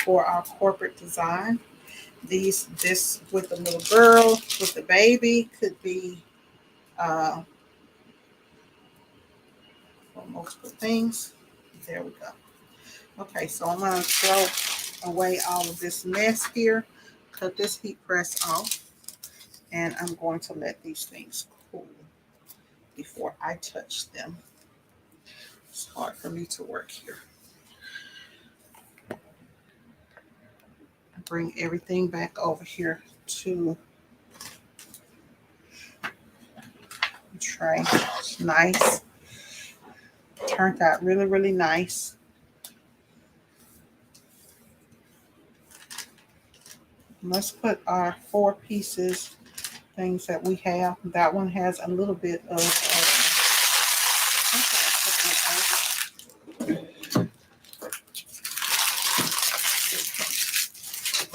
for our corporate design. This with the little girl, with the baby, could be for multiple things. There we go. Okay, so I'm going to throw away all of this mess here, cut this heat press off, and I'm going to let these things cool before I touch them. It's hard for me to work here. Bring everything back over here to the tray. It's nice. Turned out really, really nice. Let's put our 4 pieces things that we have. That one has a little bit of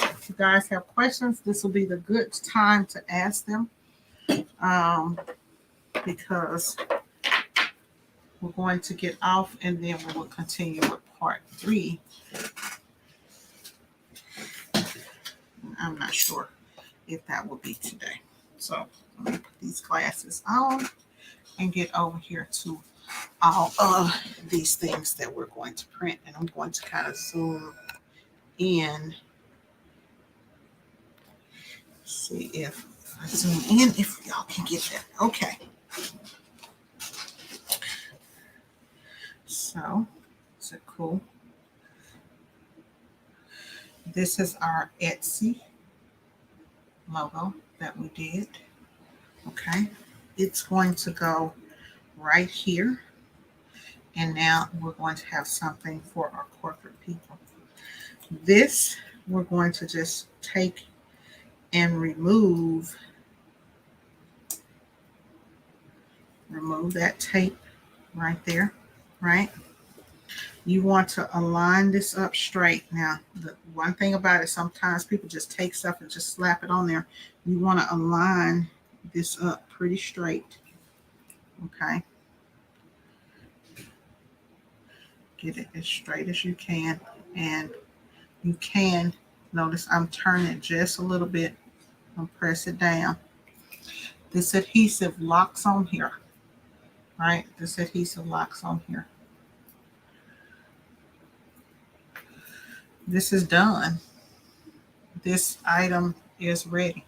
if you guys have questions, this will be the good time to ask them, because we're going to get off and then we will continue with part 3. I'm not sure if that will be today. So let me put these glasses on and get over here to all of these things that we're going to print. And I'm going to kind of zoom in. See if I zoom in, if y'all can get that. Okay. So, is it cool? This is our Etsy logo that we did. Okay. It's going to go right here. And now we're going to have something for our corporate people. This, we're going to just take and remove that tape right there, right? You want to align this up straight. Now, the one thing about it, sometimes people just take stuff and just slap it on there. You want to align this up pretty straight, okay? Get it as straight as you can, and you can notice I'm turning just a little bit and press it down. This adhesive locks on here, right? This adhesive locks on here. This is done. This item is ready.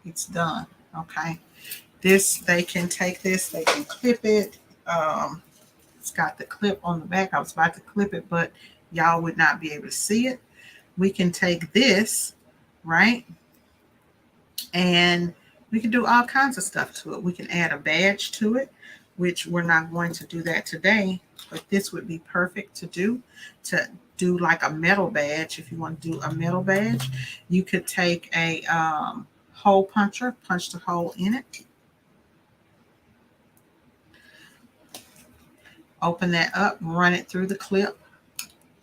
It's done, okay? This, they can take this, they can clip it. It's got the clip on the back. I was about to clip it, but y'all would not be able to see it. We can take this, right? And we can do all kinds of stuff to it. We can add a badge to it, which we're not going to do that today, but this would be perfect to do like a metal badge. If you want to do a metal badge, you could take a hole puncher, punch the hole in it, open that up, run it through the clip,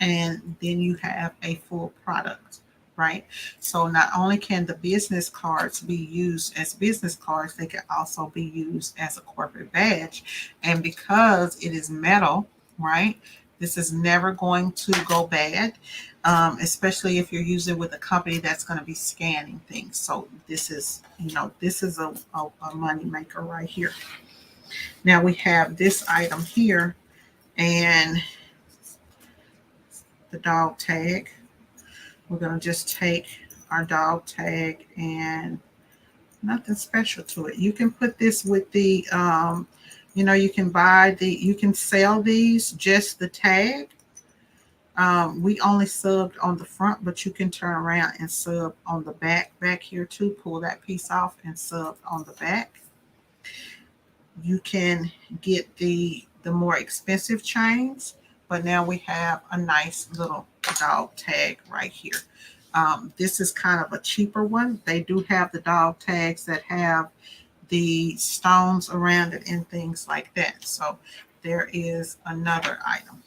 and then you have a full product, right? So not only can the business cards be used as business cards, they can also be used as a corporate badge. And because it is metal, right, this is never going to go bad, especially if you're using it with a company that's going to be scanning things. So this is, this is a money maker right here. Now we have this item here, and the dog tag. We're going to just take our dog tag, and nothing special to it. You can put this with the, you can sell these, just the tag. We only subbed on the front, but you can turn around and sub on the back here too. Pull that piece off and sub on the back. You can get the more expensive chains, but now we have a nice little dog tag right here. This is kind of a cheaper one. They do have the dog tags that have the stones around it and things like that. So there is another item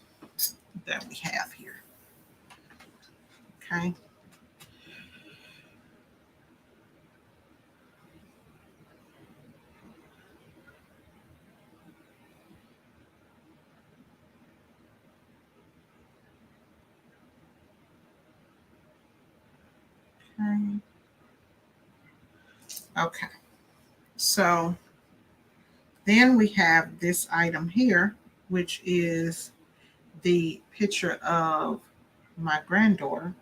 that we have here. Okay. Okay. So then we have this item here, which is the picture of my granddaughter.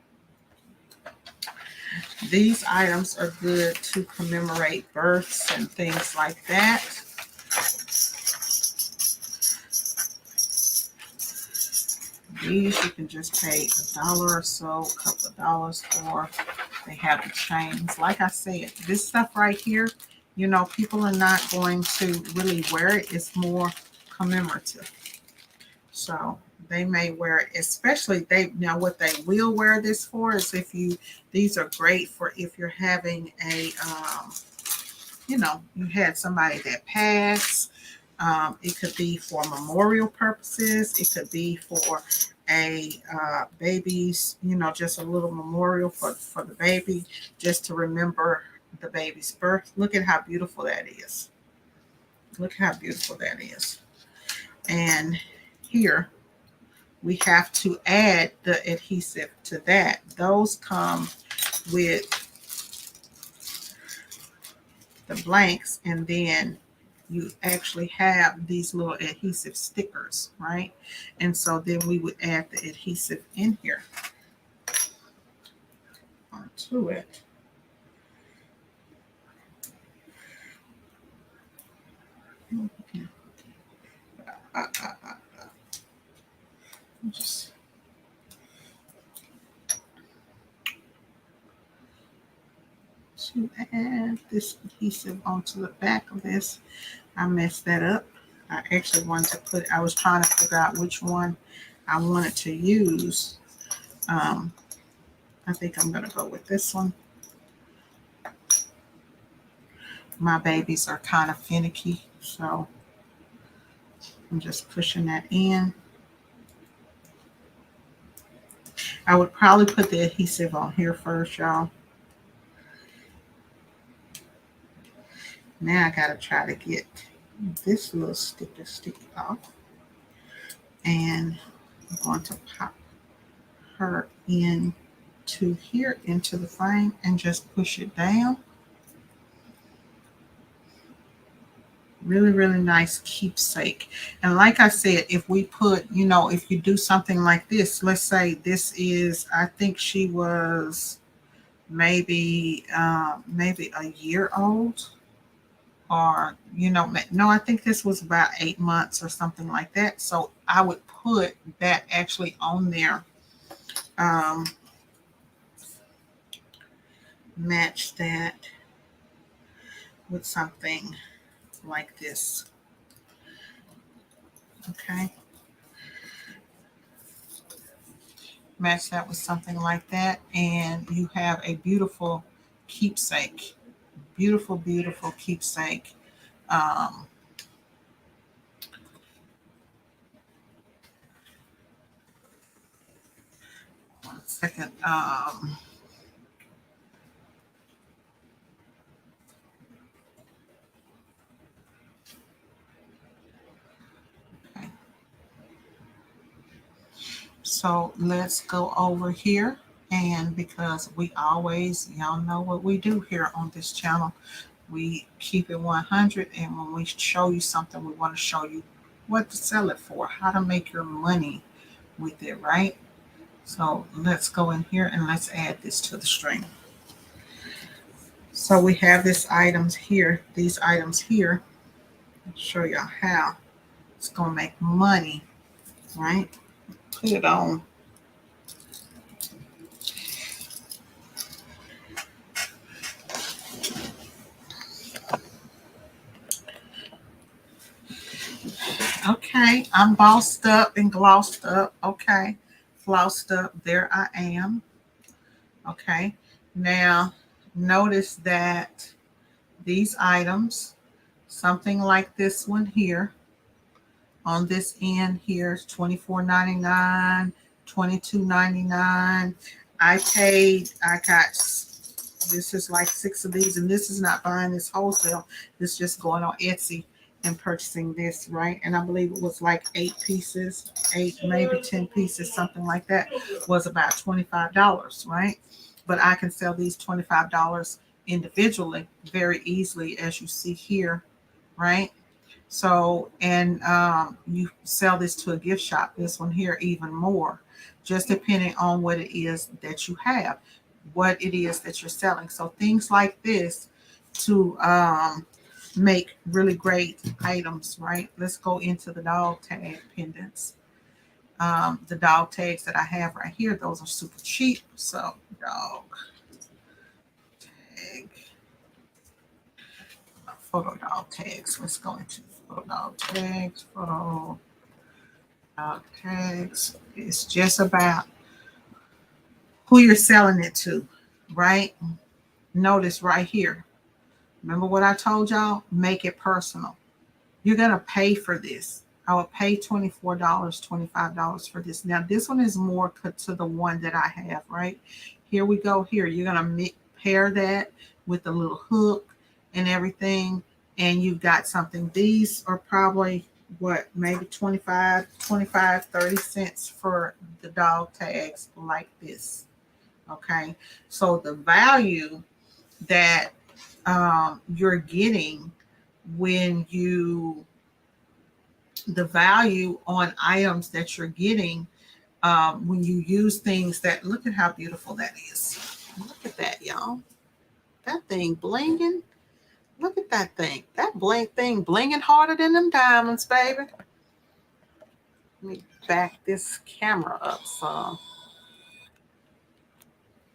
These items are good to commemorate births and things like that. These you can just pay $1 or so, a couple of dollars for. They have the chains. Like I said, this stuff right here, people are not going to really wear it. It's more commemorative. So they may wear it, especially what they will wear this for is these are great for if you're having a you had somebody that passed. It could be for memorial purposes. It could be for a baby's, just a little memorial for the baby, just to remember the baby's birth. Look at how beautiful that is. Look how beautiful that is. And here we have to add the adhesive to that. Those come with the blanks, and then you actually have these little adhesive stickers, right? And so then we would add the adhesive in here onto it. Just to add this adhesive onto the back of this. I messed that up. I actually wanted to I was trying to figure out which one I wanted to use. I think I'm going to go with this one. My babies are kind of finicky, so I'm just pushing that in. I would probably put the adhesive on here first, y'all. Now I got to try to get this little sticker off. And I'm going to pop her in to here into the frame and just push it down. Really, really nice keepsake. And like I said, if we put, if you do something like this, let's say this is, I think she was maybe a year old, or no, I think this was about 8 months or something like that. So I would put that actually on there. Match that with something like this. Okay, match that with something like that, and you have a beautiful keepsake. Beautiful, beautiful keepsake. um, One second. Okay. So let's go over here. And because y'all know what we do here on this channel, we keep it 100. And when we show you something, we want to show you what to sell it for, how to make your money with it, right? So let's go in here and let's add this to the string. So we have these items here. I'll show y'all how it's going to make money, right? Put it on. Okay, I'm bossed up and glossed up. Okay, flossed up. There I am. Okay, now notice that these items, something like this one here, on this end here is $24.99, $22.99. This is like 6 of these, and this is not buying this wholesale. This is just going on Etsy and purchasing this, right? And I believe it was like 8 pieces, 8, maybe 10 pieces, something like that, was about $25, right? But I can sell these $25 individually very easily, as you see here, right? So, and you sell this to a gift shop, this one here, even more, just depending on what it is that you have, what it is that you're selling. So things like this to make really great items, right? Let's go into the dog tag pendants. The dog tags that I have right here, those are super cheap. So dog tag, photo dog tags. Let's go into photo dog tags, photo dog tags. It's just about who you're selling it to, right? Notice right here, Remember what I told y'all? Make it personal. You're going to pay for this. I would pay $24, $25 for this. Now, this one is more cut to the one that I have, right? Here we go. Here, you're going to pair that with a little hook and everything. And you've got something. These are probably what, maybe 30 cents for the dog tags like this. Okay. So the value that you're getting when you the value on items that you're getting when you use things that look at how beautiful that is. Look at that, y'all. That thing blinging. Look at that thing. That blink thing blinging harder than them diamonds, baby. Let me back this camera up some.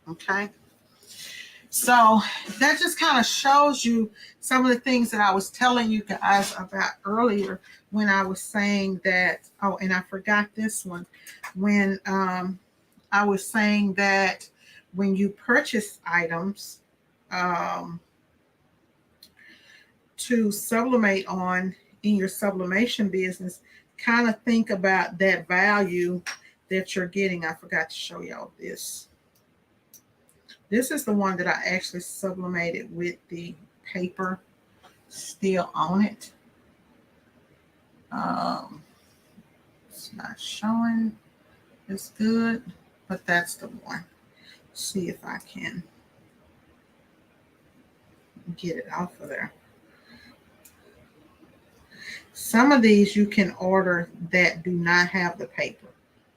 Okay. So that just kind of shows you some of the things that I was telling you guys about earlier when I was saying that. Oh, and I forgot this one. When I was saying that when you purchase items to sublimate on in your sublimation business, kind of think about that value that you're getting. I forgot to show y'all this. This is the one that I actually sublimated with the paper still on it. It's not showing as good, but that's the one. See if I can get it off of there. Some of these you can order that do not have the paper.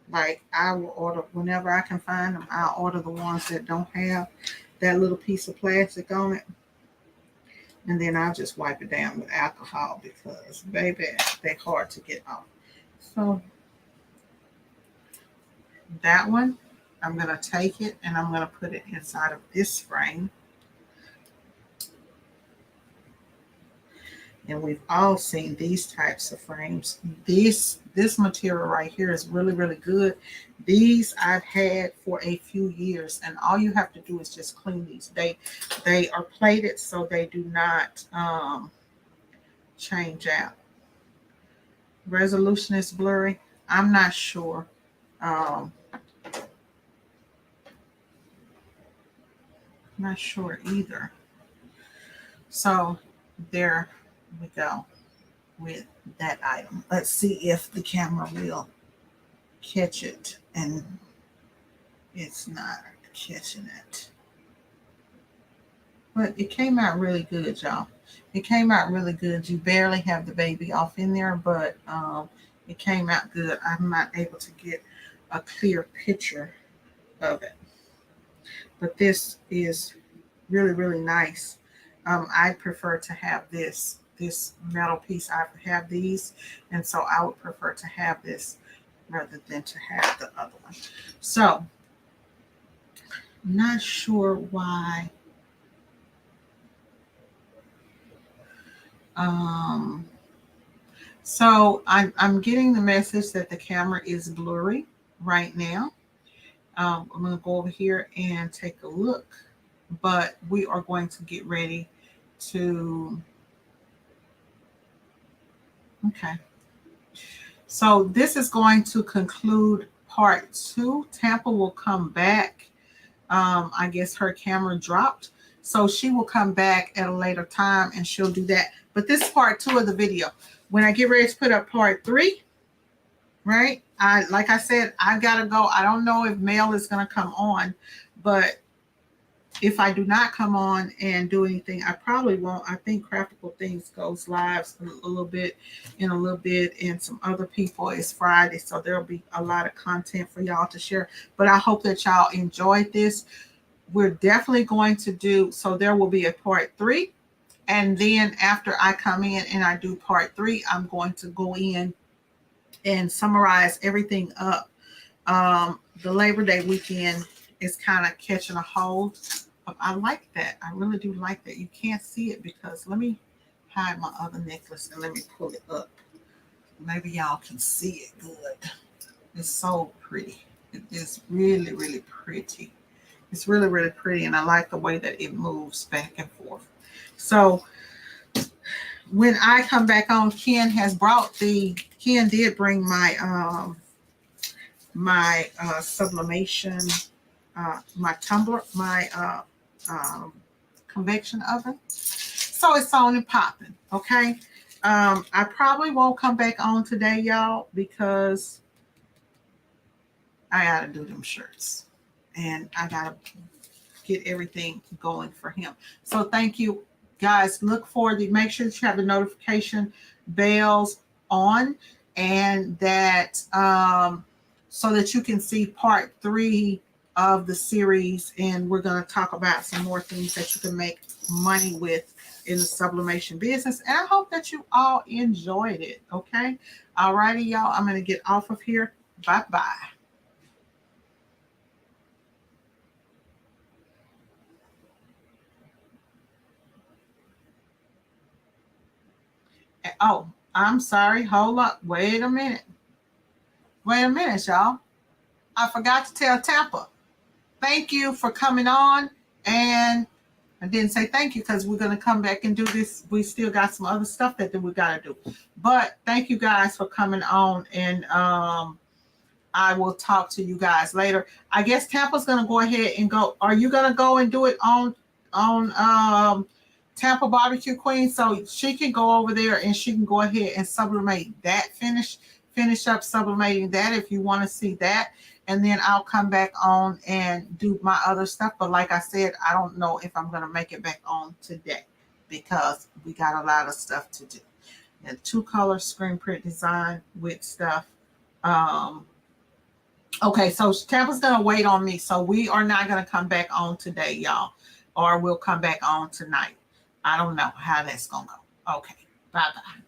Like I will order whenever I can find them. I'll order the ones that don't have that little piece of plastic on it. And then I'll just wipe it down with alcohol because, baby, they're hard to get off. So that one, I'm going to take it and I'm going to put it inside of this frame. And we've all seen these types of frames. This material right here is really, really good. These I've had for a few years, and all you have to do is just clean these. They are plated so they do not change out. Resolution is blurry. I'm not sure. Not sure either. So there we go with that item. Let's see if the camera will catch it, and it's not catching it. But it came out really good, y'all. It came out really good. You barely have the baby off in there, but it came out good. I'm not able to get a clear picture of it. But this is really, really nice. I prefer to have this metal piece. I have these, and so I would prefer to have this rather than to have the other one. So, not sure why. So I'm getting the message that the camera is blurry right now. I'm going to go over here and take a look, but we are going to get ready to. Okay. So this is going to conclude part 2. Tampa will come back. I guess her camera dropped. So she will come back at a later time and she'll do that. But this is part 2 of the video. When I get ready to put up part 3, right? Like I said, I've got to go. I don't know if Mel is going to come on, but if I do not come on and do anything, I probably won't. I think Craftable Things goes live a little bit, and some other people. It's Friday, so there'll be a lot of content for y'all to share. But I hope that y'all enjoyed this. We're definitely going to do, so there will be a part 3. And then after I come in and I do part 3, I'm going to go in and summarize everything up. The Labor Day weekend is kind of catching a hold. I like that. I really do like that. You can't see it because let me hide my other necklace and let me pull it up. Maybe y'all can see it good. It's so pretty. It is really, really pretty. It's really, really pretty, and I like the way that it moves back and forth. So when I come back on, Ken did bring my sublimation, my tumbler, my convection oven. So it's on and popping. Okay. I probably won't come back on today, y'all, because I gotta do them shirts and I gotta get everything going for him. So thank you guys. Look for make sure that you have the notification bells on, and that so that you can see part 3 of the series, and we're going to talk about some more things that you can make money with in the sublimation business. And I hope that you all enjoyed it. Okay. All righty, y'all. I'm going to get off of here. Bye bye. Oh, I'm sorry. Hold up. Wait a minute. Wait a minute, y'all. I forgot to tell Tampa. Thank you for coming on. And I didn't say thank you because we're going to come back and do this. We still got some other stuff that we got to do. But thank you guys for coming on. And I will talk to you guys later. I guess Tampa's going to go ahead and go. Are you going to go and do it on Tampa Barbecue Queen? So she can go over there and she can go ahead and sublimate that. Finish up sublimating that if you want to see that. And then I'll come back on and do my other stuff. But like I said, I don't know if I'm going to make it back on today because we got a lot of stuff to do. And 2-color screen print design with stuff. Okay, so Tampa's going to wait on me. So we are not going to come back on today, y'all. Or we'll come back on tonight. I don't know how that's going to go. Okay, bye-bye.